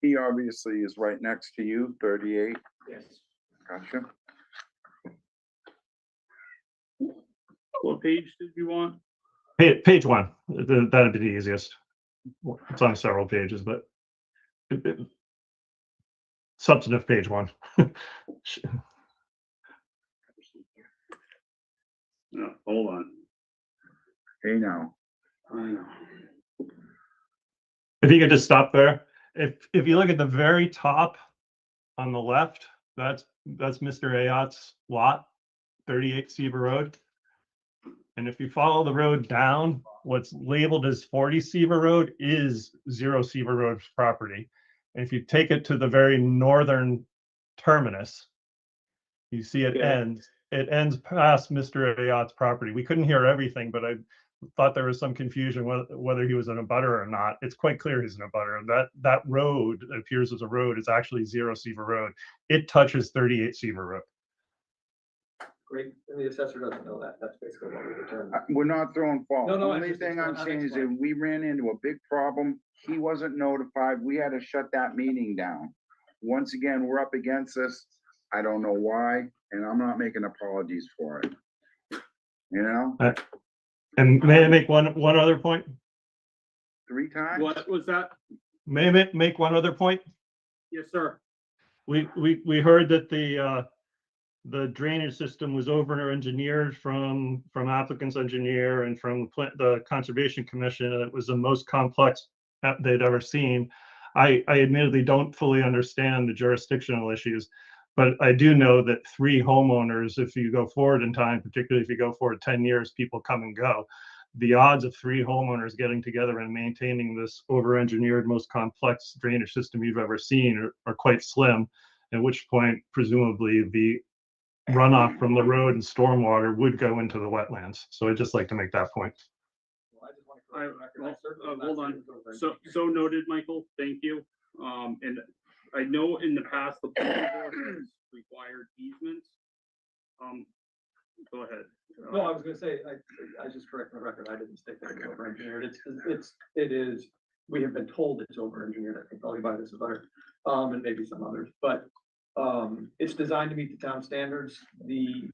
He obviously is right next to you, 38. Yes. Gotcha. What page did you want? Page 1, that'd be the easiest. It's on several pages, but substantive page 1. No, hold on. Hey, now. I know. If you could just stop there. If you look at the very top on the left, that's Mr. Ayot's lot, 38 Seaver Road. And if you follow the road down, what's labeled as 40 Seaver Road is 0 Seaver Road's property. And if you take it to the very northern terminus, you see it ends past Mr. Ayot's property. We couldn't hear everything, but I thought there was some confusion whether he was an abutter or not. It's quite clear he's an abutter. That road that appears as a road is actually 0 Seaver Road. It touches 38 Seaver Road. Great, and the assessor doesn't know that, that's basically what we determined. We're not throwing fault. No, no, I Only just thing I'm explain- saying is that we ran into a big problem. He wasn't notified. We had to shut that meeting down. Once again, we're up against this. I don't know why, and I'm not making apologies for it. You know, And may I make one other point? 3 times? What was that? May I make one other point? Yes, sir. We heard that the drainage system was over-engineered from applicant's engineer and from the Conservation Commission, and it was the most complex they'd ever seen. I admittedly don't fully understand the jurisdictional issues, but I do know that 3 homeowners, if you go forward in time, particularly if you go forward 10 years, people come and go. The odds of 3 homeowners getting together and maintaining this over-engineered, most complex drainage system you've ever seen are quite slim, at which point presumably the runoff from the road and stormwater would go into the wetlands. So I'd just like to make that point. Well, I just want to correct the record. I certainly am not Hold saying on. it's over. So noted, Michael. Thank you. And I know in the past, the planning board has required easements. Go ahead. No, I was gonna say, I just correct the record, I didn't state that it's over engineered, it is, we have been told it's over engineered, I think probably by this abutter, and maybe some others, but it's designed to meet the town standards, and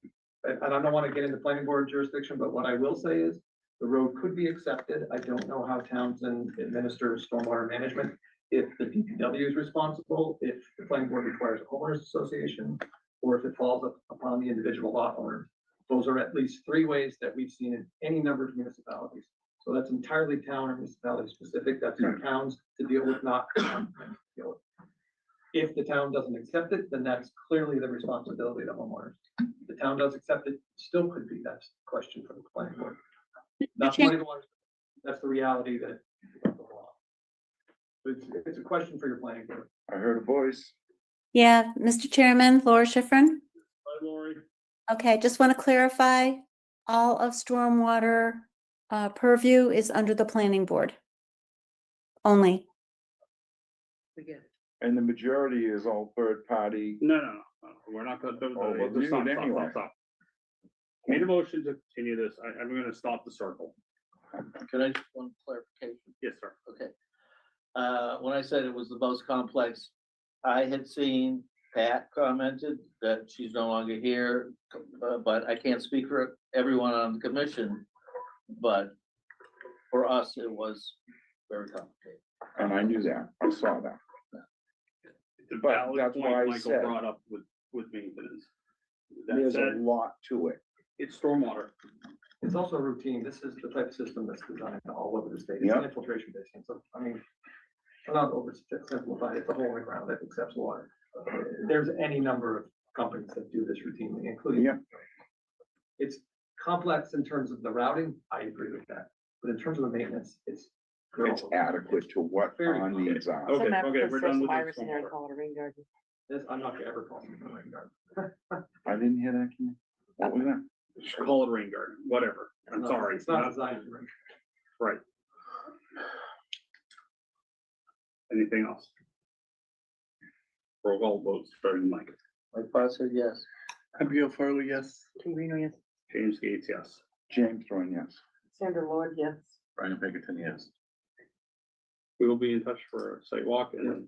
I don't wanna get into planning board jurisdiction, but what I will say is the road could be accepted, I don't know how Townsend administers stormwater management, if the DPW is responsible, if the planning board requires a homeowners association, or if it falls upon the individual lot owner. Those are at least 3 ways that we've seen in any number of municipalities. So that's entirely town or municipality specific. That's for towns to deal with, not the town to deal with. If the town doesn't accept it, then that's clearly the responsibility of the homeowners. If the town does accept it, still could be, that's a question for the planning board. Not the money to water, that's the reality that. It's a question for your planning board. I heard a voice. Yeah, Mr. Chairman, Laura Schifrin. Hi, Lori. Okay, just want to clarify, all of stormwater purview is under the planning board only. And the majority is all third party. No. We're not gonna. Oh, well, Stop, stop, anyway. stop. Made a motion to continue this. I'm gonna stop the circle. Can I just one clarification? Yes, sir. Okay. When I said it was the most complex, I had seen Pat commented that she's no longer here, but I can't speak for everyone on the commission. But for us, it was very complicated. And I knew that. I saw that. It's a But valid that's point why I Michael said- brought up with maintenance. That There's a said, lot to it. it's stormwater. It's also routine. This is the type of system that's designed all over the state. It's Yeah. an infiltration basin. So, I mean, not oversimplified, it's a hole in the ground that accepts water. There's any number of companies that do this routinely, including. Yeah. It's complex in terms of the routing, I agree with that, but in terms of the maintenance, it's. It's adequate to what our needs are. Okay, Some okay, we're done with virus this. in there and call it a rain garden. This, I'm not gonna ever call it a rain garden. I didn't hear that, Kenny. What was that? Just call it a rain garden, whatever. I'm sorry. It's not designed to rain. Right. Anything else? Roll call vote, starting Mike. Mike Foster, yes. Abigail Farley, yes. Kim Greeno, yes. James Gates, yes. James Thorne, yes. Sandra Lord, yes. Brian Pinkerton, yes. We will be in touch for a site walk and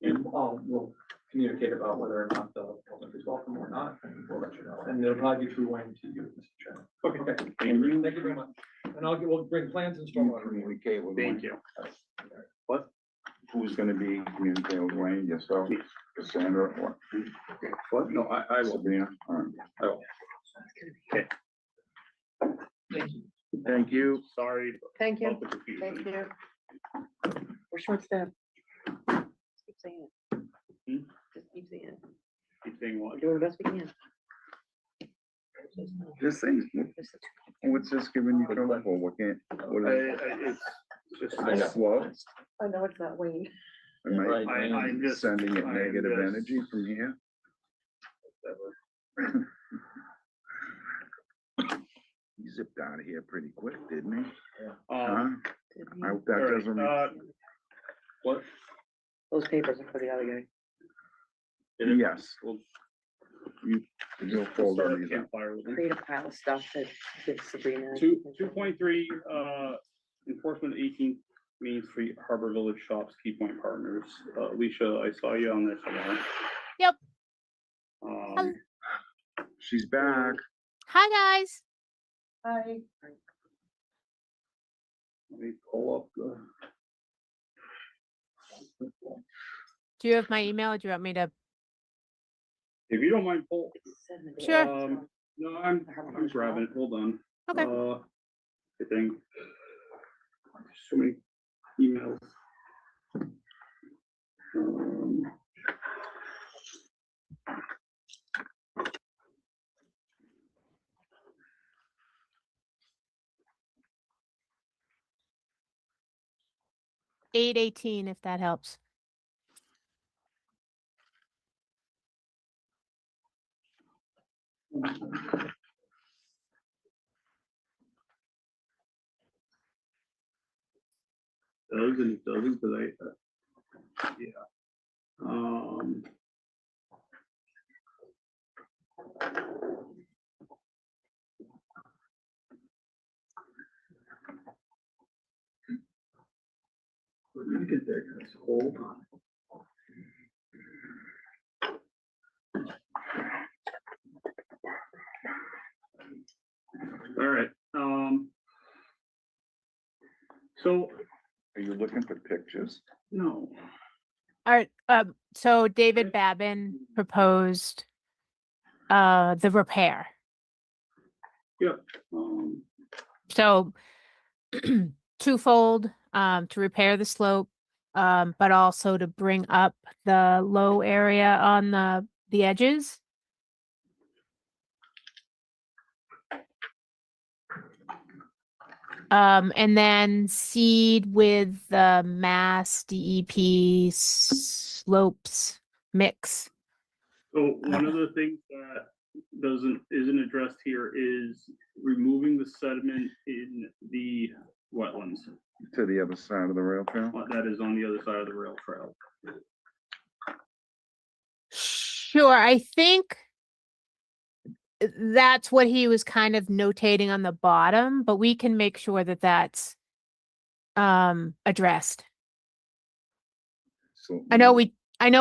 And we'll communicate about whether or not the public is welcome or not, and we'll let you know. And it'll probably be through Wayne to you, Mr. Chairman. Okay, thank you very much. And we'll bring plans and You stormwater. communicate with thank Wayne. you. Who's gonna be communicating with Wayne, yourself, Cassandra, or What? No, I will. Sabrina? All right. I will. Okay, Thank you. sorry Thank you. about the confusion. Thank you. We're short staffed. Just keep saying it. Hmm? Just keep saying it. Keep saying what? We're doing the best we can. This thing, what's this giving you trouble for? What can't, what is It's just. it? Slow? I know it's not Wayne. Am I Right. I'm just. sending it I'm negative just- energy from here? He zipped out of here pretty quick, didn't he? Huh? Um, I hope that all right, doesn't. what? Those papers are for the other guy. Yes, We'll you'll fold start all a these up. campfire with them. Create a pile of stuff that gives Sabrina. 2.3, enforcement 18 Main Street Harbor Village Shops, Key Point Partners. Alicia, I saw you on there somewhere. Yep. She's back. Hi, guys. Hi. Let me pull up the. Do you have my email or do you want me to? If you don't mind, pull. Sure. No, I'm grabbing it. Hold on. Okay. I think. So many emails. Eight 18, if that helps. Does and it doesn't, because yeah. Let me get there, guys. Hold on. All right, so, Are you looking for pictures? no, All right. So David Babin proposed the repair. yeah, So twofold, to repair the slope, but also to bring up the low area on the edges. And then seed with the Mass DEP slopes mix. so one of the things that isn't addressed here is removing the sediment in the wetlands. To the other side of the rail trail? That is on the other side of the rail trail. Sure, I think that's what he was kind of notating on the bottom, but we can make sure that that's addressed. So I know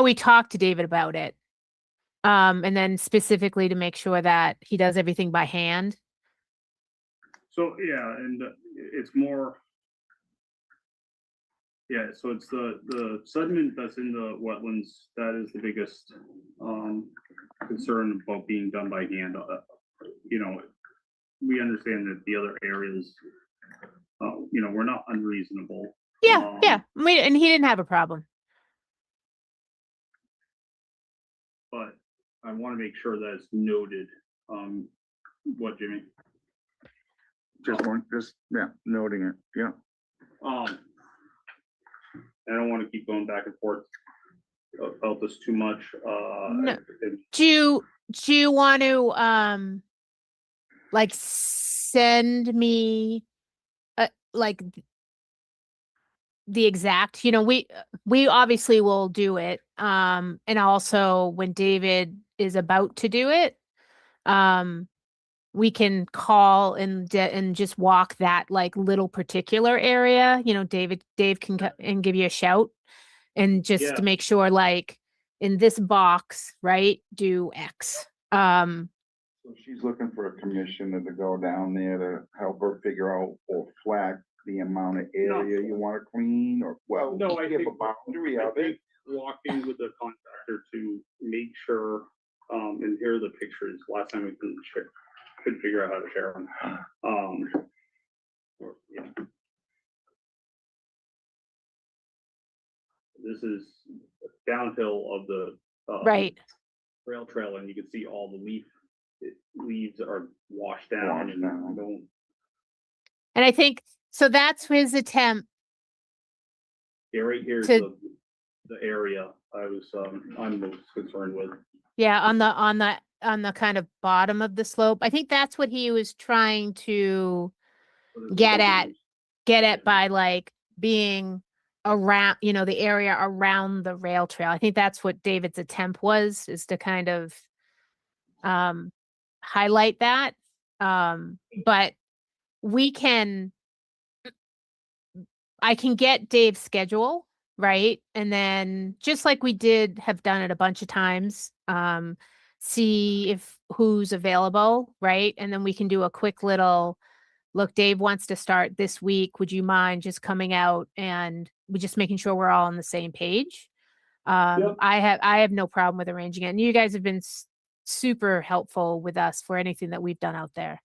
we talked to David about it. And then specifically to make sure that he does everything by hand. So, yeah, and it's more. Yeah, so it's the sediment that's in the wetlands, that is the biggest, concern about being done by hand. You know, we understand that the other areas, you know, we're not unreasonable. Yeah, yeah. And he didn't have a problem. But I want to make sure that it's noted. What, Jimmy? Yeah, noting it, yeah. I don't want to keep going back and forth about this too much. No. Do you want to like send me like the exact, we obviously will do it. And also when David is about to do it, we can call and just walk that like little particular area. Dave can and give you a shout and just Yeah. to make sure, like in this box, right, do X. So she's looking for a commissioner to go down there to help her figure out or flag the amount of area you want to clean, or, well, No, I give a think, boundary I of it. think walking with the contractor to make sure, and here are the pictures. Last time we couldn't figure out how to share them. Yeah. This is downhill of the Right. rail trail, and you can see all the leaves are washed down. Washed down. Don't. And I think so that's his attempt. Yeah, right here's To- the area I'm most concerned with. Yeah, on the kind of bottom of the slope. I think that's what he was trying to get at by like being around, the area around the rail trail. I think that's what David's attempt was, is to kind of highlight that. But I can get Dave's schedule, right? And then just like we have done it a bunch of times, see who's available, right? And then we can do a quick little look. Dave wants to start this week. Would you mind just coming out and we're just making sure we're all on the same page? Yep. I have no problem with arranging it. And you guys have been super helpful with us for anything that we've done out there.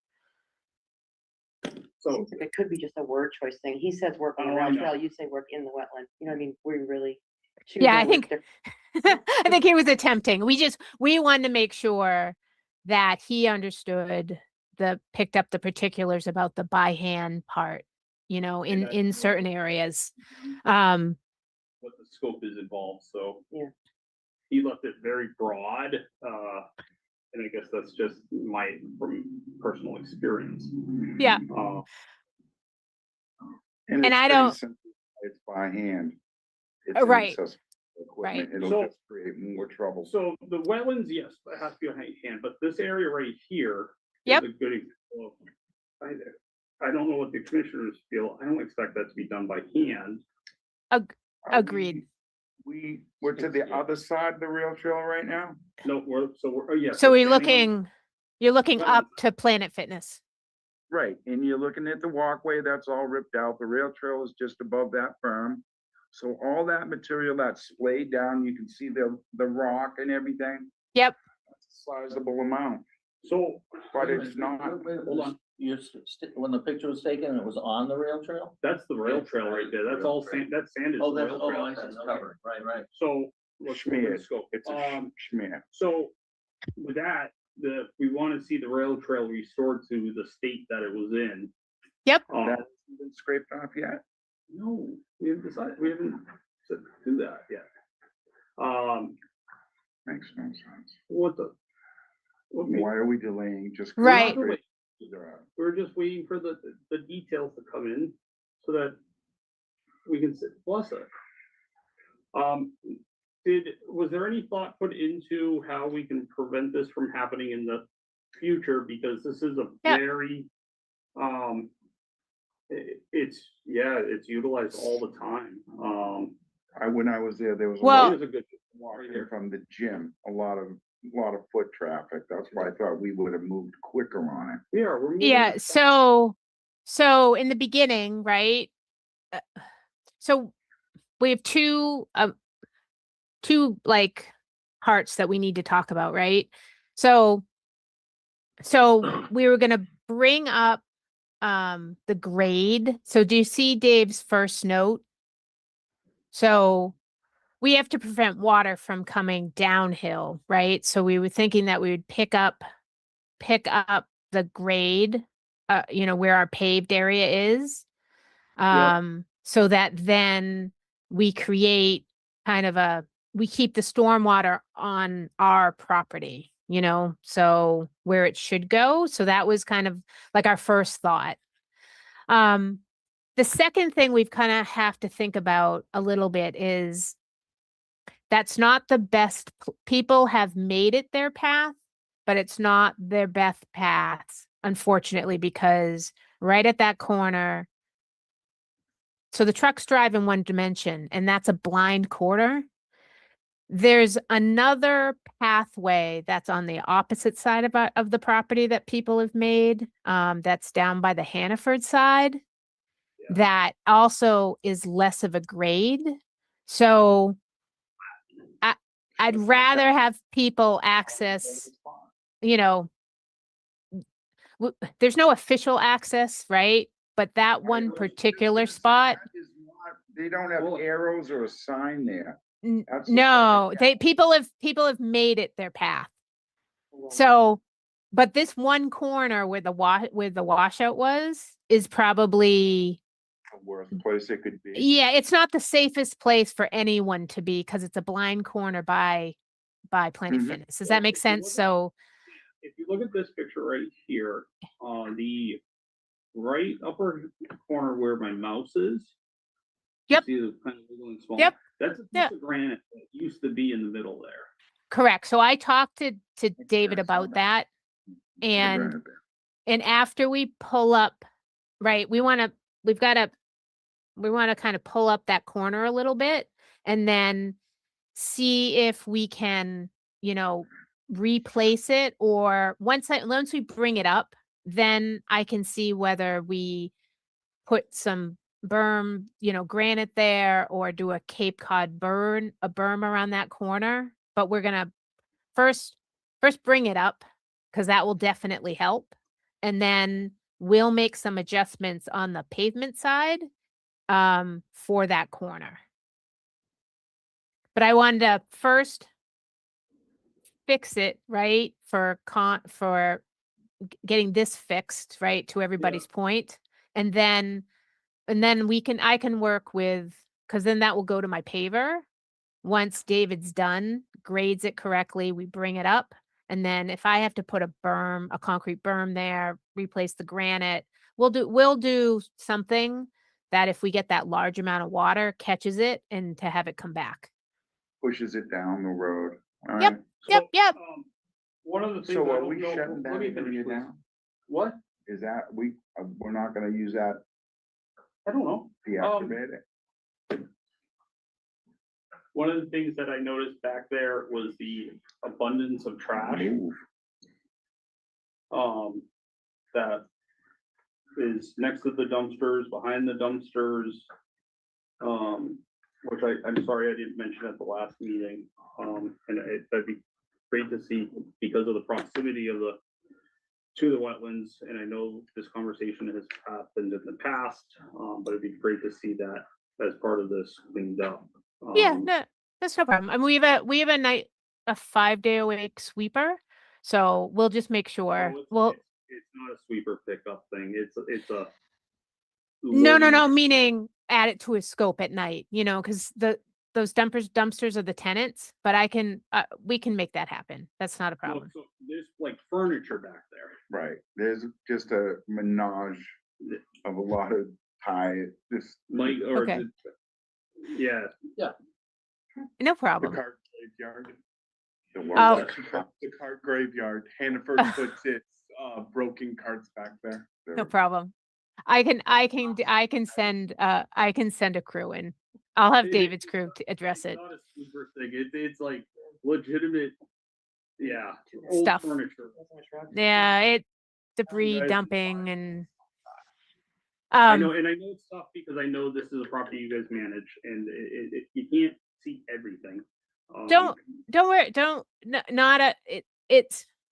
So Seems like it could be just a word choice thing. He says work on the Oh, I rail know. trail, you say work in the wetland. You know what I mean? We really. choose Yeah, our I words think differently. I think he was attempting. We wanted to make sure that he understood picked up the particulars about the by hand part, in certain areas. What the scope is involved, so. Yeah. He left it very broad, and I guess that's just from personal experience. Yeah. And And it's I pretty don't- simple. It's by hand. It's Right. inaccessible equipment. Right. It'll So- just create more trouble. So the wetlands, yes, that has to be on hand, but this area right here. Yep. Is a good example of, I don't know what the commissioners feel. I don't expect that to be done by hand. Agreed. We're to the other side of the rail trail right now? No, oh, yes. So you're looking Wetlands. up to Planet Fitness. Right, and you're looking at the walkway, that's all ripped out. The rail trail is just above that berm. So all that material that's splayed down, you can see the rock and everything. Yep. That's a sizable amount, So, but it's not. hold on, When the picture was taken, it was on the rail trail? that's the rail trail right there. That's all sand, that sand is. Oh, the that's, rail oh, trail. I see, it's covered, right. So. Let's look at the Schmear. scope. It's a schmear. So with that, we want to see the rail trail restored to the state that it was in. Yep. That hasn't been scraped off yet? No, we haven't decided, we haven't said to do that yet. Makes no sense. What the? Why are we delaying? Just. Right. We're just waiting for the details to come in so that we can bless it. Was there any thought put into how we can prevent this from happening in the future? Because this is a Yeah. very, it's utilized all the time. When I was there was Well- It is a good walking from the gym, a lot of foot traffic. That's why I thought we would have moved quicker on it. we're moving Yeah. it. So in the beginning, right? So we have two like parts that we need to talk about, right? So we were going to bring up the grade. So do you see Dave's first note So we have to prevent water from coming downhill, right? So we were thinking that we would pick up the grade, where our paved area is. So that then we create we keep the stormwater on our property, so where it should go. So that was kind of like our first thought. The second thing we've kind of have to think about a little bit is that's not the best. People have made it their path, but it's not their best path, unfortunately, because right at that corner, so the trucks drive in one dimension, and that's a blind corner. There's another pathway that's on the opposite side of the property that people have made, that's down by the Hannaford side, that also is less of a grade. So I'd rather have people access, there's no official access, right? But that one particular spot, They don't have arrows or a sign there. That's the no, second people have made it their path. So, but this one corner where the washout was is probably, the worst place it could be. yeah, it's not the safest place for anyone to be because it's a blind corner by Planet Mhm. Fitness. Does that make sense? So If you look at this picture right here, on the right upper corner where my mouse is. you Yep. See the kind of wiggling small. Yep. That's a piece Yep. of granite that used to be in the middle there. correct. So I talked to David I saw about that. The And granite there. and after we pull up, right, we want to kind of pull up that corner a little bit and then see if we can, replace it, or once we bring it up, then I can see whether we put some berm, granite there, or do a Cape Cod berm around that corner. But we're gonna first bring it up because that will definitely help. And then we'll make some adjustments on the pavement side for that corner. But I wanted to first fix it, right? For getting this fixed, right, to everybody's point. And then I can work with, because then that will go to my paver. Once David's done, grades it correctly, we bring it up. And then if I have to put a concrete berm there, replace the granite, we'll do something that if we get that large amount of water, catches it and to have it come back. Pushes it down the road. All Yep. right. Yep. One of the things. So I are don't we know- shutting let that me area finish, please. down? What? Is that, we're not gonna use that, I don't know. deactivate it? One of the things that I noticed back there was the abundance of trash. Move. That is next to the dumpsters, behind the dumpsters. Which I'm sorry I didn't mention at the last meeting. And that'd be great to see because of the proximity of to the wetlands. And I know this conversation has happened in the past, but it'd be great to see that as part of this cleaned up. Yeah, no, that's no problem. I mean, we have a 5-day-a-week sweeper, so we'll just make sure. It's not a sweeper pickup thing. It's a. No, meaning add it to a scope at night, because those dumpsters are the tenants, but we can make that happen. That's not a problem. So there's like furniture back there. Right, there's just a menage of a lot of Like, or, Okay. yeah, No The problem. cart graveyard. the Oh. work. The cart graveyard. Hannaford puts its broken carts back there. No problem. I can send a crew in. I'll have David's crew to address it's it. not a sweeper thing. It's like legitimate, yeah. old Stuff. Furniture. Yeah, debris Guys, dumping and I know it's tough because I know this is a property you guys manage and you can't see everything. Don't worry,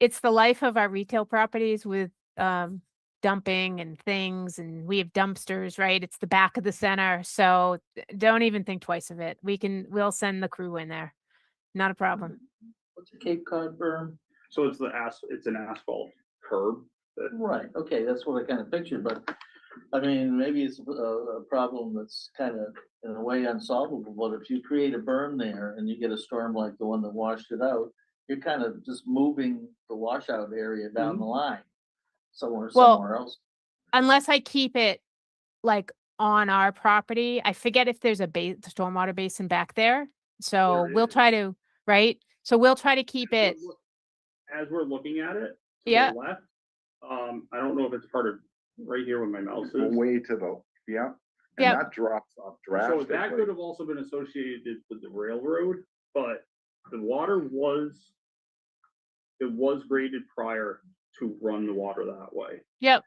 it's the life of our retail properties with dumping and things, and we have dumpsters, right? It's the back of the center, so don't even think twice of it. We'll send the crew in there. Not a problem. What's a Cape Cod berm? So it's it's an asphalt curb. Right, okay, that's what I kind of pictured, but I mean, maybe it's a problem that's kind of in a way unsolvable, but if you create a berm there and you get a storm like the one that washed it out, you're kind of just moving the washout area down the line somewhere else. Unless I keep it like on our property, I forget if there's a stormwater basin back there. So There we'll is. try to, right? So we'll try to keep it. As we're looking at it, to Yeah. the left, I don't know if it's part of right here where my mouse is. Way to the, yeah. And Yep. that drops off So that could drastically. have also been associated with the railroad, but the water it was graded prior to run the water that way. Yep.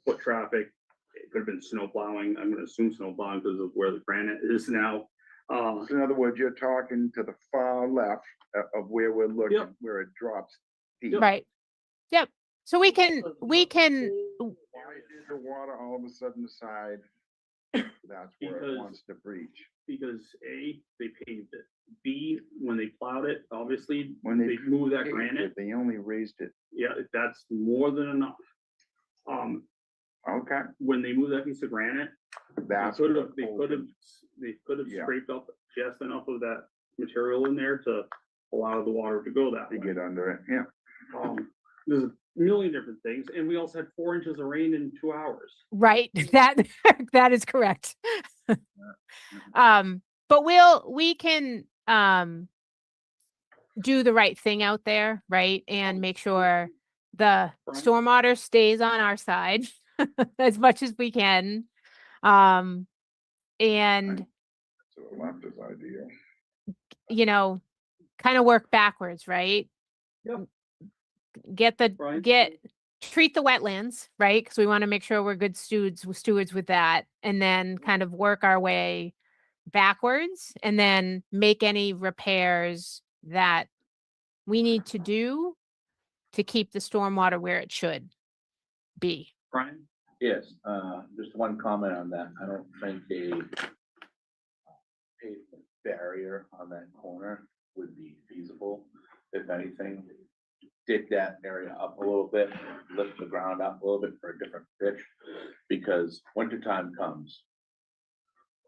Foot traffic, it could have been snow plowing. I'm gonna assume snow plowing because of where the granite is now. So in other words, you're talking to the far left of where we're looking, Yep. where it drops deep. Right. Yep. So we can, Why did the water all of a sudden decide that's where it Because- wants to breach? because A, they paved it. B, when they plowed it, obviously, When they moved that paved granite. it, They only raised it. Yeah, that's more than enough. Okay, When they moved that piece of granite, that's. they what could have Yeah. scraped up just enough of that material in there to allow the water to go that To way. get under it, yeah. There's a million different things, and we also had 4 inches of rain in 2 hours. right. That is correct. But we can do the right thing out there, right? And make sure the stormwater stays on our side as much as we can. And So the left is ideal. kind of work backwards, right? Yep. Brian? Treat the wetlands, right? Because we want to make sure we're good stewards with that, and then kind of work our way backwards, and then make any repairs that we need to do to keep the stormwater where it should be. Brian? Yes, just one comment on that. I don't think a pavement barrier on that corner would be feasible. If anything, dig that area up a little bit, lift the ground up a little bit for a different pitch, because wintertime comes.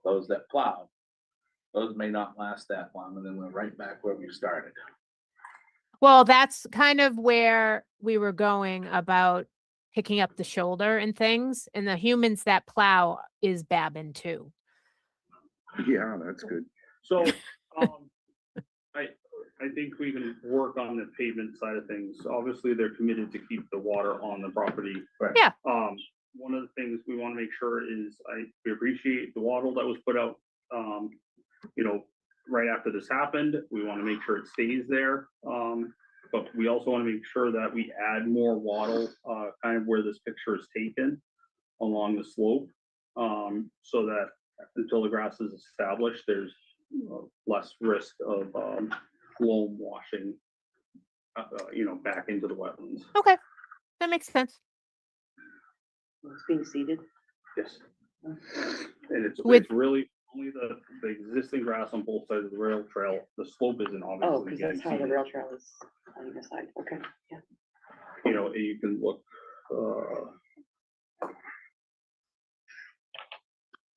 Those that plow, those may not last that long, and then we're right back where we started. Well, that's kind of where we were going about picking up the shoulder and things, and the humans that plow is Babin too. Yeah, that's good. So, I think we can work on the pavement side of things. Obviously, they're committed to keep the water on the property. Right. Yeah. One of the things we want to make sure is we appreciate the wattle that was put out, right after this happened. We want to make sure it stays there. But we also want to make sure that we add more wattle, kind of where this picture is taken along the slope. So that until the grass is established, there's less risk of loam washing, back into the wetlands. Okay, that makes sense. It's being seeded. Yes. And it's With- really only the existing grass on both sides of the rail trail. The slope isn't Oh, obviously because getting that's how the seeded. rail trail is on either side. Okay, yeah. You can look,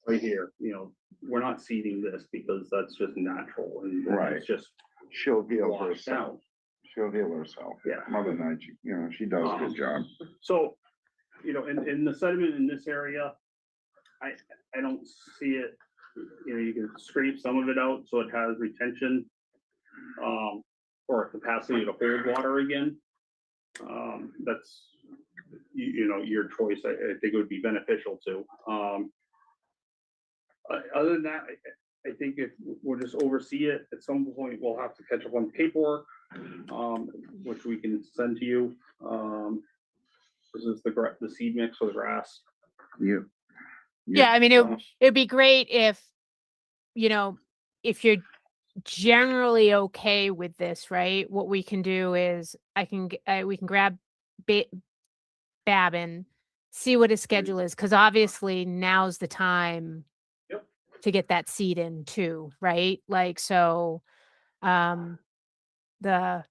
right here, we're not seeding this because that's just natural and Right. it's just She'll heal washed herself. out. She'll heal herself. Yeah. Mother Nature, she does a good job. So, in the sediment in this area, I don't see it, you can scrape some of it out so it has retention, or a capacity to hold water again. That's, your choice. I think it would be beneficial to. Other than that, I think if we'll just oversee it, at some point, we'll have to catch up on paperwork, which we can send to you. This is the seed mix for the grass. Yeah. Yeah, I mean, it'd be great if you're generally okay with this, right? What we can do is we can grab Babin see what his schedule is, because obviously now's the time Yep. to get that seed in too, right? Like, so, the,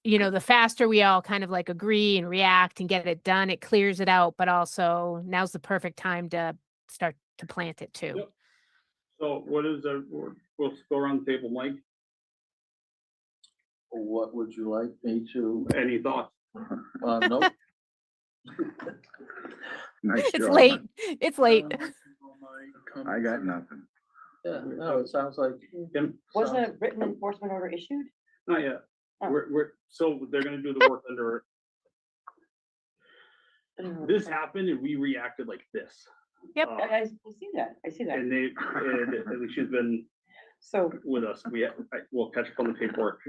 the faster we all kind of like agree and react and get it done, it clears it out, but also now's the perfect time to start to plant it too. Yep. So what is we'll go around the table, Mike, What would you like me to, any thoughts? nope. Nice It's job. late. It's late. I got nothing. Yeah, no, it sounds like. Tim? Was a written enforcement order issued? Not yet. Oh. So they're gonna do the work under it. I don't know. This happened and we reacted like this. Yep. I see that, I see that. And she's been So, with us. We'll catch up on the paperwork.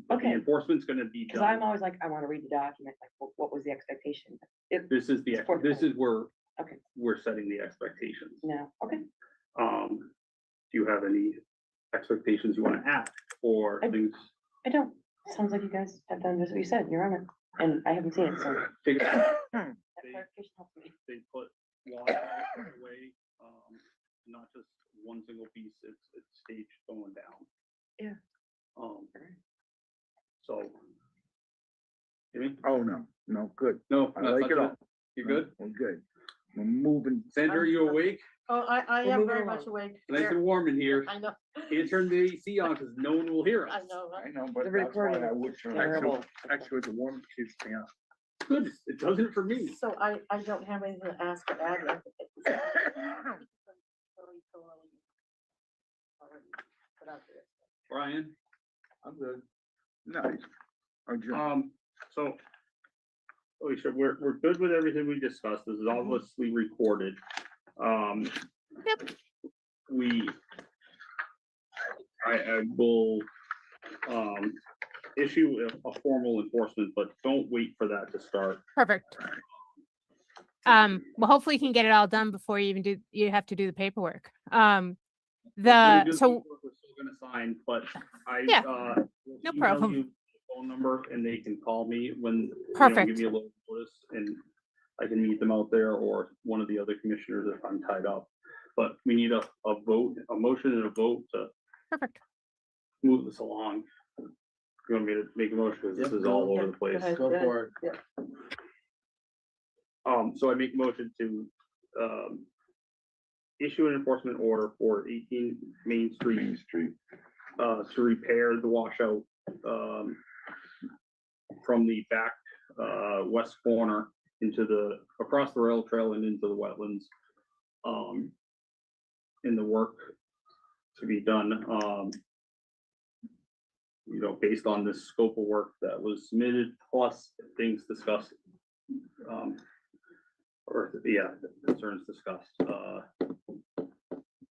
But the Okay. enforcement's gonna be because I'm done. always like, I want to read the document, like, what was the expectation? This is where Okay. we're setting the expectations. No, okay. Do you have any expectations you wanna add or things? I don't, sounds like you guys have done just what you said, you're on it, and I haven't seen it, so. Take it. that clarification helps me. They put water away, not just one single piece, it's staged going down. Yeah. So. Amy? Oh, no, good. No, I that's like not it all. You good? We're good. We're moving. Sandra, are you awake? Oh, I We're am moving very along. much awake. Nice and warm in here. I know. Can't turn the AC on because no one will hear us. I know, right? I know, but The that's why recording I would turn. terrible. Actually, the warm keeps me up. Good, it doesn't for me. So I don't have anything to ask or add. Brian? I'm good. Nice. So. Alicia, we're good with everything we discussed. This is obviously recorded. Yep. I will, issue a formal enforcement, but don't wait for that to start. Perfect. Well, hopefully you can get it all done before you have to do the paperwork. When we do the So, paperwork, we're still gonna sign, but Yeah, will no email problem. you the phone number and they can call me when, Perfect. give me a little notice and I can meet them out there or one of the other commissioners if I'm tied up. But we need a vote, a motion and a vote to Perfect. move this along. You want me to make a motion, because this is all over the place. Go for it. So I make a motion to, issue an enforcement order for 18 Main Street, Main Street. to repair the washout, from the back, west corner across the rail trail and into the wetlands. In the work to be done, based on this scope of work that was submitted, plus things discussed. Concerns discussed.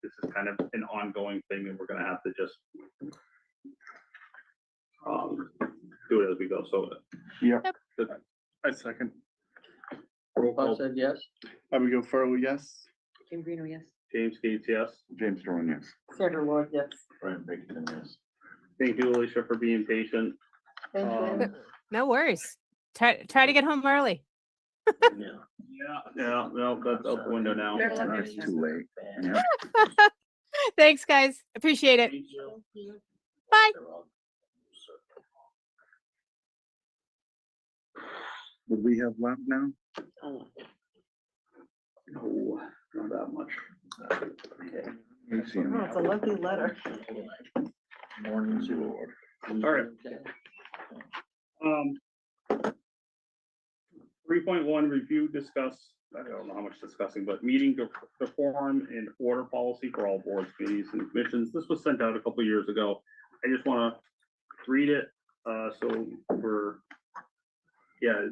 This is kind of an ongoing thing and we're gonna have to just do it as we go, so. Yep. I second. Roll I call, said yes. Abigail Farrell, yes. Jim Greeno, yes. James Gates, yes. James Thorne, yes. Sandra Lord, yes. Brian Bickerton, yes. Thank you, Alicia, for being patient. Thank you. No worries. Try to get home early. Yeah, no, that's out the window now. Better luck That's next too time. late. Yeah. Thanks, guys. Appreciate it. Bye. What do we have left now? Oh, No, not that much. Let me see. Oh, it's a lengthy letter. Morning's Lord. All right. 3.1, review, discuss, I don't know how much discussing, but meeting the forum and order policy for all boards, committees and commissions. This was sent out a couple years ago. I just want to read it,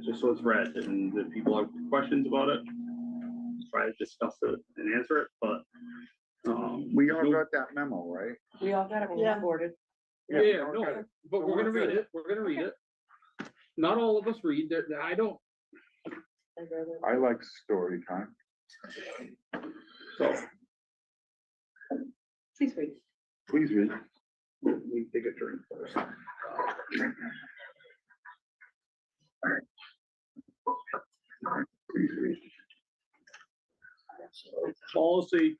just so it's read and if people have questions about it, try to discuss it and answer it, but. We all got that memo, right? we all got it, we're Yeah. recorded. Yeah, no, but we're gonna read it, Not all of us read, I don't, I like story time. so. Please read. Please read. Let me take a drink first. Policy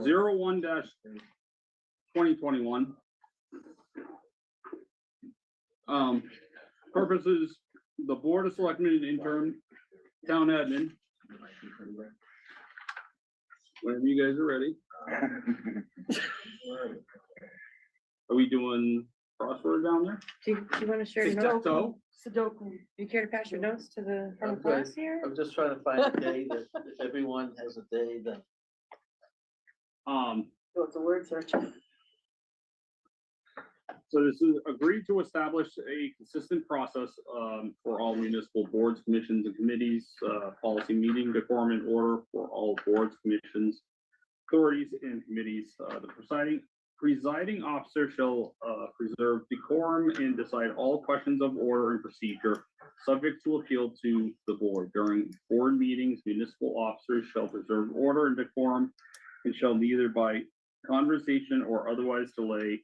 01-2021. Purposes, the Board of Selectmen and interim town admin. Whenever you guys are ready. Are we doing crossword down there? Do you want to share your notes? So, Sudoku. You care to pass your notes to the, from the Okay. class here? I'm just trying to find a day that if everyone has a day that um, So it's a word search. so this is agreed to establish a consistent process, for all municipal boards, commissions, and committees, policy meeting, decorum and order for all boards, commissions, authorities, and committees. The presiding officer shall, preserve decorum and decide all questions of order and procedure, subject to appeal to the board. During board meetings, municipal officers shall preserve order and decorum and shall neither by conversation or otherwise delay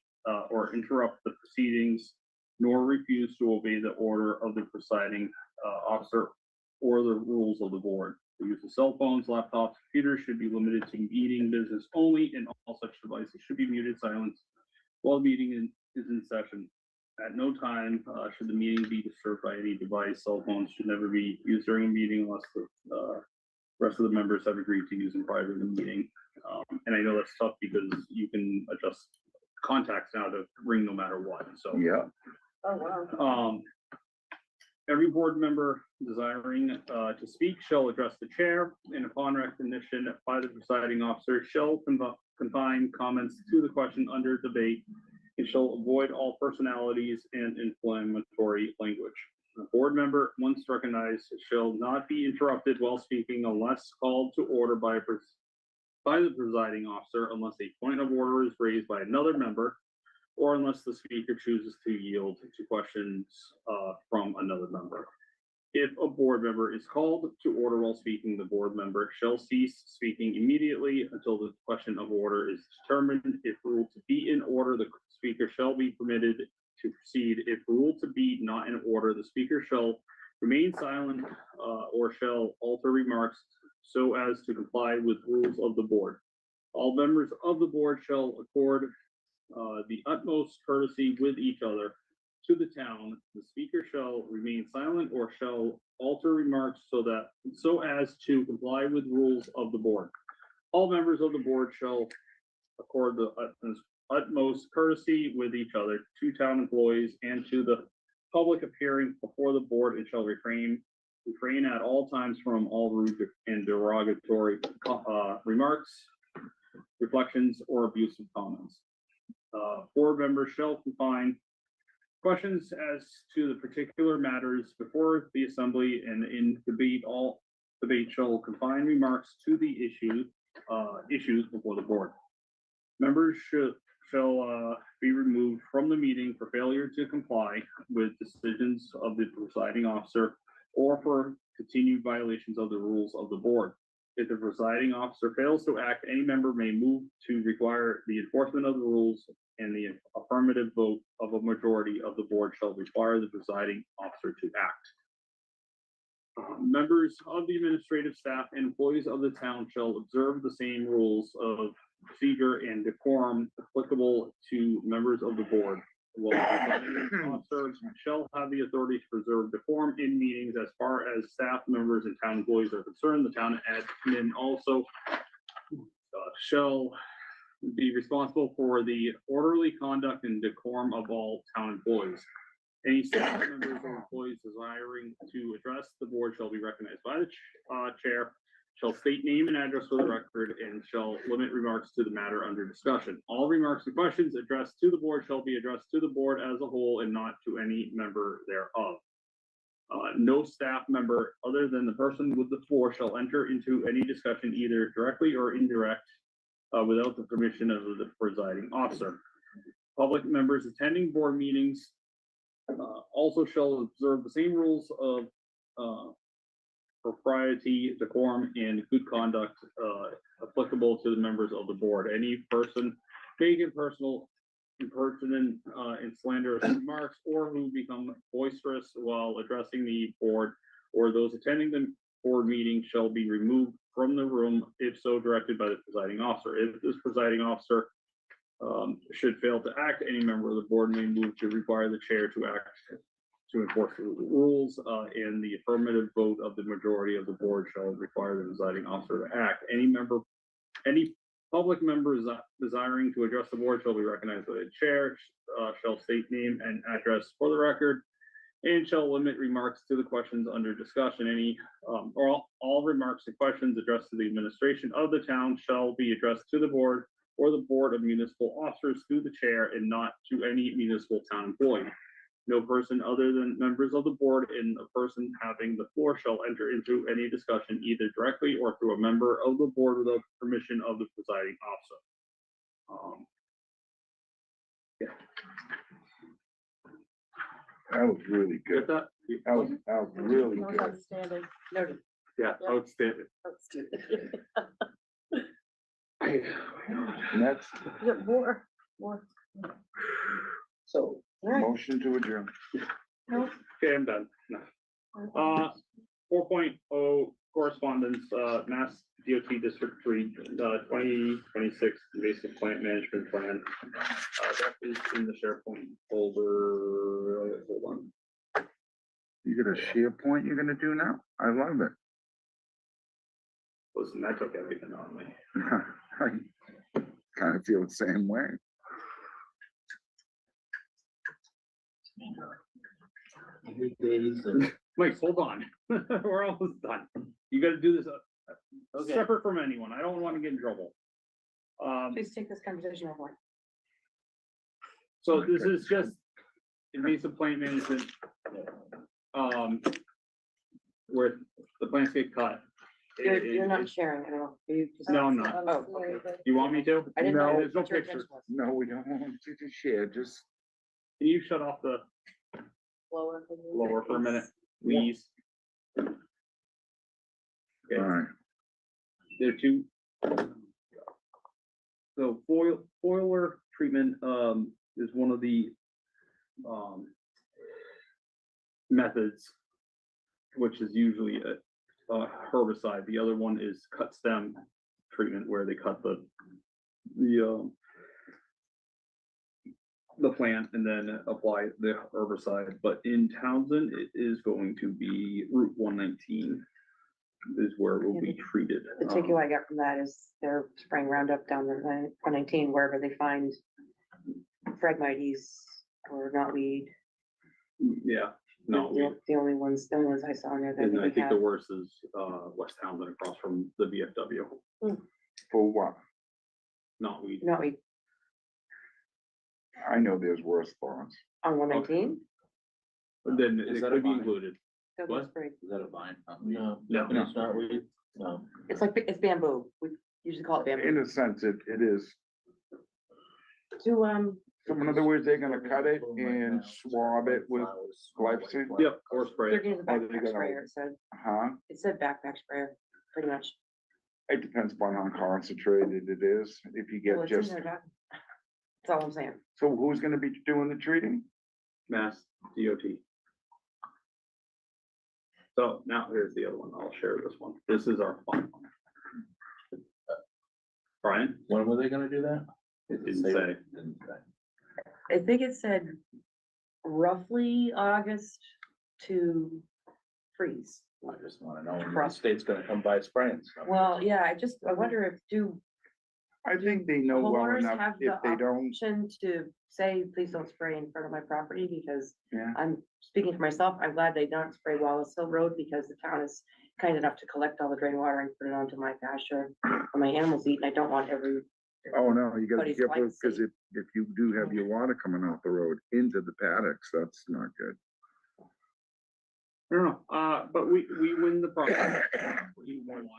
or interrupt the proceedings, nor refuse to obey the order of the presiding officer or the rules of the board. The use of cell phones, laptops, computers should be limited to meeting business only, and all such devices should be muted, silenced while the meeting is in session. At no time should the meeting be disturbed by any device. Cell phones should never be used during a meeting unless the rest of the members have agreed to use them prior to the meeting. And I know that's tough because you can adjust contacts now to ring no matter what, so. Yeah. Oh, wow. Every board member desiring to speak shall address the chair, and upon recognition by the presiding officer shall confine comments to the question under debate and shall avoid all personalities and inflammatory language. A board member, once recognized, shall not be interrupted while speaking unless called to order by the presiding officer, unless a point of order is raised by another member, or unless the speaker chooses to yield to questions from another member. If a board member is called to order while speaking, the board member shall cease speaking immediately until the question of order is determined. If ruled to be in order, the speaker shall be permitted to proceed. If ruled to be not in order, the speaker shall remain silent or shall alter remarks so as to comply with rules of the board. All members of the board shall accord the utmost courtesy with each other to the town. The speaker shall remain silent or shall alter remarks so as to comply with rules of the board. All members of the board shall accord the utmost courtesy with each other to town employees and to the public appearing before the board, and shall refrain at all times from all rude and derogatory remarks, reflections, or abusive comments. Board members shall confine questions as to the particular matters before the assembly, and in debate, all debate shall confine remarks to the issues before the board. Members shall be removed from the meeting for failure to comply with decisions of the presiding officer or for continued violations of the rules of the board. If the presiding officer fails to act, any member may move to require the enforcement of the rules, and the affirmative vote of a majority of the board shall require the presiding officer to act. Members of the administrative staff and employees of the town shall observe the same rules of procedure and decorum applicable to members of the board. While the presiding officer shall have the authority to preserve decorum in meetings as far as staff members and town employees are concerned. The town admin also shall be responsible for the orderly conduct and decorum of all town employees. Any staff members or employees desiring to address the board shall be recognized by the chair, shall state name and address for the record, and shall limit remarks to the matter under discussion. All remarks and questions addressed to the board shall be addressed to the board as a whole and not to any member thereof. No staff member other than the person with the floor shall enter into any discussion either directly or indirect without the permission of the presiding officer. Public members attending board meetings also shall observe the same rules of propriety, decorum, and good conduct applicable to the members of the board. Any person making personal impertinent, and slanderous remarks, or who become boisterous while addressing the board, or those attending the board meeting shall be removed from the room if so directed by the presiding officer. If this presiding officer should fail to act, any member of the board may move to require the chair to act to enforce the rules, and the affirmative vote of the majority of the board shall require the presiding officer to act. Any public members desiring to address the board shall be recognized by the chair, shall state name and address for the record, and shall limit remarks to the questions under discussion. Any, or all remarks and questions addressed to the administration of the town shall be addressed to the board or the board of municipal officers through the chair and not to any municipal town employee. No person other than members of the board and a person having the floor shall enter into any discussion either directly or through a member of the board without permission of the presiding officer. Yeah. That was really Get good. that? That was really Most good. outstanding. Noted. Yeah, Yeah. outstanding. Outstanding. Next, Yeah, more. so, All right. motion to adjourn. Okay, I'm done. No. 4.0 correspondence, Mass DOT District 3, 2026 invasive plant management plan. That is in the SharePoint folder. Hold on. You got a SharePoint you're gonna do now? I love it. Listen, that took everything on me. I kind of feel the same way. Mike, hold on. We're almost done. You gotta do this separate from anyone. I don't want to get in trouble. Please take this conversation offline. So this is just invasive plant management. Where the plants get cut. You're not sharing, I don't know. You just- No, I'm not. Oh, okay. You want me to? I didn't No, know. there's no what your pictures. intention was. No, we don't want you to share, just, Can you shut off the Lower. lower for a minute, please? all Okay, right. there are two. So foiler treatment, is one of the, methods, which is usually a herbicide. The other one is cut stem treatment, where they cut the plant and then apply the herbicide. But in Townsend, it is going to be Route 119 is where it will be treated. The takeaway I got from that is they're spraying Roundup down the 119 wherever they find Phragmites or knotweed. Yeah, no, The only ones I saw in there that and I they think the have. worst is West Townsend across from the VFW, For what? not weed. Knotweed I know there's worse spots. on 119. But then Is it that could a be vine? included. They'll What? get sprayed. Is that a vine? No, No. it's not weed. No. It's like, it's bamboo. We usually call it In bamboo. a sense, it is. To, So in other words, they're gonna cut it and swab it with glyphosate? Yep, or spray they're it. getting the Or they backpack gonna- sprayer, it said backpack sprayer, pretty much. It depends upon how concentrated it is. If you Well, get it's in just, there, Doc. That's all I'm saying. so who's gonna be doing the treating? Mass DOT. So now here's the other one. I'll share this one. This is our fun one. Brian, When were they gonna do that? it didn't say. Didn't say. I think it said roughly August to freeze. I just wanna know when the state's gonna come by spraying stuff. Well, yeah, I wonder if I think they know well homeowners enough have if the they don't, option to say, please don't spray in front of my property, because yeah. I'm speaking for myself, I'm glad they don't spray Wallace Hill Road, because the town is kind enough to collect all the drain water and put it onto my pasture for my animals eat, and I don't want every, Oh, no, you gotta be But it's careful, like because safe. if you do have your water coming off the road into the paddocks, that's not good. I don't know, but we win the process. We won.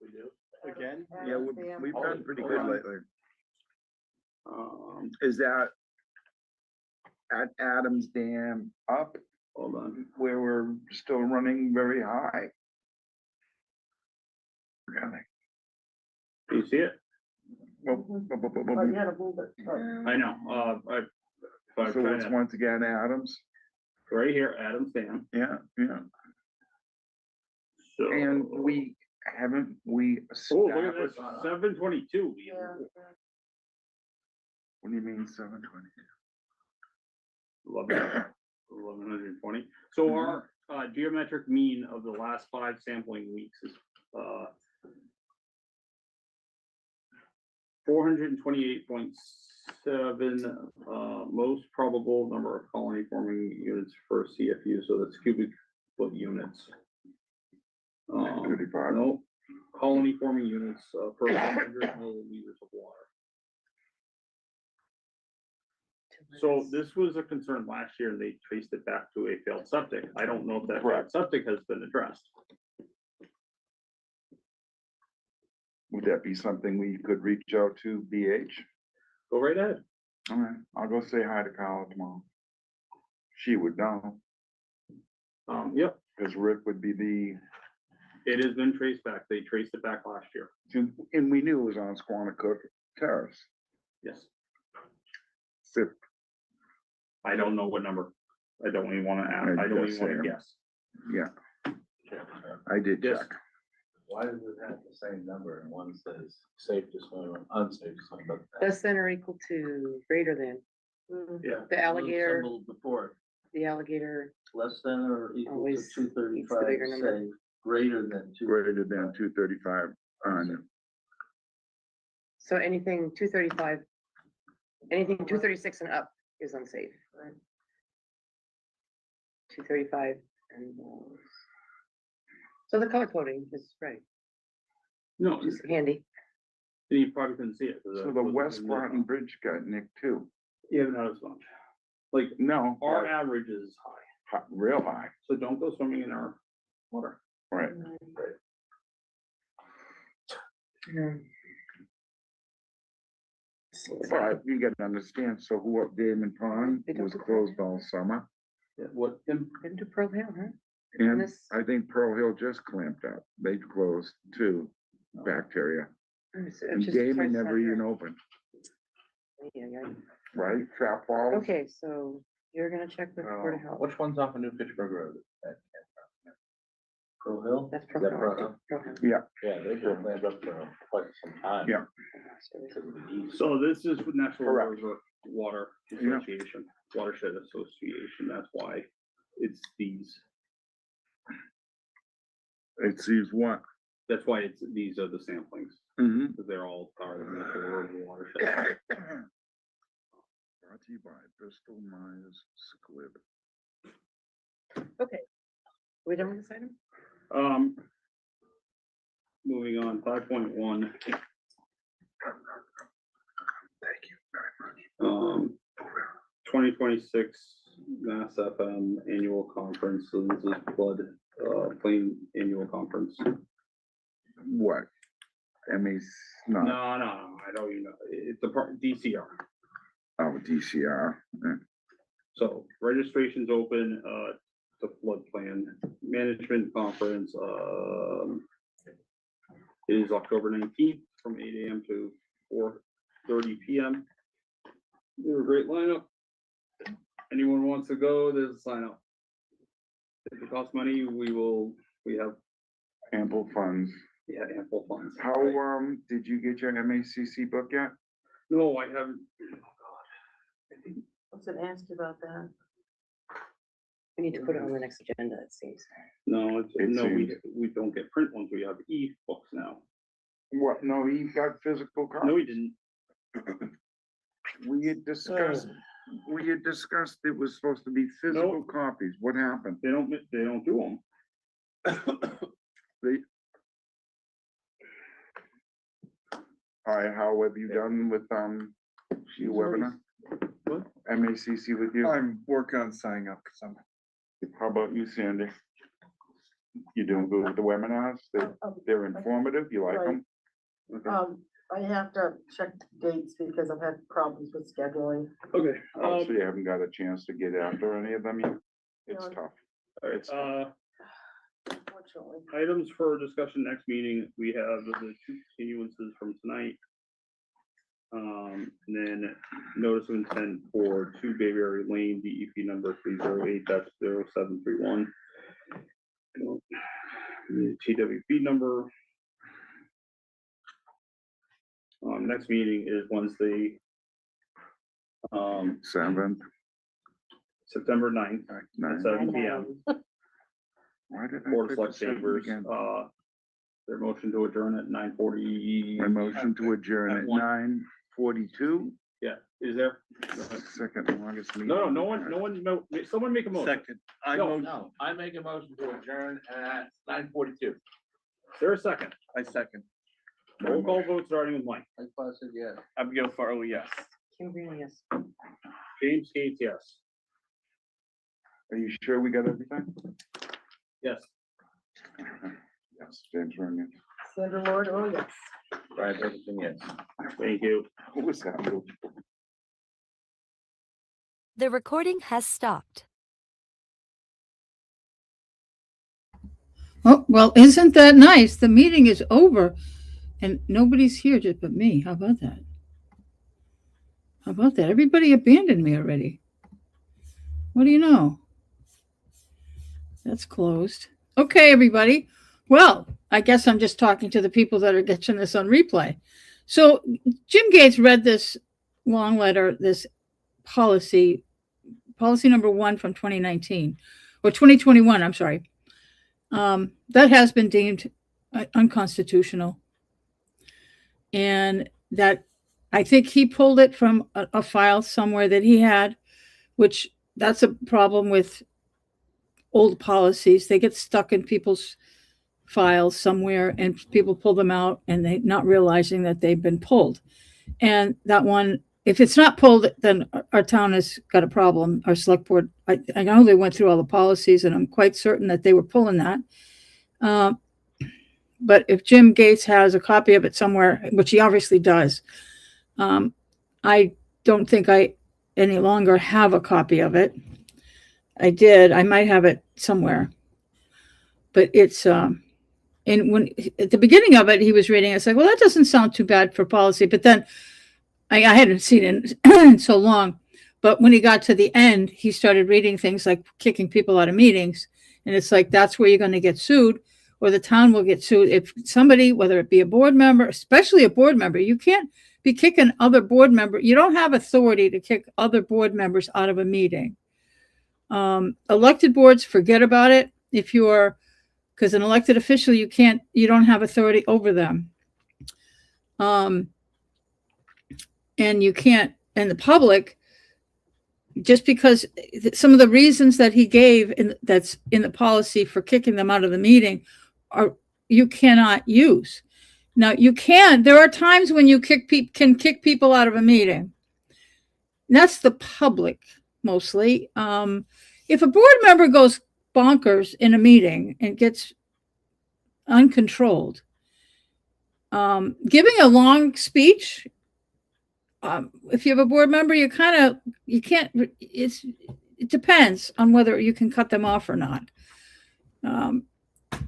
We do, again? Yeah, we've done pretty good lately. Is that at Adams Dam up Hold on. where we're still running very high? Really? Do you see it? But you gotta move it. I know, if I So it's try once again Adams, right here, Adam's Dam. yeah, yeah, So. and we we Oh, look at this, established, 722. Yeah. what do you mean 722? 1120. So our geometric mean of the last 5 sampling weeks is 428.7, most probable number of colony forming units per CFU, so that's cubic foot units. 35. No, colony forming units per 100 milliliters of water. So this was a concern last year, and they traced it back to a failed septic. I don't know if that failed Correct. septic has been addressed. Would that be something we could reach out to BH? Go right ahead. All right, I'll go say hi to Carla tomorrow. She would know, Yep, because Rick would be the, it has been traced back. They traced it back last year. and we knew it was on Squanicook Terrace. Yes. Fifth, I don't know what number. I don't even want to ask. I don't even want to guess. yeah. I did Yes. check. Why does it have the same number and one says safe to swim and unsafe to swim? But Less than or equal to, greater than, Yeah. the alligator, Before, the alligator, less than or equal to Always 235, bigger number. say, greater than two. Greater than 235 on, so anything 235, anything 236 and up is unsafe. 235 and so the color coding is right, No, just handy. you probably couldn't see it. 'cause so that the wasn't West in Groton Bridge got nicked too. Yeah, but not as much. Like, No, our but average is high, real high, so don't go swimming in our water. right? But you gotta understand, so who up Damon Pond They don't was do that. closed all summer, Yeah, what, Tim? Into Pearl Hill, huh? and This- I think Pearl Hill just clamped up. They closed too, bacteria. And Damon never even opened, right? Trap Falls. Okay, so you're gonna check with Board of Health. Which one's off of New Fitchburg Road? Pearl Hill? That's Is that Pearl Pearl Hill. Hill? Yeah, Yeah, they've been planned up for quite some time. Yeah. So this is with National Correct. Water Yeah. Association, Watershed Association, that's why it's these, it sees what? that's why these are the samplings, Mm-hmm. because they're all part of the National Rural Watershed. Brought to you by Bristol Myers Squibb. Okay. We done with this item? Moving on, 5.1. Thank you very much. 2026 Mass FM Annual Conference, so this is plain annual conference. What? ME's No, not, I don't even know, it's a part, DCR. oh, DCR. So registration's open, the floodplain management conference, it is October 19th from 8 AM to 4:30 PM. They're a great lineup. Anyone wants to go, there's a sign up. If it costs money, we have, Ample funds. yeah, ample funds. How, did you get your MACC book yet? No, I haven't, oh God. I think I was gonna ask you about that. We need to put it on the next agenda, it seems. No, It no, seems- we don't get print ones, we have e-books now. What, no, he got physical copies. No, we didn't. We had discussed it was supposed to be physical copies. What happened? They don't do them. They. All right, how have you done with, your webinar? What? MACC with you? I'm working on signing up because I'm How about you, Sandy? You doing good with the webinars? They're informative, you like them? I have to check dates because I've had problems with scheduling. Okay. Oh, so you haven't got a chance to get after any of them yet? It's No. tough. Alright, Unfortunately. items for discussion next meeting, we have the 2 continuances from tonight. And then notice of intent for 2 Bayberry Lane, DEP number 308-0731. The TWB number. Next meeting is Wednesday, 7th. September 9th at 7 PM. Why did I Board of pick Select the 7th Chambers, again? their motion to adjourn at 9:40. My motion to adjourn at 9:42, Yeah, is there? second August meeting. No, no one, someone make a motion. Second, I No. motion, No, I make a motion to adjourn at 9:42. Is there a second? I second. Roll call vote starting with Mike. I thought I said yes. Abigail Farley, yes. Kim Green, yes. James Gates, yes. Are you sure we got everything? Yes. Yes, James Vernon. Sandra Lord, oh, yes. Right, everything yes. Thank you. Who was that? The recording has stopped. Oh, well, isn't that nice? The meeting is over and nobody's here just but me. How about that? How about that? Everybody abandoned me already. What do you know? That's closed. Okay, everybody. Well, I guess I'm just talking to the people that are getting this on replay. So Jim Gates read this long letter, this policy number 1 from 2019 or 2021. I'm sorry. That has been deemed unconstitutional. And that I think he pulled it from a file somewhere that he had, which that's a problem with old policies. They get stuck in people's files somewhere and people pull them out and they not realizing that they've been pulled. And that one, if it's not pulled, then our town has got a problem. Our select board, I know they went through all the policies and I'm quite certain that they were pulling that. But if Jim Gates has a copy of it somewhere, which he obviously does, I don't think I any longer have a copy of it. I did. I might have it somewhere. But it's, and when at the beginning of it, he was reading, I was like, well, that doesn't sound too bad for policy. But then I hadn't seen it in so long. But when he got to the end, he started reading things like kicking people out of meetings. And it's like, that's where you're going to get sued, or the town will get sued. If somebody, whether it be a board member, especially a board member, you can't be kicking other board member. You don't have authority to kick other board members out of a meeting. Elected boards, forget about it. If you're, because an elected official, you don't have authority over them. And you can't, and the public, just because some of the reasons that he gave that's in the policy for kicking them out of the meeting you cannot use. Now there are times when you can kick people out of a meeting. And that's the public mostly. If a board member goes bonkers in a meeting and gets uncontrolled, giving a long speech, if you have a board member, it depends on whether you can cut them off or not.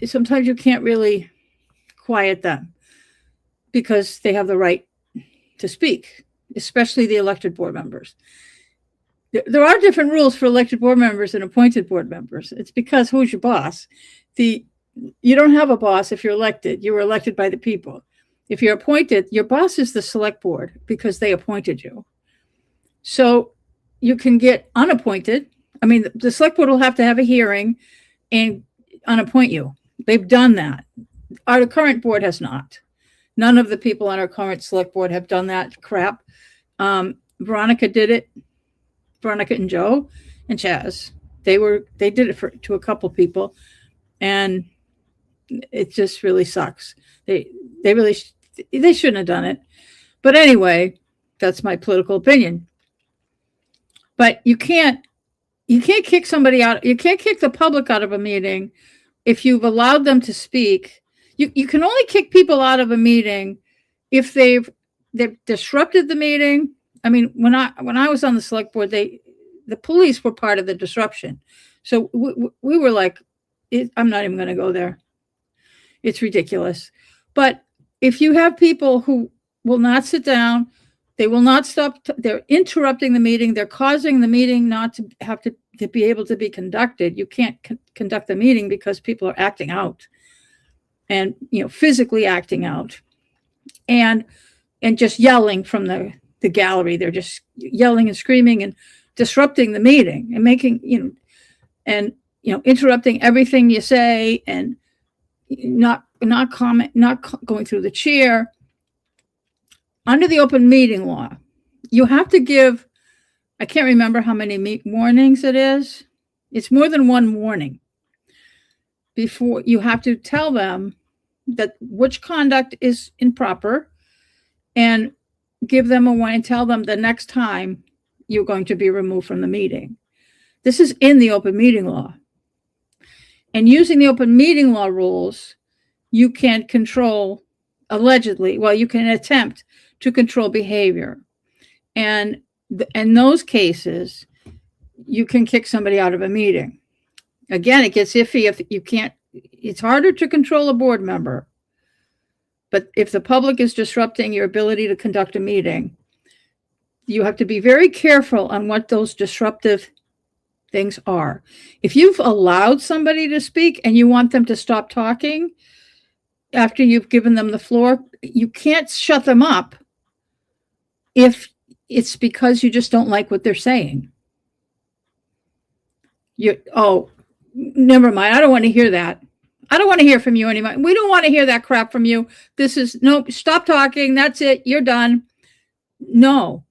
Sometimes you can't really quiet them because they have the right to speak, especially the elected board members. There are different rules for elected board members and appointed board members. It's because who's your boss? You don't have a boss if you're elected. You were elected by the people. If you're appointed, your boss is the select board because they appointed you. So you can get unappointed. I mean, the select board will have to have a hearing and unappoint you. They've done that. Our current board has not. None of the people on our current select board have done that crap. Veronica did it. Veronica and Joe and Chaz. They did it to a couple people, and it just really sucks. They shouldn't have done it. But anyway, that's my political opinion. But you can't kick somebody out. You can't kick the public out of a meeting if you've allowed them to speak. You can only kick people out of a meeting if they've disrupted the meeting. I mean, when I was on the select board, the police were part of the disruption. So we were like, I'm not even going to go there. It's ridiculous. But if you have people who will not sit down, They will not stop. They're interrupting the meeting. They're causing the meeting not to have to be able to be conducted. You can't conduct the meeting because people are acting out and, physically acting out and just yelling from the gallery. They're just yelling and screaming and disrupting the meeting and making, interrupting everything you say and not going through the chair. Under the open meeting law, you have to give, I can't remember how many warnings it is. It's more than one warning. Before you have to tell them that which conduct is improper and give them a warning, tell them the next time you're going to be removed from the meeting. This is in the open meeting law. And using the open meeting law rules, you can control, allegedly, you can attempt to control behavior. And in those cases, you can kick somebody out of a meeting. Again, it gets iffy if you can't, it's harder to control a board member. But if the public is disrupting your ability to conduct a meeting, you have to be very careful on what those disruptive things are. If you've allowed somebody to speak and you want them to stop talking after you've given them the floor, you can't shut them up if it's because you just don't like what they're saying. Never mind. I don't want to hear that. I don't want to hear from you anymore. We don't want to hear that crap from you. Nope, stop talking. That's it. You're done. No.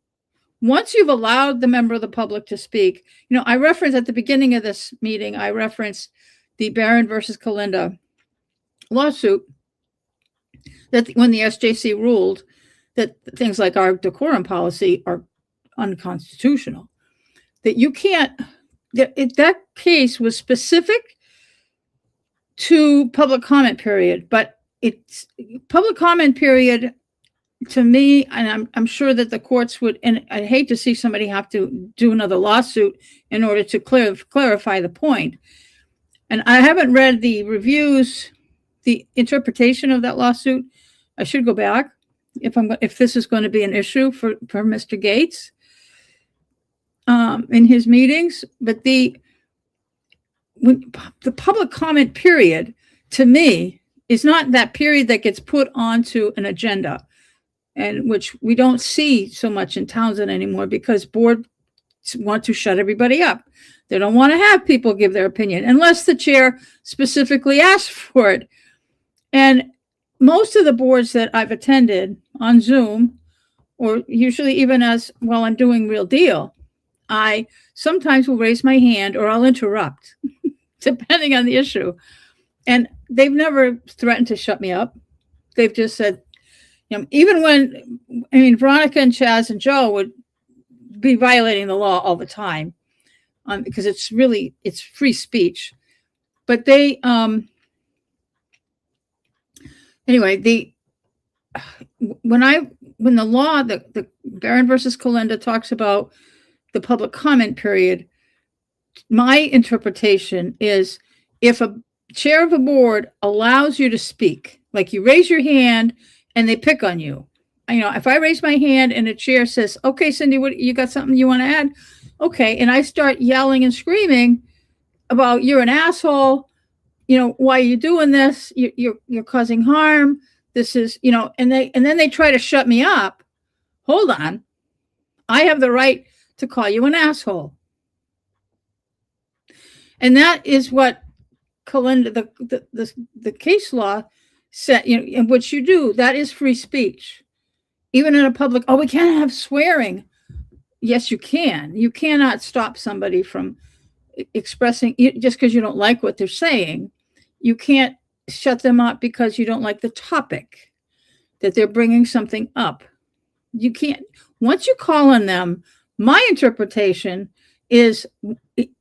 Once you've allowed the member of the public to speak, I referenced at the beginning of this meeting, I referenced the Barron versus Kalinda lawsuit that when the SJC ruled that things like our decorum policy are unconstitutional, that you can't, that case was specific to public comment period, but it's public comment period to me, and I'm sure that the courts would, and I'd hate to see somebody have to do another lawsuit in order to clarify the point. And I haven't read the reviews, the interpretation of that lawsuit. I should go back if this is going to be an issue for Mr. Gates in his meetings. But the public comment period, to me, is not that period that gets put onto an agenda, and which we don't see so much in Townsend anymore because boards want to shut everybody up. They don't want to have people give their opinion unless the chair specifically asks for it. And most of the boards that I've attended on Zoom, or usually even while I'm doing Real Deal, I sometimes will raise my hand or I'll interrupt, depending on the issue. And they've never threatened to shut me up. They've just said, even when, Veronica and Chaz and Joe would be violating the law all the time because it's free speech. But they, anyway, when the law, the Barron versus Kalinda talks about the public comment period, my interpretation is if a chair of a board allows you to speak, like you raise your hand and they pick on you. If I raise my hand and a chair says, okay, Cindy, what, you got something you want to add? Okay. And I start yelling and screaming about you're an asshole. Why are you doing this? You're causing harm. This is, and then they try to shut me up. Hold on. I have the right to call you an asshole. And that is what Kalinda, the case law said, in which you do, that is free speech. Even in a public, we can't have swearing. Yes, you can. You cannot stop somebody from expressing, just because you don't like what they're saying. You can't shut them up because you don't like the topic, that they're bringing something up. You can't, once you call on them, my interpretation is,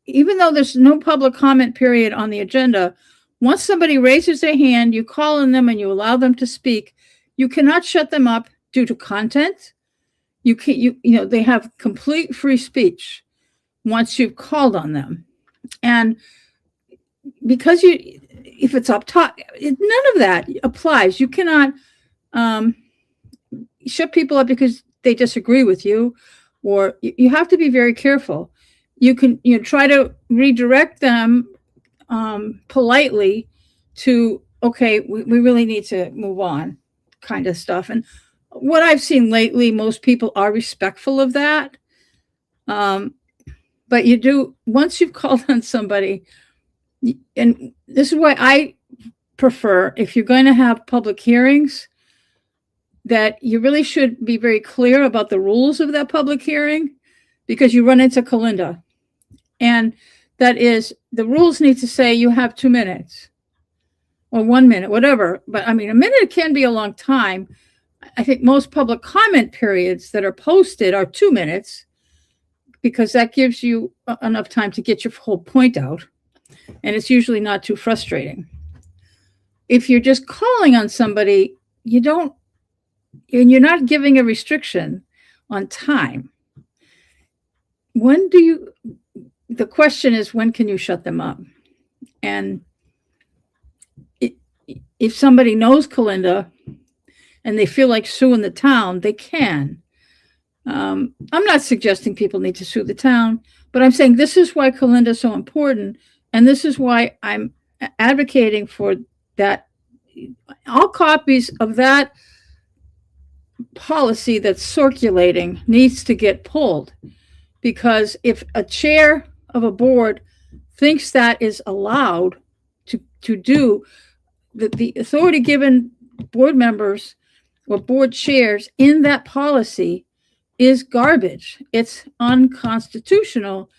even though there's no public comment period on the agenda, once somebody raises their hand, you call on them and you allow them to speak, you cannot shut them up due to content. You can't, they have complete free speech once you've called on them. And because if it's up top, none of that applies. You cannot shut people up because they disagree with you, or you have to be very careful. You can, try to redirect them politely to, okay, we really need to move on, kind of stuff. And what I've seen lately, most people are respectful of that. But you do, once you've called on somebody, and this is why I prefer, if you're going to have public hearings, that you really should be very clear about the rules of that public hearing, because you run into Calinda. And that is, the rules need to say you have 2 minutes or 1 minute, whatever. But I mean, a minute can be a long time. I think most public comment periods that are posted are 2 minutes, because that gives you enough time to get your whole point out. And it's usually not too frustrating. If you're just calling on somebody, and you're not giving a restriction on time, the question is, when can you shut them up? And if somebody knows Calinda and they feel like suing the town, they can. I'm not suggesting people need to sue the town, but I'm saying this is why Calinda is so important. And this is why I'm advocating for that. All copies of that policy that's circulating needs to get pulled, because if a chair of a board thinks that is allowed to do, the authority given board members or board chairs in that policy is garbage. It's unconstitutional.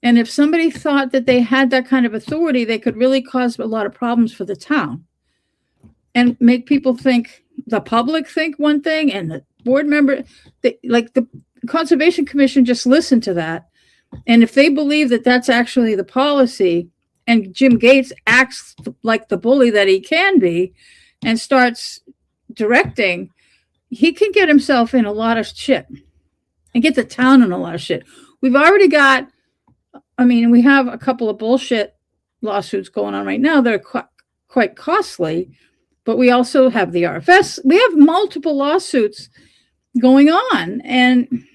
And if somebody thought that they had that kind of authority, they could really cause a lot of problems for the town and make people think, the public think one thing, and the board member, like the Conservation Commission just listened to that. And if they believe that that's actually the policy, and Jim Gates acts like the bully that he can be and starts directing, he can get himself in a lot of shit and get the town in a lot of shit. We've already got, we have a couple of bullshit lawsuits going on right now that are quite costly, but we also have the RFS. We have multiple lawsuits going on, and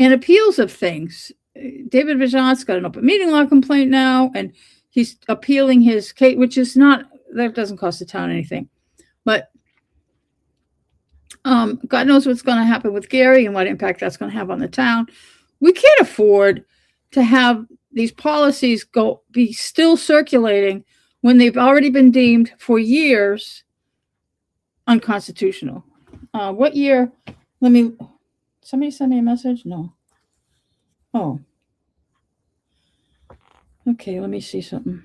appeals of things. David Vigeant's got an open meeting law complaint now, and he's appealing his case, which is not, that doesn't cost the town anything. But God knows what's going to happen with Gary and what impact that's going to have on the town. We can't afford to have these policies be still circulating when they've already been deemed for years unconstitutional. What year? Somebody send me a message? No. Oh. Okay, let me see something.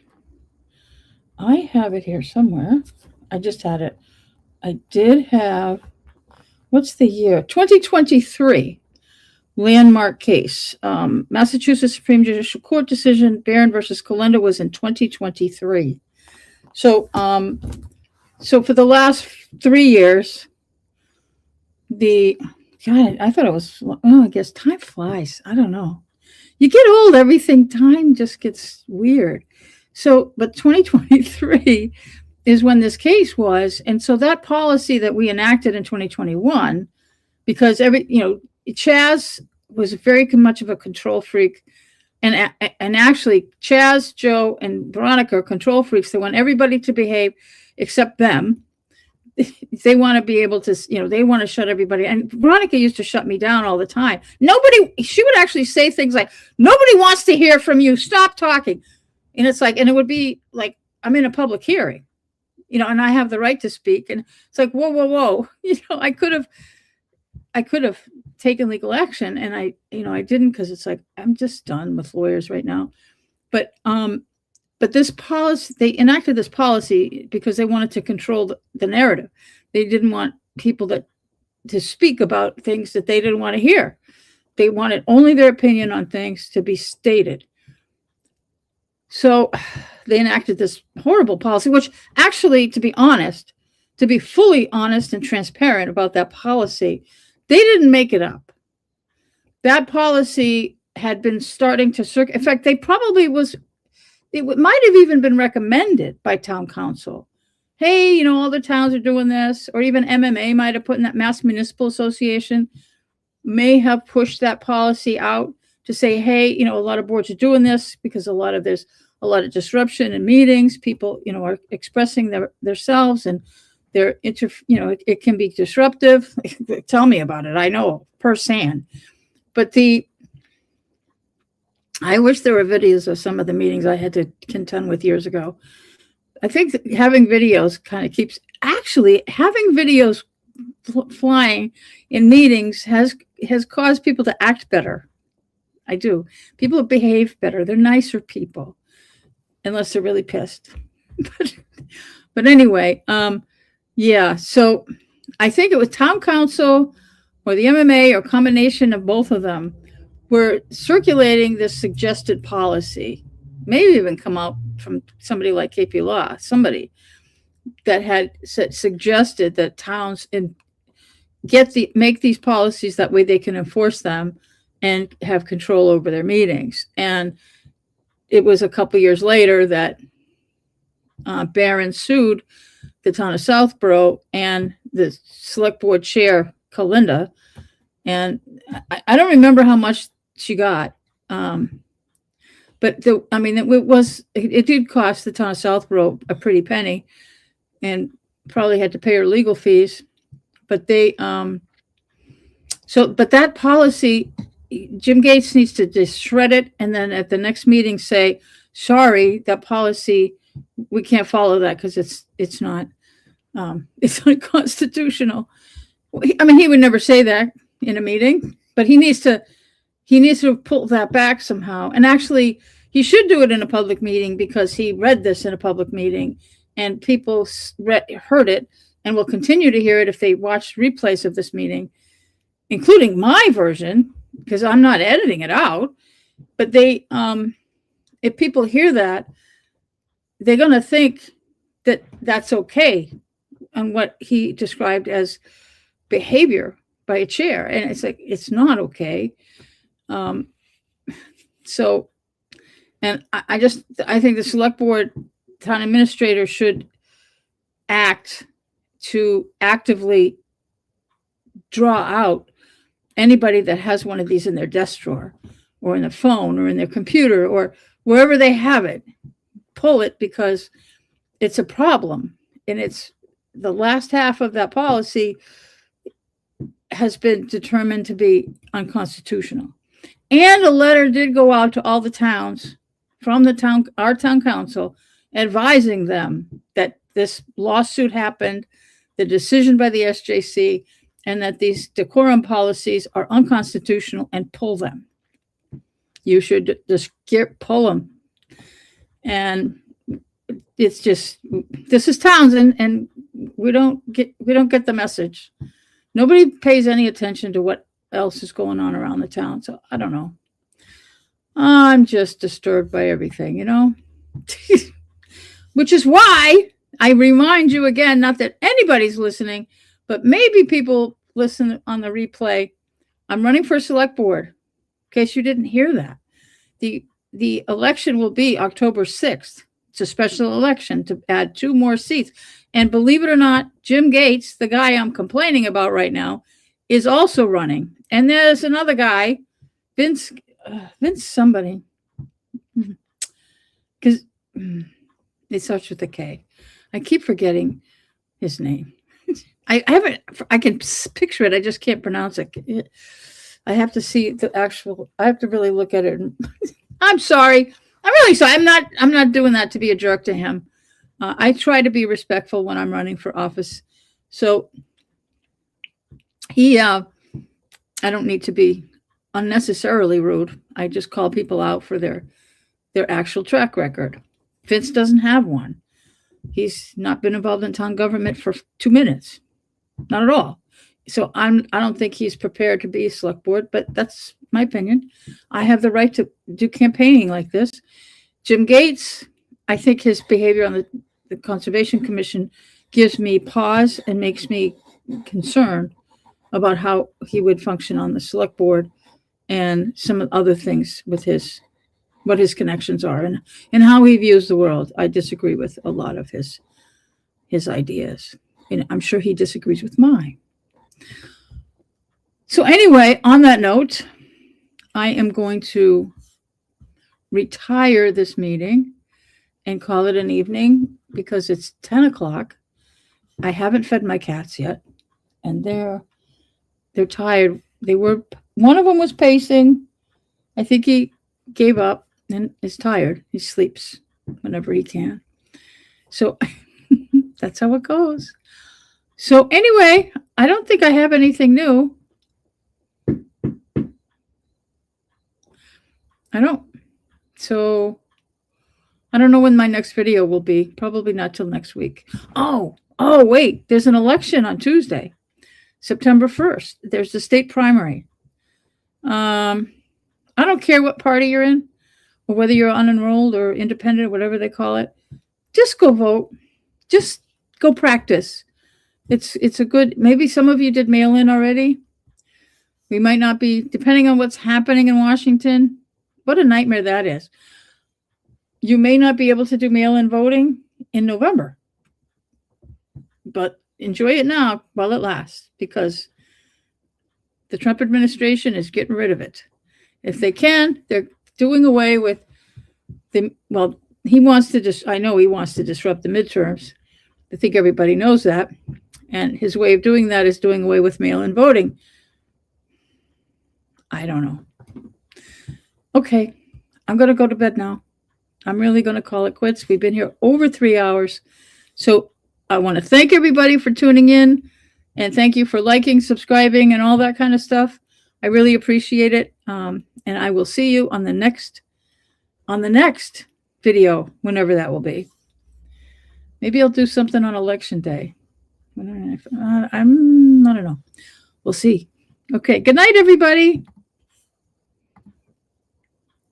I have it here somewhere. I just had it. I did have, what's the year? 2023 landmark case. Massachusetts Supreme Judicial Court decision, Barron versus Calinda, was in 2023. So for the last 3 years, I thought it was, I guess time flies. I don't know. You get old, time just gets weird. So, but 2023 is when this case was. And so that policy that we enacted in 2021, because Chaz was very much of a control freak. And actually, Chaz, Joe, and Veronica are control freaks. They want everybody to behave except them. They want to be able to, they want to shut everybody. And Veronica used to shut me down all the time. She would actually say things like, nobody wants to hear from you. Stop talking. And it's like, and it would be like, I'm in a public hearing, and I have the right to speak. And it's like, whoa. I could have taken legal action, and I didn't, because it's like, I'm just done with lawyers right now. But this policy, they enacted this policy because they wanted to control the narrative. They didn't want people to speak about things that they didn't want to hear. They wanted only their opinion on things to be stated. So they enacted this horrible policy, which actually, to be fully honest and transparent about that policy, they didn't make it up. That policy had been starting to circulate. In fact, it might have even been recommended by town council hey, you know, all the towns are doing this, or even MMA might have put in that Mass Municipal Association may have pushed that policy out to say, hey, you know, a lot of boards are doing this because there's a lot of disruption in meetings. People, you know, are expressing themselves and you know, it can be disruptive. Tell me about it. I know firsthand. But I wish there were videos of some of the meetings I had to contend with years ago. I think that having videos kind of keeps, actually having videos flying in meetings has caused people to act better. I do. People behave better. They're nicer people, unless they're really pissed. but anyway, yeah. So I think it was town council or the MMA or combination of both of them were circulating this suggested policy. Maybe even come out from somebody like KP Law, somebody that had suggested that towns make these policies that way they can enforce them and have control over their meetings. And it was a couple years later that Barron sued the town of Southborough and the select board chair, Kalinda. And I don't remember how much she got. But it did cost the town of Southborough a pretty penny and probably had to pay her legal fees. But but that policy, Jim Gates needs to just shred it and then at the next meeting say, sorry, that policy, we can't follow that because it's not constitutional. I mean, he would never say that in a meeting, but he needs to pull that back somehow. And actually, he should do it in a public meeting because he read this in a public meeting and people heard it and will continue to hear it if they watch replays of this meeting, including my version, because I'm not editing it out. But if people hear that, they're going to think that that's okay and what he described as behavior by a chair. And it's like, it's not okay. And I think the select board town administrator should act to actively draw out anybody that has one of these in their desk drawer or in their phone or in their computer or wherever they have it, pull it because it's a problem. And it's the last half of that policy has been determined to be unconstitutional. And a letter did go out to all the towns from our town council, advising them that this lawsuit happened, the decision by the SJC, and that these decorum policies are unconstitutional and pull them. You should just pull them. And it's just, this is Townsend, and we don't get the message. Nobody pays any attention to what else is going on around the town. So I don't know. I'm just disturbed by everything, you know, which is why I remind you again, not that anybody's listening, but maybe people listen on the replay. I'm running for select board, in case you didn't hear that. The election will be October 6th. It's a special election to add 2 more seats. And believe it or not, Jim Gates, the guy I'm complaining about right now, is also running. And there's another guy, Vince somebody, because it starts with a K. I keep forgetting his name. I can picture it. I just can't pronounce it. I have to see I have to really look at it. I'm sorry. I'm really sorry. I'm not doing that to be a jerk to him. I try to be respectful when I'm running for office. So I don't need to be unnecessarily rude. I just call people out for their actual track record. Vince doesn't have one. He's not been involved in town government for 2 minutes. Not at all. So I don't think he's prepared to be a select board, but that's my opinion. I have the right to do campaigning like this. Jim Gates, I think his behavior on the Conservation Commission gives me pause and makes me concerned about how he would function on the select board and some other things with what his connections are and how he views the world. I disagree with a lot of his his ideas. And I'm sure he disagrees with mine. So anyway, on that note, I am going to retire this meeting and call it an evening because it's 10 o'clock. I haven't fed my cats yet, and they're tired. One of them was pacing. I think he gave up and is tired. He sleeps whenever he can. So that's how it goes. So anyway, I don't think I have anything new. I don't. So I don't know when my next video will be. Probably not till next week. Oh, wait. There's an election on Tuesday, September 1st. There's the state primary. I don't care what party you're in or whether you're unenrolled or independent, whatever they call it. Just go vote. Just go practice. It's a good, maybe some of you did mail in already. We might not be, depending on what's happening in Washington. What a nightmare that is. You may not be able to do mail-in voting in November, but enjoy it now while it lasts, because the Trump administration is getting rid of it. If they can, they're doing away with he wants to I know he wants to disrupt the midterms. I think everybody knows that. And his way of doing that is doing away with mail-in voting. I don't know. Okay, I'm going to go to bed now. I'm really going to call it quits. We've been here over 3 hours. So I want to thank everybody for tuning in, and thank you for liking, subscribing, and all that kind of stuff. I really appreciate it. And I will see you on the next video, whenever that will be. Maybe I'll do something on election day. I don't know. We'll see. Okay. Good night, everybody.